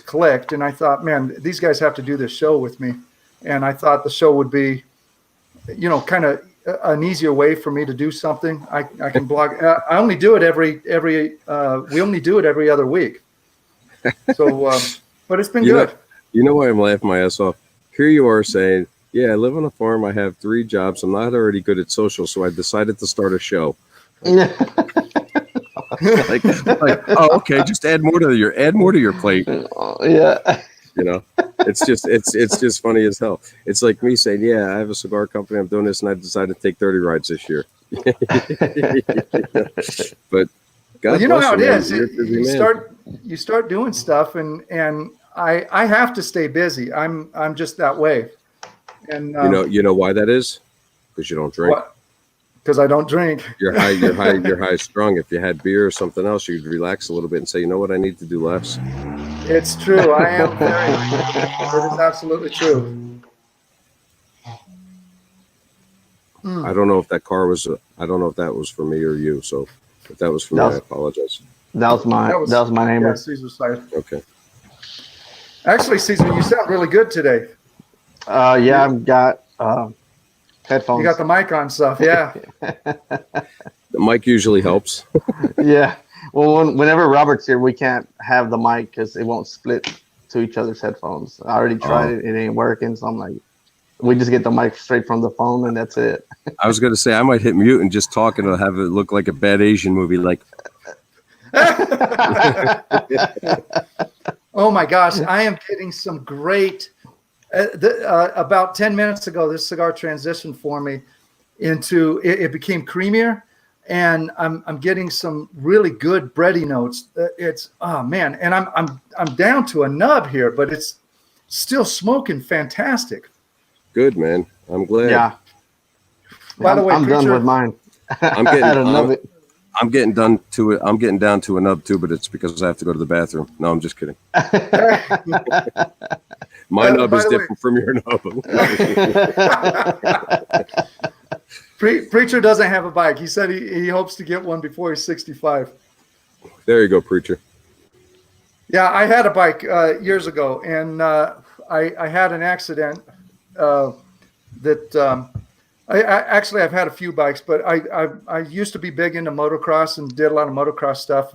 clicked, and I thought, man, these guys have to do this show with me, and I thought the show would be, kind of an easier way for me to do something. I can blog. I only do it we only do it every other week. So, but it's been good. You know why I'm laughing my ass off? Here you are saying, yeah, I live on a farm. I have 3 jobs. I'm not already good at social, so I decided to start a show. like, oh, okay, just add more to your plate. Yeah. It's just funny as hell. It's like me saying, yeah, I have a cigar company. I'm doing this, and I decided to take 30 rides this year. But God, well, how it man. is. You start doing stuff, and I have to stay busy. I'm just that way. And you know why that is? Because you don't drink. Because I don't drink. You're high strung. If you had beer or something else, you'd relax a little bit and say, you know what, I need to do less. It's true. I am very. It is absolutely true. I don't know if that car was. I don't know if that was for me or you. So if that was for me, I apologize. That was my name. Yeah, Caesar's side. Okay. Actually, Caesar, you sound really good today. Yeah, I've got headphones. You got the mic on stuff. Yeah. The mic usually helps. Yeah. Well, whenever Robert's here, we can't have the mic because it won't split to each other's headphones. I already tried it. It ain't working. So I'm like, We just get the mic straight from the phone, and that's it. I was going to say I might hit mute and just talk and have it look like a bad Asian movie. Like, oh my gosh, I am getting some great. About 10 minutes ago, this cigar transitioned for me into it became creamier, and I'm getting some really good bready notes. It's oh man, and I'm down to a nub here, but it's still smoking fantastic. good, man. I'm glad. Yeah. By the way, I'm done Preacher- with mine. I'm getting. I don't love it. I'm getting done to it. I'm getting down to a nub too, but it's because I have to go to the bathroom. No, I'm just kidding. My nub by is the way- different from your nub. Preacher doesn't have a bike. He said he hopes to get one before he's 65. There you go, preacher. Yeah, I had a bike years ago, and I had an accident that actually I've had a few bikes, but I used to be big into motocross and did a lot of motocross stuff.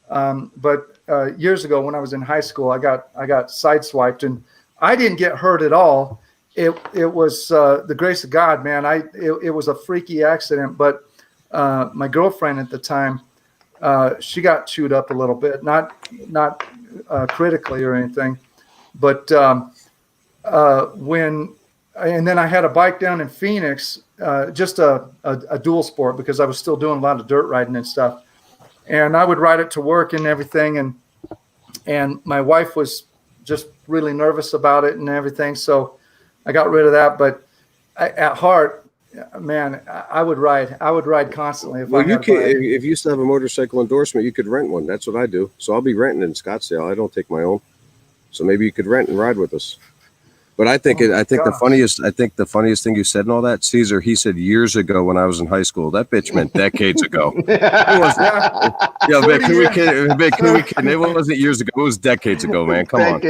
But years ago when I was in high school, I got sideswiped, and I didn't get hurt at all. It was the grace of God, man. It was a freaky accident, but my girlfriend at the time, she got chewed up a little bit, not critically or anything, but and then I had a bike down in Phoenix, just a dual sport, because I was still doing a lot of dirt riding and stuff, and I would ride it to work and everything, and my wife was just really nervous about it and everything, so I got rid of that. But at heart, man, I would ride constantly. If If you still have a motorcycle endorsement, you could rent one. That's what I do. So I'll be renting in Scottsdale. I don't take my own. So maybe you could rent and ride with us. But I think the funniest thing you said and all that, Caesar, he said years ago when I was in high school. That bitch meant decades ago. It wasn't years ago. It was decades ago, man. Come on.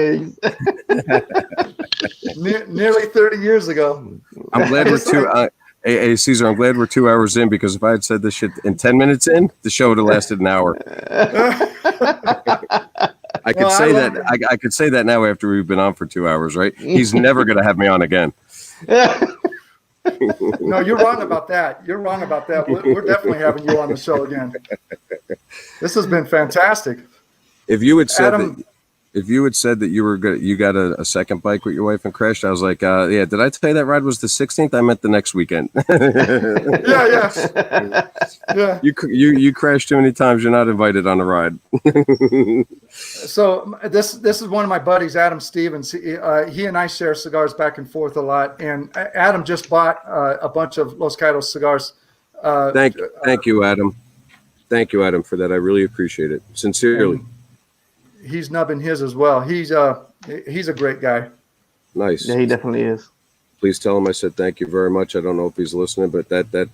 Nearly 30 years ago. I'm glad we're Hey, Caesar, I'm glad we're 2 hours in, because if I had said this shit in 10 minutes in, the show would have lasted an hour. I could say that now after we've been on for 2 hours, right? He's never going to have me on again. No, you're wrong about that. We're definitely having you on the show again. This has been fantastic. If you had said Adam, that you got a second bike with your wife and crashed, I was like, yeah. Did I tell you that ride was the 16th? I meant the next weekend. Yeah. You crashed too many times. You're not invited on the ride. So this is one of my buddies, Adam Stevens. He and I share cigars back and forth a lot. And Adam just bought a bunch of Los Caidos cigars. Thank you, Adam. Thank you, Adam, for that. I really appreciate it. Sincerely. He's nubbing his as well. He's a great guy. Nice. Yeah, he definitely is. Please tell him I said thank you very much. I don't know if he's listening, but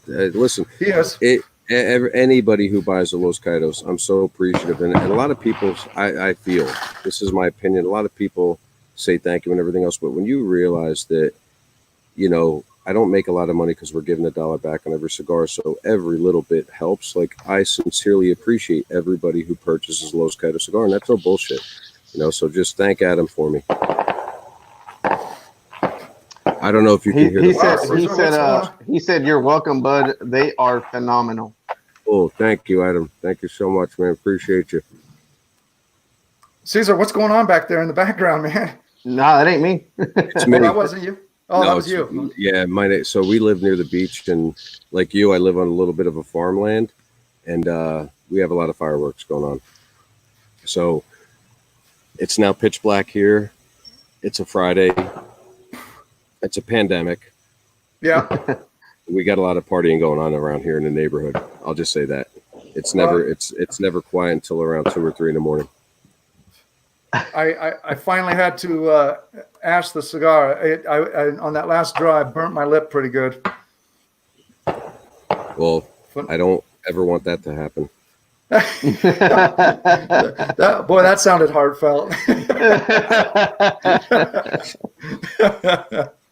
listen. Yes. Anybody who buys a Los Caidos, I'm so appreciative. And a lot of people, I feel, this is my opinion, a lot of people say thank you and everything else. But when you realize that, I don't make a lot of money because we're giving $1 back on every cigar, so every little bit helps. Like, I sincerely appreciate everybody who purchases a Los Caidos cigar, and that's no bullshit. So just thank Adam for me. I don't know if you can hear he said, "You're welcome, bud. They are phenomenal." Oh, thank you, Adam. Thank you so much, man. Appreciate you. Caesar, what's going on back there in the background, man? Nah, that ain't me. It's me. That wasn't you. Oh, no, that was you. Yeah, so we live near the beach, and like you, I live on a little bit of a farmland, and we have a lot of fireworks going on. So it's now pitch black here. It's a Friday. It's a pandemic. Yeah. We got a lot of partying going on around here in the neighborhood. I'll just say that. It's never quiet until around 2 or 3 in the morning. I finally had to ash the cigar. I on that last draw, I burnt my lip pretty good. Well, I don't ever want that to happen. That sounded heartfelt.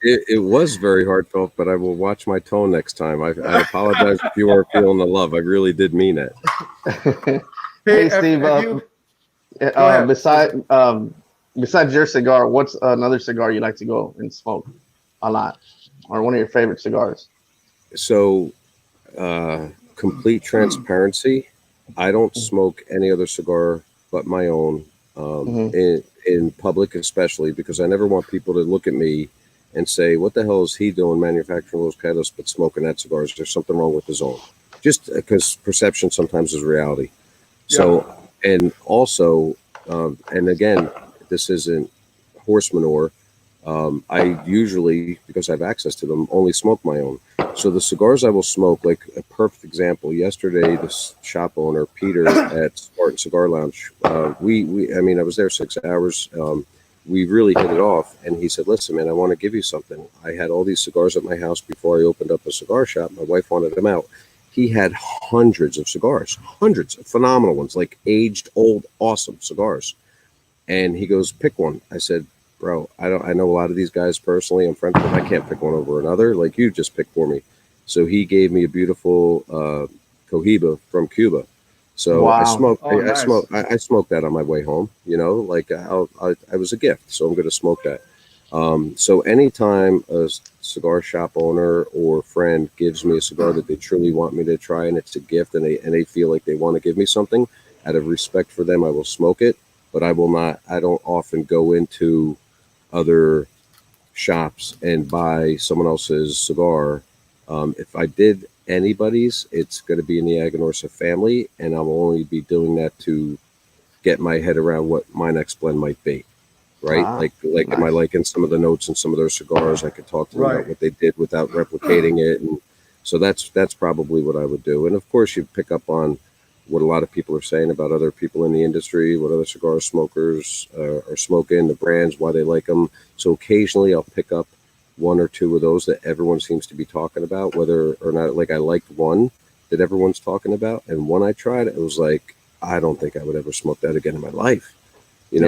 It was very heartfelt, but I will watch my tone next time. I apologize if you are feeling the love. I really did mean it. Hey, Steve. Besides your cigar, what's another cigar you like to go and smoke? a lot, or one of your favorite cigars? So, complete transparency. I don't smoke any other cigar but my own, in public, especially because I never want people to look at me and say, "What the hell is he doing manufacturing Los Caidos but smoking that cigar? Is there something wrong with his own?" Just because perception sometimes is reality. So, and also, and again, this isn't horse manure. I usually, because I have access to them, only smoke my own. So the cigars I will smoke, like a perfect example, yesterday, this shop owner, Peter at Spartan Cigar Lounge, I was there 6 hours. We really hit it off. And he said, "Listen, man, I want to give you something. I had all these cigars at my house before I opened up a cigar shop. My wife wanted them out." He had hundreds of cigars, hundreds of phenomenal ones, like aged, old, awesome cigars. And he goes, "Pick one." I said, "Bro, I know a lot of these guys personally. I'm friends with them. I can't pick one over another. Like, you just pick for me." So he gave me a beautiful Cohiba from Cuba. So Wow. I smoked that on my way home. Like I was a gift, so I'm going to smoke that. So anytime a cigar shop owner or friend gives me a cigar that they truly want me to try, and it's a gift, and they feel like they want to give me something, out of respect for them, I will smoke it. But I will not. I don't often go into other shops and buy someone else's cigar. If I did anybody's, it's going to be in the Aganorsa family, and I will only be doing that to get my head around what my next blend might be. Right? Like nice. Am I liking some of the notes in some of their cigars? I could talk to them about what they did without replicating it, and so that's probably what I would do. And of course, you pick up on what a lot of people are saying about other people in the industry, what other cigar smokers are smoking, the brands, why they like them. So occasionally I'll pick up one or two of those that everyone seems to be talking about, whether or not, like I liked one that everyone's talking about. And when I tried it, it was like, I don't think I would ever smoke that again in my life.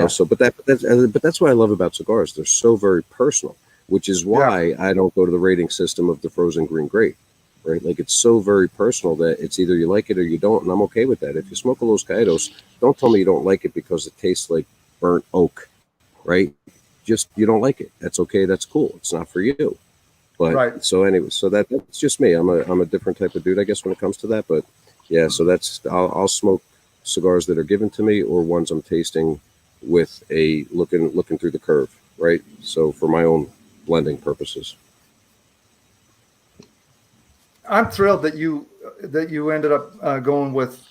So, but that's what I love about cigars. They're so very personal, which is why I don't go to the rating system of the frozen green grape. Right, like it's so very personal that it's either you like it or you don't, and I'm okay with that. If you smoke a Los Caidos, don't tell me you don't like it because it tastes like burnt oak, right? Just you don't like it. That's okay. That's cool. It's not for you. But so anyway, so that's just me. I'm a different type of dude, I guess, when it comes to that. But yeah, so I'll smoke cigars that are given to me or ones I'm tasting with a looking through the curve, right? So for my own blending purposes. I'm thrilled that you ended up going with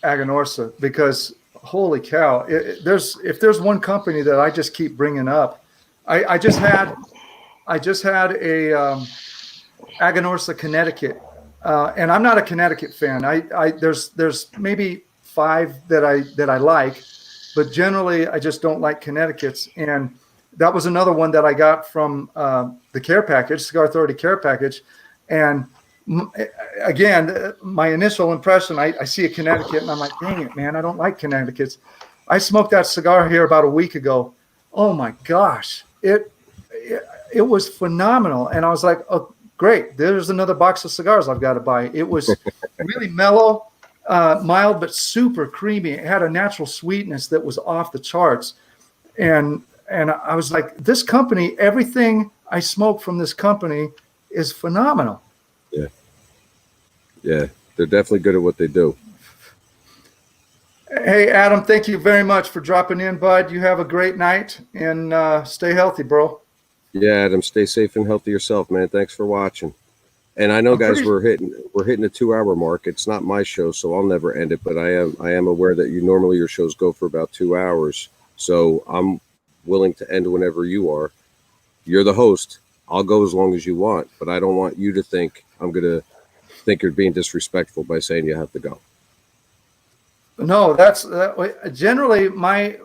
Aganorsa, because holy cow, if there's one company that I just keep bringing up, I just had a Aganorsa Connecticut, and I'm not a Connecticut fan. There's maybe 5 that I like, but generally I just don't like Connecticut's, and that was another one that I got from the care package, Cigar Authority care package, and again, my initial impression, I see a Connecticut and I'm like, dang it, man, I don't like Connecticut's. I smoked that cigar here about a week ago. Oh my gosh, it was phenomenal. And I was like, oh, great, there's another box of cigars I've got to buy. It was really mellow, mild, but super creamy. It had a natural sweetness that was off the charts. And I was like, this company, everything I smoke from this company is phenomenal. Yeah, they're definitely good at what they do. Hey, Adam, thank you very much for dropping in, bud. You have a great night, and stay healthy, bro. Yeah, Adam, stay safe and healthy yourself, man. Thanks for watching. And I know, guys, we're hitting a 2-hour mark. It's not my show, so I'll never end it. But I am aware that normally your shows go for about 2 hours. So I'm willing to end whenever you are. You're the host. I'll go as long as you want, but I don't want you to think I'm gonna think you're being disrespectful by saying you have to go. No, that's generally my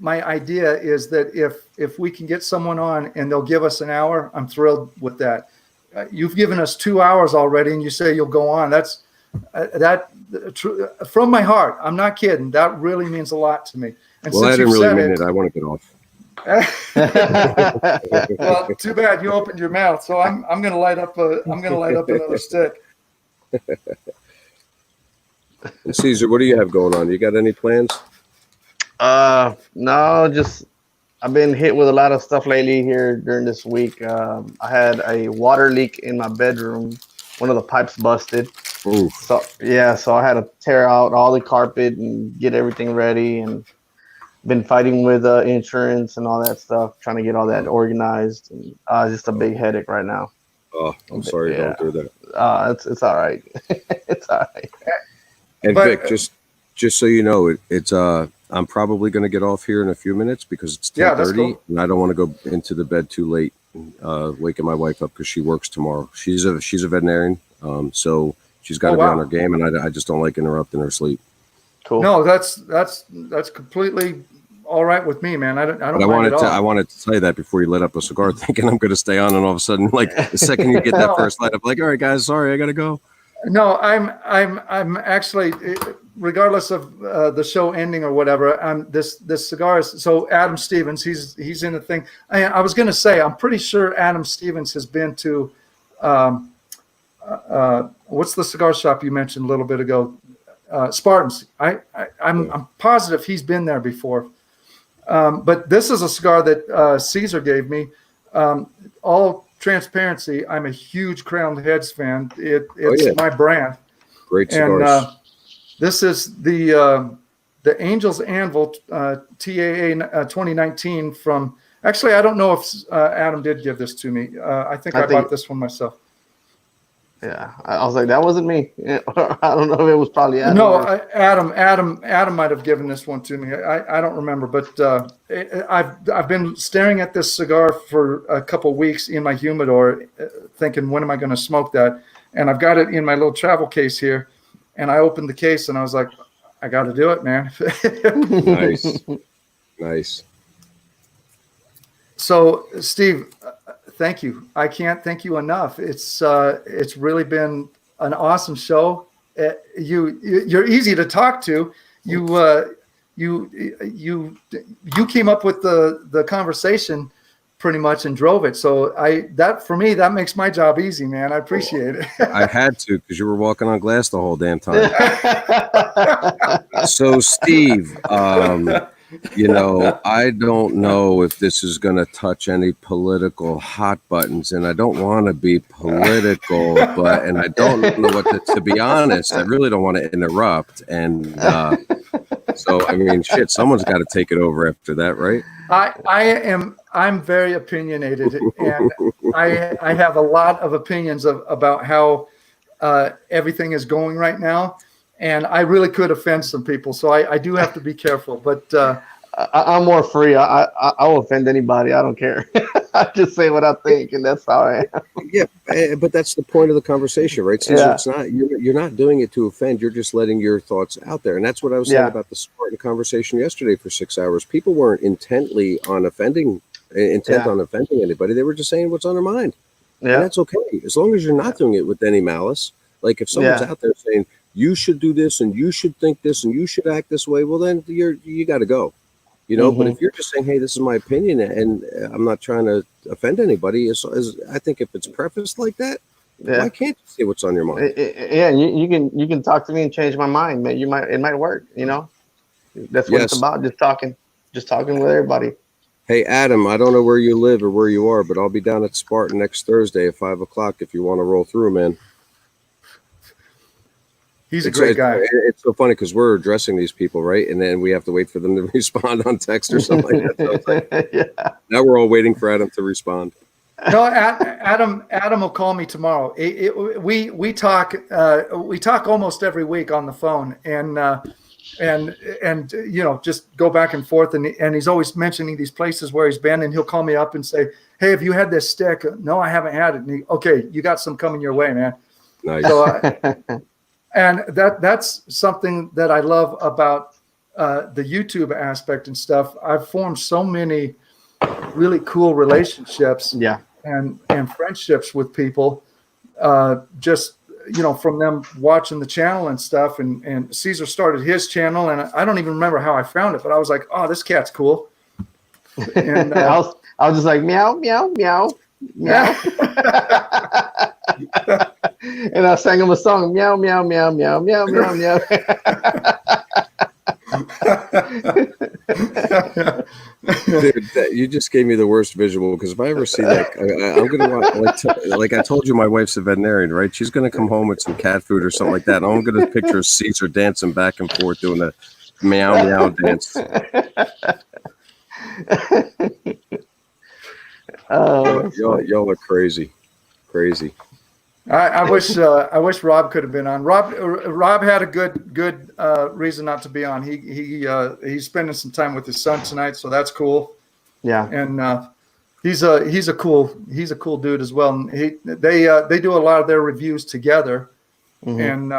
idea is that if we can get someone on and they'll give us an hour, I'm thrilled with that. You've given us 2 hours already, and you say you'll go on. That's from my heart. I'm not kidding. That really means a lot to me. And well, I didn't really mean it. I want to get off. Well, too bad you opened your mouth. So I'm going to light up another stick. And Caesar, what do you have going on? You got any plans? No, just I've been hit with a lot of stuff lately here during this week. I had a water leak in my bedroom. One of the pipes busted. Oof. So I had to tear out all the carpet and get everything ready, and been fighting with insurance and all that stuff, trying to get all that organized. And just a big headache right now. Oh, I'm sorry you're going through that. It's all right. It's all right. And Vic, just so you know, it's I'm probably going to get off here in a few minutes because it's 10:30, cool. and I don't want to go into the bed too late, waking my wife up because she works tomorrow. She's a veterinarian, so she's got to be on her game, and I just don't like interrupting her sleep. Cool. No, that's completely all right with me, man. I don't mind at all. I wanted to tell you that before you lit up a cigar, thinking I'm going to stay on, and all of a sudden, like the second you get that first light up, like, all right, guys, sorry, I got to go. No, I'm actually, regardless of the show ending or whatever, this cigar is, so Adam Stevens, he's in the thing. I was going to say, I'm pretty sure Adam Stevens has been to, what's the cigar shop you mentioned a little bit ago? Spartans. I'm positive he's been there before. But this is a cigar that Caesar gave me. All transparency, I'm a huge Crowned Heads fan. It's my brand. Great cigars. And this is the Angel's Anvil TAA 2019 from. Actually, I don't know if Adam did give this to me. I think I bought this one myself. Yeah, I was like, that wasn't me. I don't know if it was probably Adam. No, Adam might have given this one to me. I don't remember, but I've been staring at this cigar for a couple weeks in my humidor, thinking, when am I going to smoke that? And I've got it in my little travel case here, and I opened the case and I was like, I got to do it, man. Nice. So, Steve, thank you. I can't thank you enough. It's really been an awesome show. You're easy to talk to. You came up with the conversation pretty much and drove it. So that makes my job easy, man. I appreciate it. I had to, because you were walking on glass the whole damn time. So, Steve, I don't know if this is going to touch any political hot buttons, and I don't want to be political, and I don't know what to be honest, I really don't want to interrupt. And so, I mean, shit, someone's got to take it over after that, right? I'm very opinionated, and I have a lot of opinions about how everything is going right now. And I really could offend some people, so I do have to be careful. But I'm more free. I'll offend anybody. I don't care. I just say what I think, and that's how I am. Yeah, but that's the point of the conversation, right? So it's not you're not doing it to offend. You're just letting your thoughts out there, and that's what I was saying about the Spartan conversation yesterday for 6 hours. People weren't intent on offending anybody. They were just saying what's on their mind. Yeah, and that's okay as long as you're not doing it with any malice. Like if someone's out there saying, you should do this and you should think this and you should act this way, well, then you got to go, But if you're just saying, hey, this is my opinion and I'm not trying to offend anybody, I think if it's prefaced like that, why can't you say what's on your mind? You can talk to me and change my mind, man. It might work, That's what it's about, just talking with everybody. Hey, Adam, I don't know where you live or where you are, but I'll be down at Spartan next Thursday at 5:00 if you want to roll through, man. He's a great guy. It's so funny because we're addressing these people, right? And then we have to wait for them to respond on text or something like that. So it's like, now we're all waiting for Adam to respond. No, Adam will call me tomorrow. We talk almost every week on the phone, and just go back and forth. And he's always mentioning these places where he's been, and he'll call me up and say, "Hey, have you had this stick?" No, I haven't had it. And okay, you got some coming your way, man. Nice. So, and that's something that I love about the YouTube aspect and stuff. I've formed so many really cool relationships and friendships with people just from them watching the channel and stuff. And Caesar started his channel, and I don't even remember how I found it, but I was like, oh, this cat's cool. And I was just like, meow, meow, meow, meow. And I sang him a song, meow, meow, meow, meow, meow, meow, meow. Dude, you just gave me the worst visual because if I ever see that, I'm gonna want like I told you, my wife's a veterinarian, right? She's gonna come home with some cat food or something like that. And I'm gonna picture Caesar dancing back and forth doing a meow meow dance. Y'all are crazy. I wish Rob could have been on. Rob had a good reason not to be on. He's spending some time with his son tonight, so that's cool. Yeah, and he's a cool dude as well. And they do a lot of their reviews together, and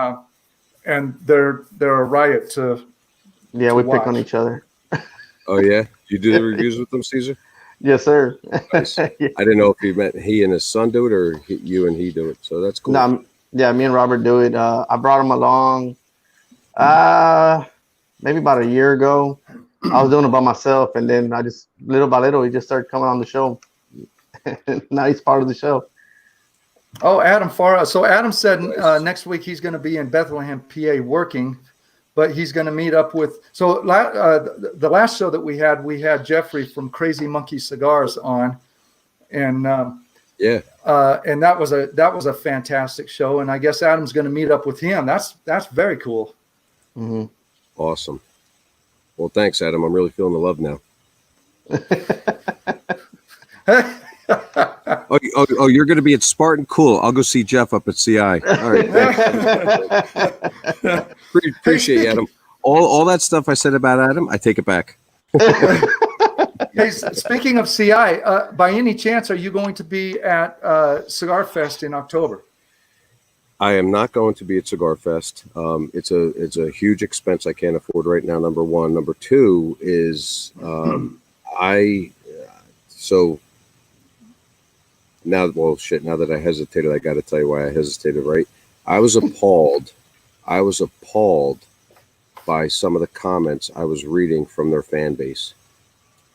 they're a riot to. Yeah, to we watch. pick on each other. Oh yeah, you do the reviews with them, Caesar? Yes, sir. Nice. Yeah. I didn't know if he and his son do it or you and he do it. So that's cool. No, yeah, me and Robert do it. I brought him along maybe about a year ago. I was doing it by myself, and then I just little by little he just started coming on the show. Now he's part of the show. Oh, Adam Farah. So Adam said next week he's going to be in Bethlehem, PA, working, but he's going to meet up with. So the last show that we had Jeffrey from Crazy Monkey Cigars on, and and that was a fantastic show. And I guess Adam's going to meet up with him. That's very cool. Mm-hmm. Awesome. Well, thanks, Adam. I'm really feeling the love now. Oh, you're going to be at Spartan? Cool. I'll go see Jeff up at CI. All right. Appreciate you, Adam. All that stuff I said about Adam, I take it back. Hey, speaking of CI, by any chance, are you going to be at Cigar Fest in October? I am not going to be at Cigar Fest. It's a huge expense I can't afford right now. Number one. Number two is now that I hesitated, I got to tell you why I hesitated. Right, I was appalled. I was appalled by some of the comments I was reading from their fan base.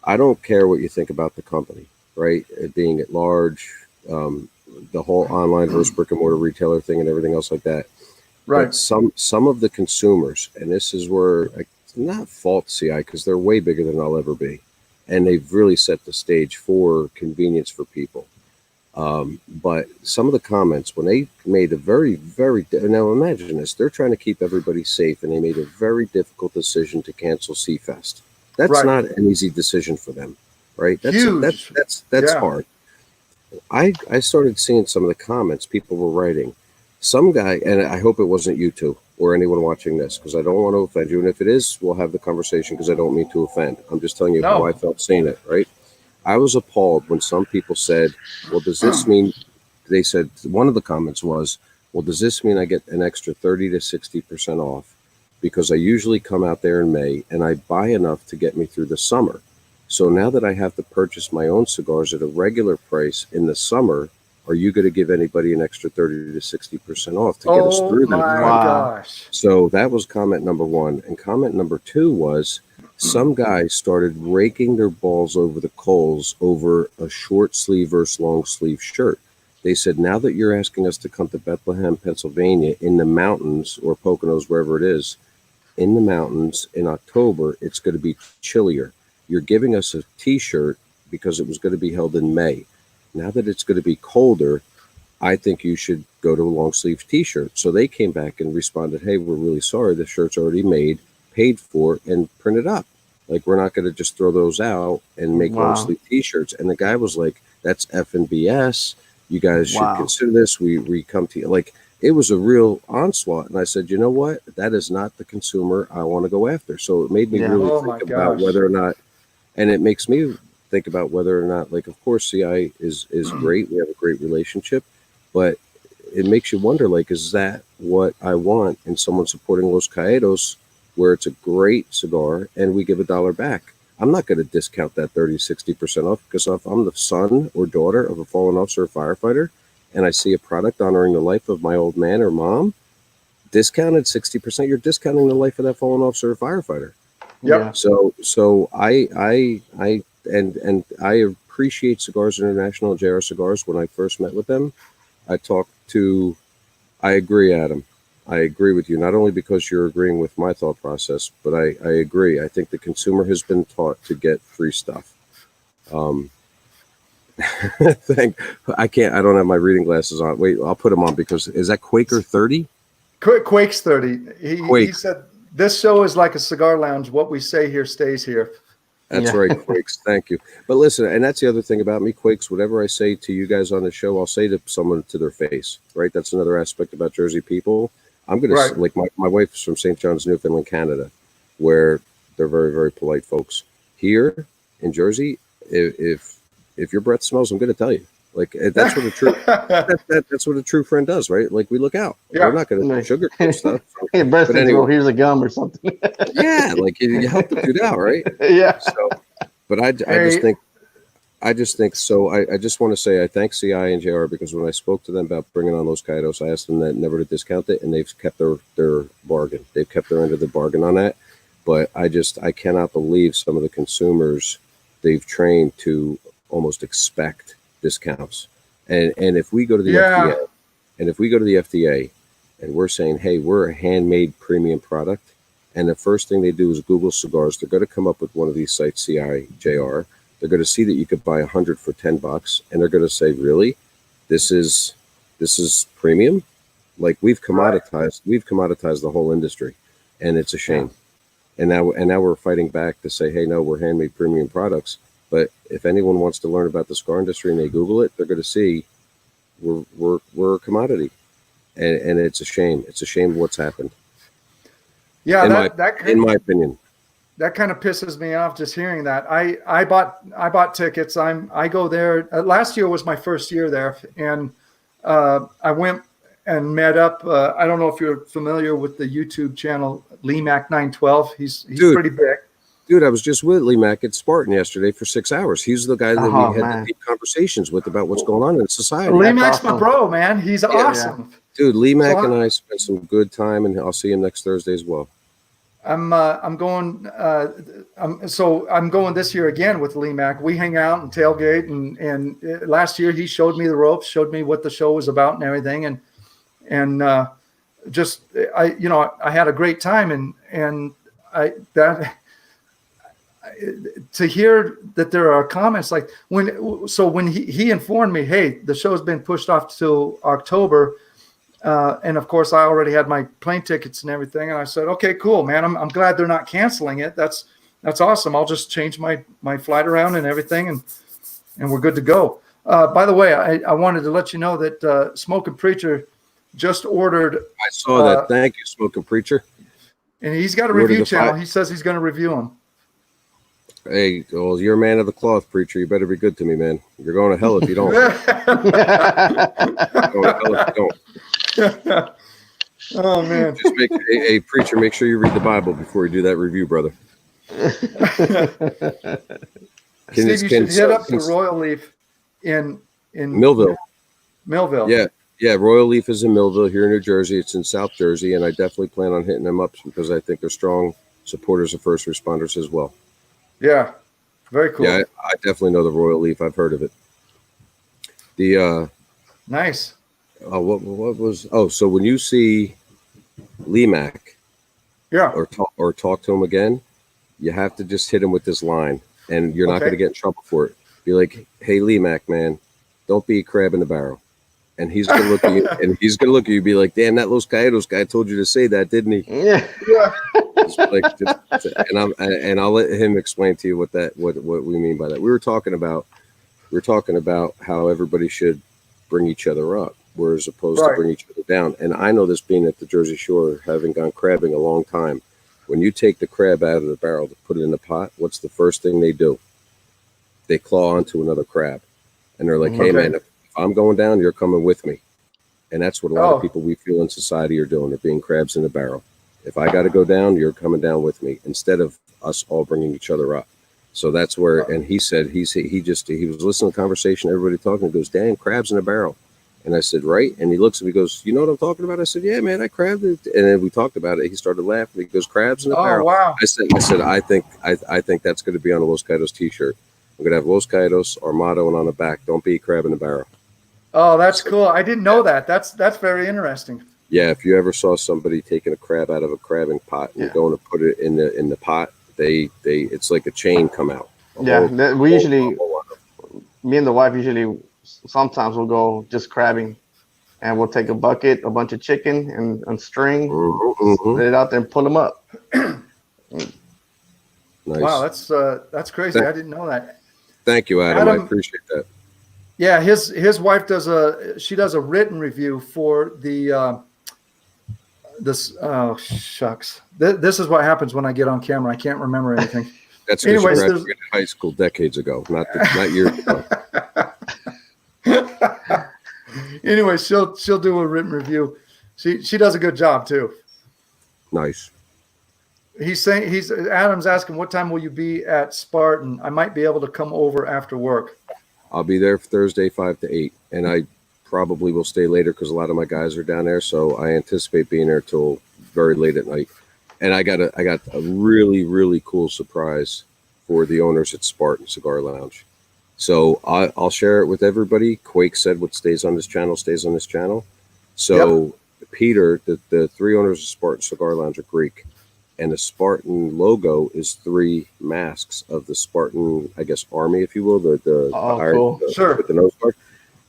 I don't care what you think about the company, right? It being at large. The whole online versus brick and mortar retailer thing and everything else like that. Right. But some of the consumers, and this is where I not fault CI because they're way bigger than I'll ever be. And they've really set the stage for convenience for people. But some of the comments, when they made a very, very, now imagine this, they're trying to keep everybody safe and they made a very difficult decision to cancel C-Fest. That's not an easy decision for them, right? That's hard. I started seeing some of the comments people were writing. Some guy, and I hope it wasn't you two or anyone watching this, because I don't want to offend you. And if it is, we'll have the conversation because I don't mean to offend. I'm just telling you how I felt seeing it, right? I was appalled when some people said, well, does this mean, they said, one of the comments was, well, does this mean I get an extra 30 to 60% off? Because I usually come out there in May and I buy enough to get me through the summer. So now that I have to purchase my own cigars at a regular price in the summer, are you going to give anybody an extra 30 to 60% off to get us through that? Oh my gosh. So that was comment number one. And comment number two was some guys started raking their balls over the coals over a short sleeve versus long sleeve shirt. They said, now that you're asking us to come to Bethlehem, Pennsylvania in the mountains or Poconos, wherever it is, in the mountains in October, it's going to be chillier. You're giving us a t-shirt because it was going to be held in May. Now that it's going to be colder, I think you should go to a long sleeve t-shirt. So they came back and responded, hey, we're really sorry. The shirt's already made, paid for, and printed up. Like, we're not going to just throw those out and make long sleeve t-shirts. And the guy was like, that's effing BS. You guys should consider this. We come to you. Like, it was a real onslaught. And I said, you know what? That is not the consumer I want to go after. So it made me really think about whether or not, and it makes me think about whether or not, like, of course, CI is great. We have a great relationship, but it makes you wonder, like, is that what I want in someone supporting Los Caidos, where it's a great cigar and we give $1 back? I'm not going to discount that 30, 60% off, because if I'm the son or daughter of a fallen officer or firefighter and I see a product honoring the life of my old man or mom, discounted 60%, you're discounting the life of that fallen officer or firefighter. Yep. So I appreciate Cigars International, JR Cigars. When I first met with them, I agree, Adam. I agree with you, not only because you're agreeing with my thought process, but I agree. I think the consumer has been taught to get free stuff. Um, I don't have my reading glasses on. Wait, I'll put them on because is that Quaker 30? Quake's 30. He said this show is like a cigar lounge. What we say here stays here. That's right, Quakes. Thank you. But listen, and that's the other thing about me, Quakes. Whatever I say to you guys on the show, I'll say to someone to their face. Right? That's another aspect about Jersey people. I'm gonna like my wife is from St. John's, Newfoundland, Canada, where they're very, very polite folks. Here in Jersey, if your breath smells, I'm gonna tell you. Like that's what a true that's what a true friend does, right? Like we look out. Yeah. We're not going to sugarcoat stuff. Hey, breath but anyway, here's a gum or something. Yeah, like you help the dude out, right? Yeah. So, but I just think so. I just want to say I thank CI and JR because when I spoke to them about bringing on Los Caidos, I asked them that never to discount it, and they've kept their bargain. They've kept their end of the bargain on that. But I cannot believe some of the consumers they've trained to almost expect discounts. And if we go to the FDA and we're saying, hey, we're a handmade premium product, and the first thing they do is Google cigars, they're going to come up with one of these sites, CI, JR. They're going to see that you could buy 100 for $10, and they're going to say, really, this is premium? Like we've commoditized the whole industry, and it's a shame. And now we're fighting back to say, hey, no, we're handmade premium products. But if anyone wants to learn about the cigar industry and they Google it, they're going to see we're a commodity, and it's a shame. It's a shame what's happened. Yeah, in my opinion, that kind of pisses me off just hearing that. I bought tickets. I go there. Last year was my first year there, and I went and met up. I don't know if you're familiar with the YouTube channel Mac 912. He's pretty big. Dude, I was just with Lee Mack at Spartan yesterday for 6 hours. He's the guy that we had the deep conversations with about what's going on in society. Lee Mack's my bro, man. He's awesome. Yeah. Dude, Lee Mack and I spent some good time, and I'll see him next Thursday as well. I'm going. I'm going this year again with Lee Mack. We hang out and tailgate, and last year he showed me the ropes, showed me what the show was about and everything, and I had a great time, and to hear that there are comments like when he informed me, hey, the show's been pushed off till October, and of course I already had my plane tickets and everything, and I said, okay, cool, man, I'm glad they're not canceling it. That's awesome. I'll just change my flight around and everything, and we're good to go. By the way, I wanted to let you know that Smoking Preacher just ordered. I saw that. Thank you, Smoking Preacher. And he's got a review channel. He says he's going to review them. Hey, well, you're a man of the cloth, Preacher. You better be good to me, man. You're going to hell if you don't. Going to hell if you don't. Oh, man. Just Preacher, make sure you read the Bible before you do that review, brother. Steve, you should hit up the Royal Leaf in Millville. Millville. Yeah, Royal Leaf is in Millville here in New Jersey. It's in South Jersey, and I definitely plan on hitting them up because I think they're strong supporters of first responders as well. Yeah, very cool. Yeah, I definitely know the Royal Leaf. I've heard of it. Nice. What was? Oh, so when you see Lee Mack, or talk to him again, you have to just hit him with this line, and you're not going to get in trouble for it. Be like, "Hey, Lee Mack, man, don't be a crab in the barrel." And he's gonna look at you, and he's gonna look at you, and be like, "Damn, that Los Caidos guy told you to say that, didn't he?" Yeah. And I'll let him explain to you what we mean by that. We were talking about how everybody should bring each other up, whereas opposed to bring each other down. And I know this being at the Jersey Shore, having gone crabbing a long time. When you take the crab out of the barrel to put it in the pot, what's the first thing they do? They claw onto another crab, and they're like, "Hey, man, if I'm going down, you're coming with me." And that's what a lot of people we feel in society are doing. They're being crabs in the barrel. If I got to go down, you're coming down with me, instead of us all bringing each other up. So that's where, and he said, he was listening to the conversation, everybody talking, he goes, "Damn, crabs in a barrel." And I said, "Right." And he looks at me, he goes, "You know what I'm talking about?" I said, "Yeah, man, I crabbed it." And then we talked about it. He started laughing. He goes, "Crabs in a barrel." Wow. I said, I think that's going to be on a Los Caidos t-shirt. I'm going to have Los Caidos, our motto, and on the back, "Don't be a crab in the barrel." Oh, that's cool. I didn't know that. That's very interesting. Yeah, if you ever saw somebody taking a crab out of a crabbing pot and going to put it in the pot, they it's like a chain come out. We usually me and the wife usually sometimes we'll go just crabbing, and we'll take a bucket, a bunch of chicken, and string, let it out there and pull them up. Nice. Wow, that's crazy. I didn't know that. Thank you, Adam. I appreciate that. Yeah, his wife does a written review for the this. Oh shucks, this is what happens when I get on camera. I can't remember anything. That's because you graduated high school decades ago, not years ago. Anyway, she'll do a written review. She does a good job too. Nice. Adam's asking, what time will you be at Spartan? I might be able to come over after work. I'll be there Thursday 5 to 8, and I probably will stay later because a lot of my guys are down there. So I anticipate being there till very late at night. And I got a really, really cool surprise for the owners at Spartan Cigar Lounge. So I'll share it with everybody. Quake said what stays on this channel stays on this channel. So Peter, the three owners of Spartan Cigar Lounge are Greek. And the Spartan logo is 3 masks of the Spartan, I guess, army, if you will, cool. Sure. With the nose guard.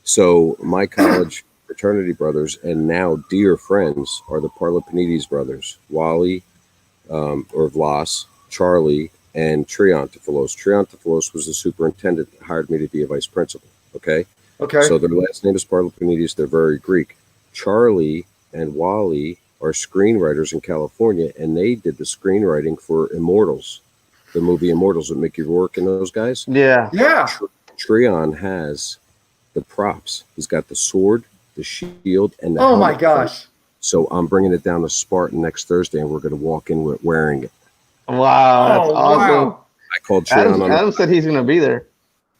So my college fraternity brothers and now dear friends are the Parlapanides brothers, Wally, or Vlas, Charlie, and Triantafilos. Triantafilos was the superintendent that hired me to be a vice principal. Okay. So their last name is Parlapanides. They're very Greek. Charlie and Wally are screenwriters in California, and they did the screenwriting for Immortals, the movie Immortals with Mickey Rourke and those guys. Yeah. Trion has the props. He's got the sword, the shield, and the helmet. My gosh. So I'm bringing it down to Spartan next Thursday, and we're going to walk in with wearing it. Wow, that's awesome. Wow. I called Trion. Adam said he's going to be there.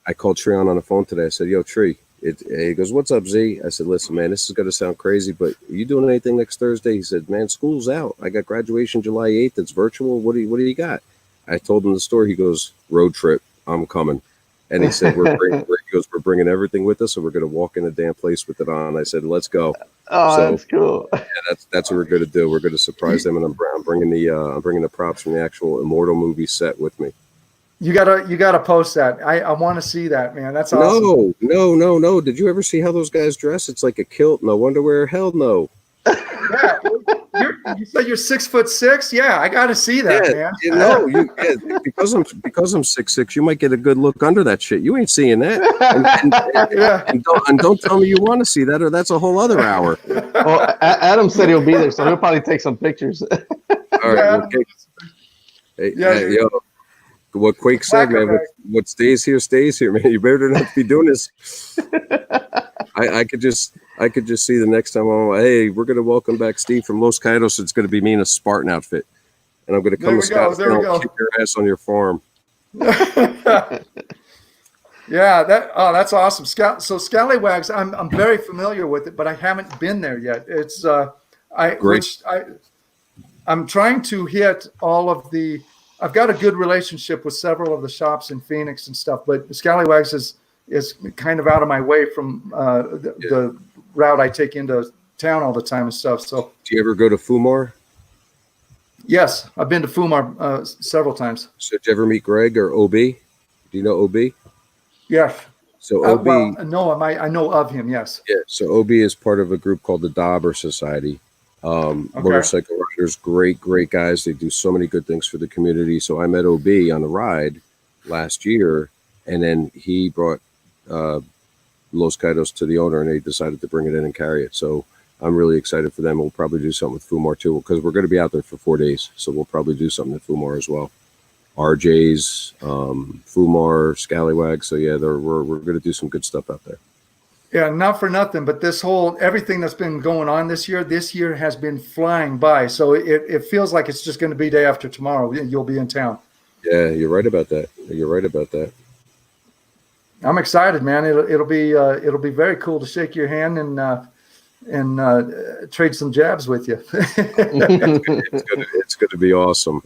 I called Trion on the phone today. I said, yo, Tree. He goes, what's up, Z? I said, listen, man, this is going to sound crazy, but are you doing anything next Thursday? He said, man, school's out. I got graduation July 8th. It's virtual. What do you got? I told him the story. He goes, road trip. I'm coming. And he said, we're bringing everything with us, and we're going to walk in the damn place with it on. I said, let's go. Oh, so, that's cool. Yeah, that's what we're going to do. We're going to surprise them, and I'm bringing the props from the actual Immortal movie set with me. You gotta post that. I want to see that, man. That's awesome. No. Did you ever see how those guys dress? It's like a kilt, no underwear. Hell no. Yeah, you said you're 6'6". Yeah, I got to see that, man. Because I'm 6'6", you might get a good look under that shit. You ain't seeing that. And don't tell me you want to see that, or that's a whole other hour. Well, Adam said he'll be there, so he'll probably take some pictures. All right. Hey, yo. What Quake said, man. What stays here, man. You better not be doing this. I could just see the next time. Hey, we're gonna welcome back Steve from Los Caidos. It's gonna be me in a Spartan outfit, and I'm gonna come to Scottsdale and kick your ass on your farm. Yeah, that's awesome. So Scallywags, I'm very familiar with it, but I haven't been there yet. It's I'm trying to hit all of the. I've got a good relationship with several of the shops in Phoenix and stuff, but Scallywags is kind of out of my way from the route I take into town all the time and stuff. So, do you ever go to Fumar? Yes, I've been to Fumar several times. So, did you ever meet Greg or OB? Do you know OB? Yes. So OB, I know of him. Yes. Yeah. So OB is part of a group called the Dauber Society. Motorcycle riders, great guys. They do so many good things for the community. So I met OB on the ride last year, and then he brought Los Caidos to the owner, and they decided to bring it in and carry it. So I'm really excited for them. We'll probably do something with Fumar too, because we're going to be out there for 4 days. So we'll probably do something at Fumar as well. RJ's, Fumar, Scallywag. So yeah, we're going to do some good stuff out there. Yeah, not for nothing, but everything that's been going on this year has been flying by. So it feels like it's just going to be day after tomorrow. You'll be in town. Yeah, you're right about that. I'm excited, man. It'll be very cool to shake your hand and trade some jabs with you. It's going to be awesome.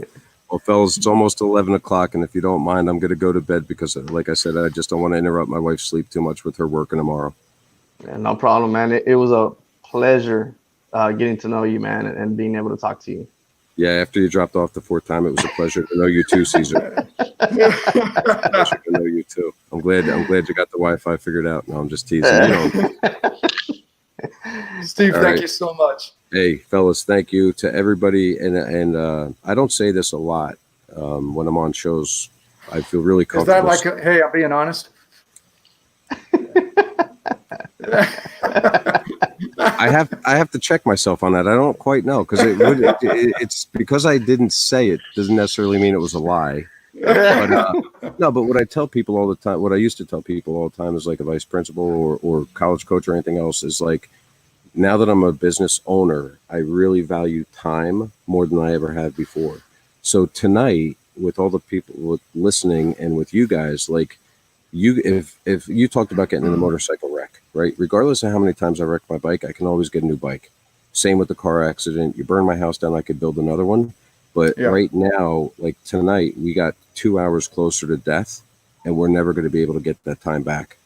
Well, fellas, it's almost 11 o'clock, and if you don't mind, I'm going to go to bed because, like I said, I just don't want to interrupt my wife's sleep too much with her working tomorrow. Yeah, no problem, man. It was a pleasure getting to know you, man, and being able to talk to you. Yeah, after you dropped off the fourth time, it was a pleasure to know you too, Caesar. Pleasure to know you too. I'm glad you got the Wi-Fi figured out. No, I'm just teasing. Steve, All thank right. you so much. Hey, fellas, thank you to everybody. And I don't say this a lot when I'm on shows. I feel really comfortable. Is that like, hey, I'm being honest? I have to check myself on that. I don't quite know because it's because I didn't say it doesn't necessarily mean it was a lie. But, no, but what I tell people all the time, what I used to tell people all the time is like a vice principal or college coach or anything else is like, now that I'm a business owner, I really value time more than I ever have before. So tonight, with all the people listening and with you guys, like if you talked about getting in a motorcycle wreck, right? Regardless of how many times I wreck my bike, I can always get a new bike. Same with the car accident. You burn my house down, I could build another one. But right now, like tonight, we got 2 hours closer to death, and we're never going to be able to get that time back.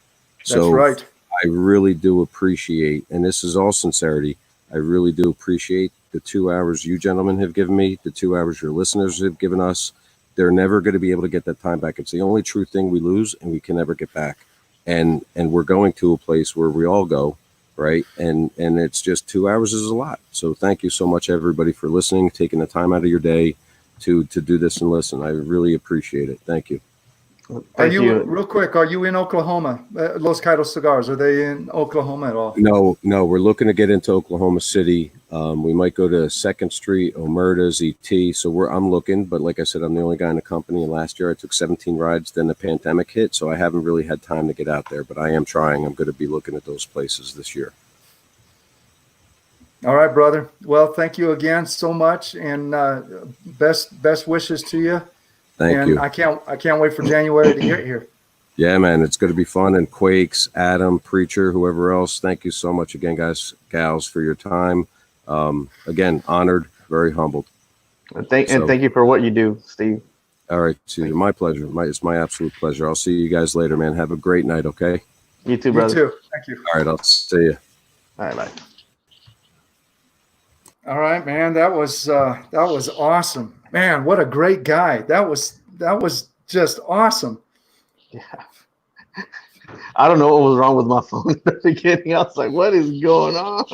That's right. I really do appreciate, and this is all sincerity, I really do appreciate the 2 hours you gentlemen have given me, the 2 hours your listeners have given us. They're never going to be able to get that time back. It's the only true thing we lose and we can never get back. And we're going to a place where we all go, right? And it's just 2 hours is a lot. So thank you so much, everybody, for listening, taking the time out of your day to do this and listen. I really appreciate it. Thank you. Real quick, are you in Oklahoma? Los Caidos Cigars, are they in Oklahoma at all? No, we're looking to get into Oklahoma City. We might go to 2nd Street, Omerta's, ET. So I'm looking, but like I said, I'm the only guy in the company. And last year I took 17 rides, then the pandemic hit. So I haven't really had time to get out there, but I am trying. I'm going to be looking at those places this year. All right, brother. Well, thank you again so much. And best wishes to you. Thank you. I can't wait for January to get here. Yeah, man, it's going to be fun. And Quakes, Adam, Preacher, whoever else, thank you so much again, guys, gals, for your time. Again, honored, very humbled. And thank you for what you do, Steve. All right, Caesar, my pleasure. It's my absolute pleasure. I'll see you guys later, man. Have a great night, okay? You too, brother. You too. Thank you. All right, I'll see you. All right, bye. All right, man. That was awesome. Man, what a great guy. That was just awesome. Yeah. I don't know what was wrong with my phone at the beginning. I was like, what is going on?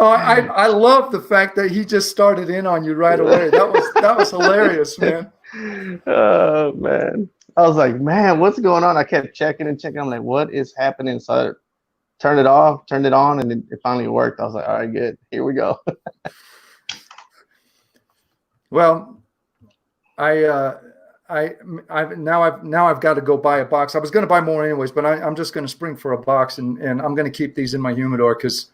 Oh, I love the fact that he just started in on you right away. That was hilarious, man. Oh, man. I was like, man, what's going on? I kept checking and checking. I'm like, what is happening? So I turned it off, turned it on, and it finally worked. I was like, all right, good. Here we go. Well, I've got to go buy a box. I was going to buy more anyways, but I'm just going to spring for a box, and I'm going to keep these in my humidor because,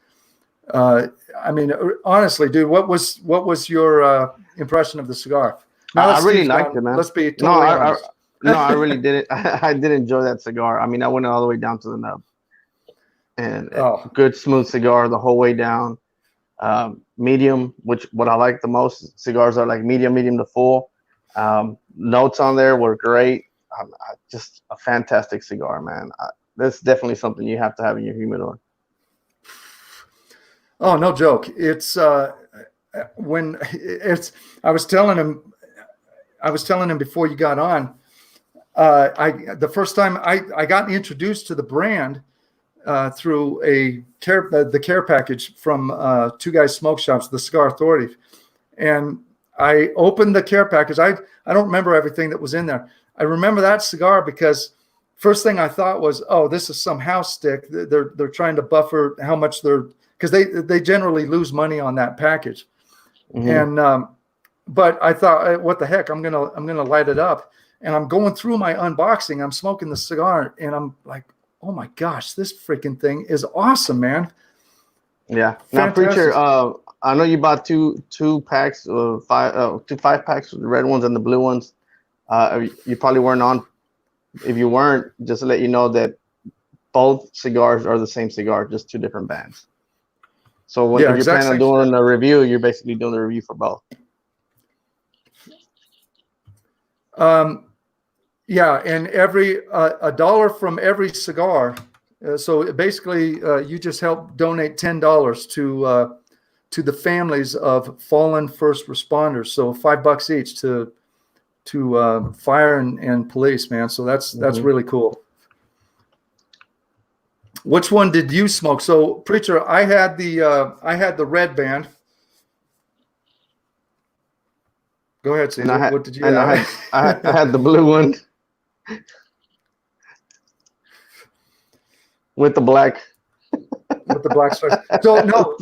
honestly, dude, what was your impression of the cigar? I really liked it, man. Let's be totally honest. I really did it. I did enjoy that cigar. I mean, I went all the way down to the nub, and good smooth cigar the whole way down. Medium, which what I like the most, cigars are like medium to full. Notes on there were great. Just a fantastic cigar, man. That's definitely something you have to have in your humidor. Oh, no joke. It's I was telling him before you got on. The first time I got introduced to the brand through the care package from Two Guys Smoke Shops, the Cigar Authority, and I opened the care package. I don't remember everything that was in there. I remember that cigar because first thing I thought was, oh, this is some house stick. They're trying to buffer how much because they generally lose money on that package. Mm-hmm. And but I thought, what the heck? I'm gonna light it up, and I'm going through my unboxing. I'm smoking the cigar, and I'm like, oh my gosh, this freaking thing is awesome, man. Yeah. Now, Preacher, I know you bought two packs of 5 packs of the red ones and the blue ones. You probably weren't on. If you weren't, just to let you know that both cigars are the same cigar, just 2 different bands. So if you're planning on doing a review, you're basically doing the review for both. Yeah, and every $1 from every cigar. So basically, you just help donate $10 to the families of fallen first responders. So $5 each to fire and police, man. So that's really cool. Which one did you smoke? So, Preacher, I had the red band. Go ahead, Caesar. What did you have? I had the blue one with the black. With the black stripes. So no,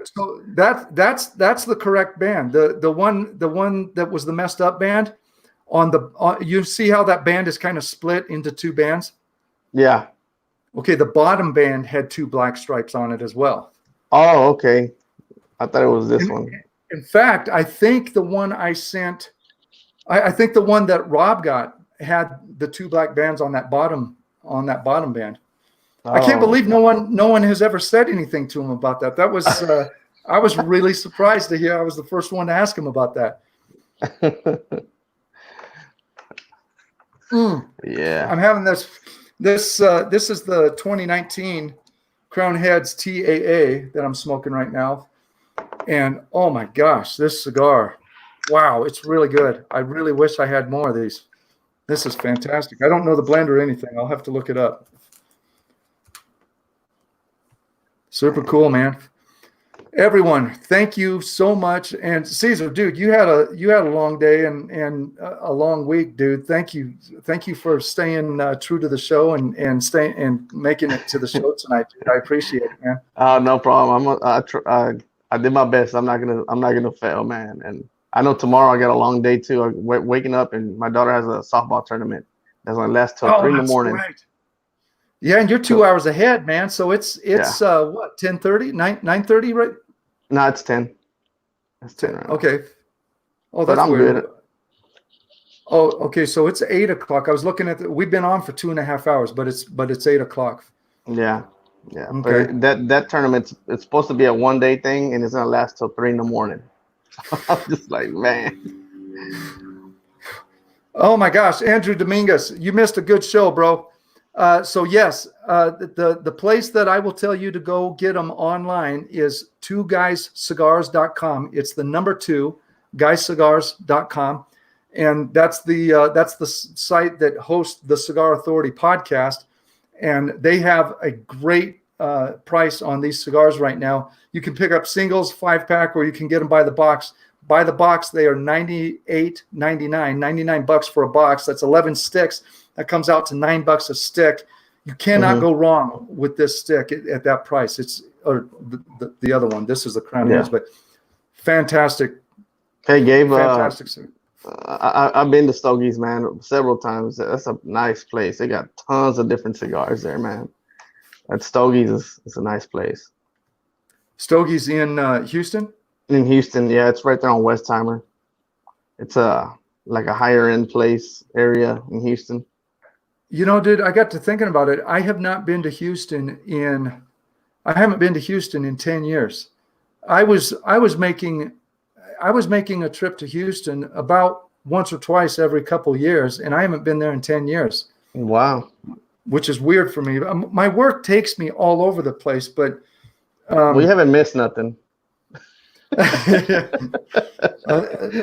so that's the correct band. The one that was the messed up band you see how that band is kind of split into two bands? Yeah. Okay, the bottom band had 2 black stripes on it as well. Oh, okay. I thought it was this one. In fact, I think the one I sent, I think the one that Rob got had the 2 black bands on that bottom band. I can't believe no one has ever said anything to him about that. That was I was really surprised to hear. I was the first one to ask him about that. Yeah. I'm having this is the 2019 Crown Heads TAA that I'm smoking right now. And oh my gosh, this cigar. Wow, it's really good. I really wish I had more of these. This is fantastic. I don't know the blend or anything. I'll have to look it up. Super cool, man. Everyone, thank you so much. And Caesar, dude, you had a long day and a long week, dude. Thank you for staying true to the show and staying and making it to the show tonight, dude. I appreciate it, man. No problem. I did my best. I'm not gonna fail, man. And I know tomorrow I got a long day too. Waking up and my daughter has a softball tournament that's gonna last till 3 in the morning. Right. Yeah, and you're 2 hours ahead, man. So it's what, 10:30, 9:30, right? No, it's 10. It's 10. Right. Okay. Oh, that's weird. Good. Oh, okay. So it's 8 o'clock. I was looking at we've been on for 2.5 hours, but it's 8 o'clock. Yeah. Yeah. Okay. But that tournament, it's supposed to be a 1-day thing, and it's gonna last till 3 in the morning. I'm just like, man. Oh my gosh, Andrew Dominguez, you missed a good show, bro. So yes, the place that I will tell you to go get them online is 2guyscigars.com. It's the number 2 guyscigars.com, and that's the site that hosts the Cigar Authority podcast, and they have a great price on these cigars right now. You can pick up singles 5-pack, or you can get them by the box. By the box, they are $99 for a box. That's 11 sticks. That comes out to $9 a stick. You cannot go wrong with this stick at that price. It's the other one. This is the Crown Heads, but fantastic. Hey, Gabe. Fantastic. I've been to Stogie's, man, several times. That's a nice place. They got tons of different cigars there, man. That Stogie's is a nice place. Stogie's in Houston? In Houston, yeah. It's right there on Westheimer. It's like a higher end place area in Houston. You know, dude, I got to thinking about it. I haven't been to Houston in 10 years. I was making a trip to Houston about once or twice every couple of years, and I haven't been there in 10 years. Wow. Which is weird for me. My work takes me all over the place, but we haven't missed nothing.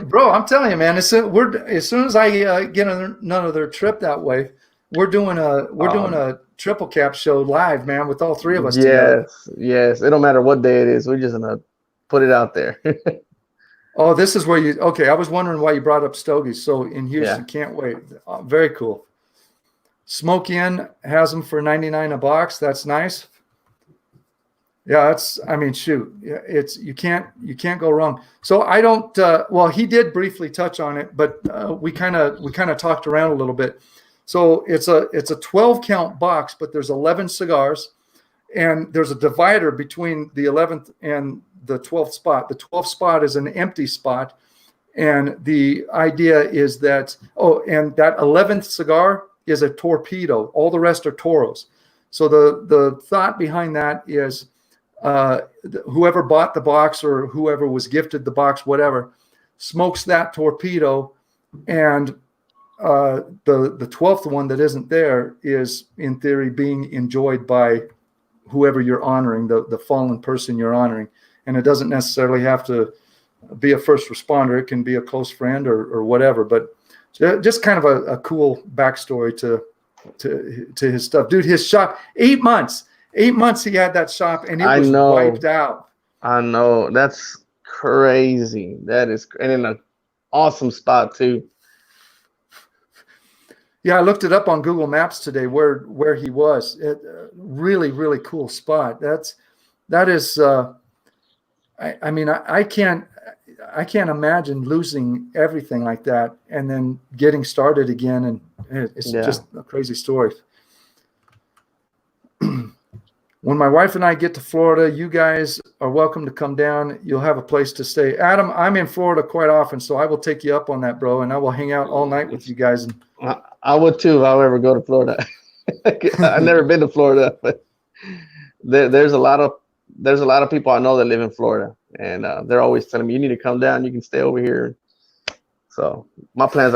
Bro, I'm telling you, man, as soon as I get another trip that way, we're doing a triple cap show live, man, with all 3 of us together. Yes. It don't matter what day it is. We're just gonna put it out there. Oh, this is where okay. I was wondering why you brought up Stogie's. So in Houston, can't wait. Very cool. Smoke Inn has them for $99 a box. That's nice. Yeah, shoot. It's you can't go wrong. So I don't. Well, he did briefly touch on it, but we kind of talked around a little bit. So it's a 12 count box, but there's 11 cigars, and there's a divider between the 11th and the 12th spot. The 12th spot is an empty spot, and the idea is that and that 11th cigar is a torpedo. All the rest are toros. So the thought behind that is whoever bought the box or whoever was gifted the box, whatever, smokes that torpedo, and the 12th one that isn't there is in theory being enjoyed by whoever you're honoring, the fallen person you're honoring. and it doesn't necessarily have to be a first responder. It can be a close friend or whatever. But just kind of a cool backstory to his stuff, dude. His shop, 8 months he had that shop, and it was wiped out. I know, that's crazy. That is, and in an awesome spot too. Yeah, I looked it up on Google Maps today where he was. Really, really cool spot. That is. I mean, I can't imagine losing everything like that and then getting started again, and it's just a crazy story. When my wife and I get to Florida, you guys are welcome to come down. You'll have a place to stay. Adam, I'm in Florida quite often, so I will take you up on that, bro, and I will hang out all night with you guys. And I would too if I ever go to Florida. I've never been to Florida, but there's a lot of people I know that live in Florida, and they're always telling me, you need to come down. You can stay over here. So my plans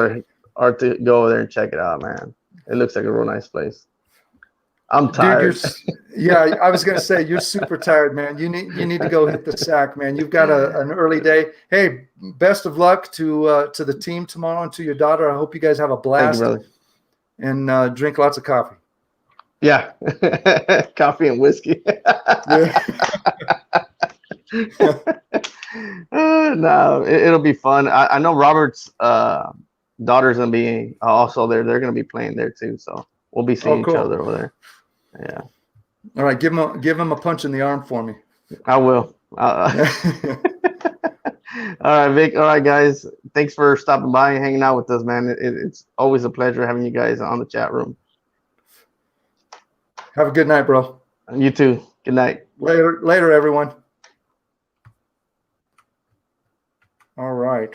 are to go over there and check it out, man. It looks like a real nice place. I'm tired. Dude, I was gonna say you're super tired, man. You need to go hit the sack, man. You've got an early day. Hey, best of luck to the team tomorrow and to your daughter. I hope you guys have a blast. Thank you, brother. And drink lots of coffee. Yeah, coffee and whiskey. No, it'll be fun. I know Robert's daughter's gonna be also there. They're gonna be playing there too, so we'll be seeing each other over there. Yeah. All right, give him a punch in the arm for me. I will. All right, Vic. All right, guys. Thanks for stopping by and hanging out with us, man. It's always a pleasure having you guys on the chat room. Have a good night, bro. You too. Good night. Later, everyone. All right.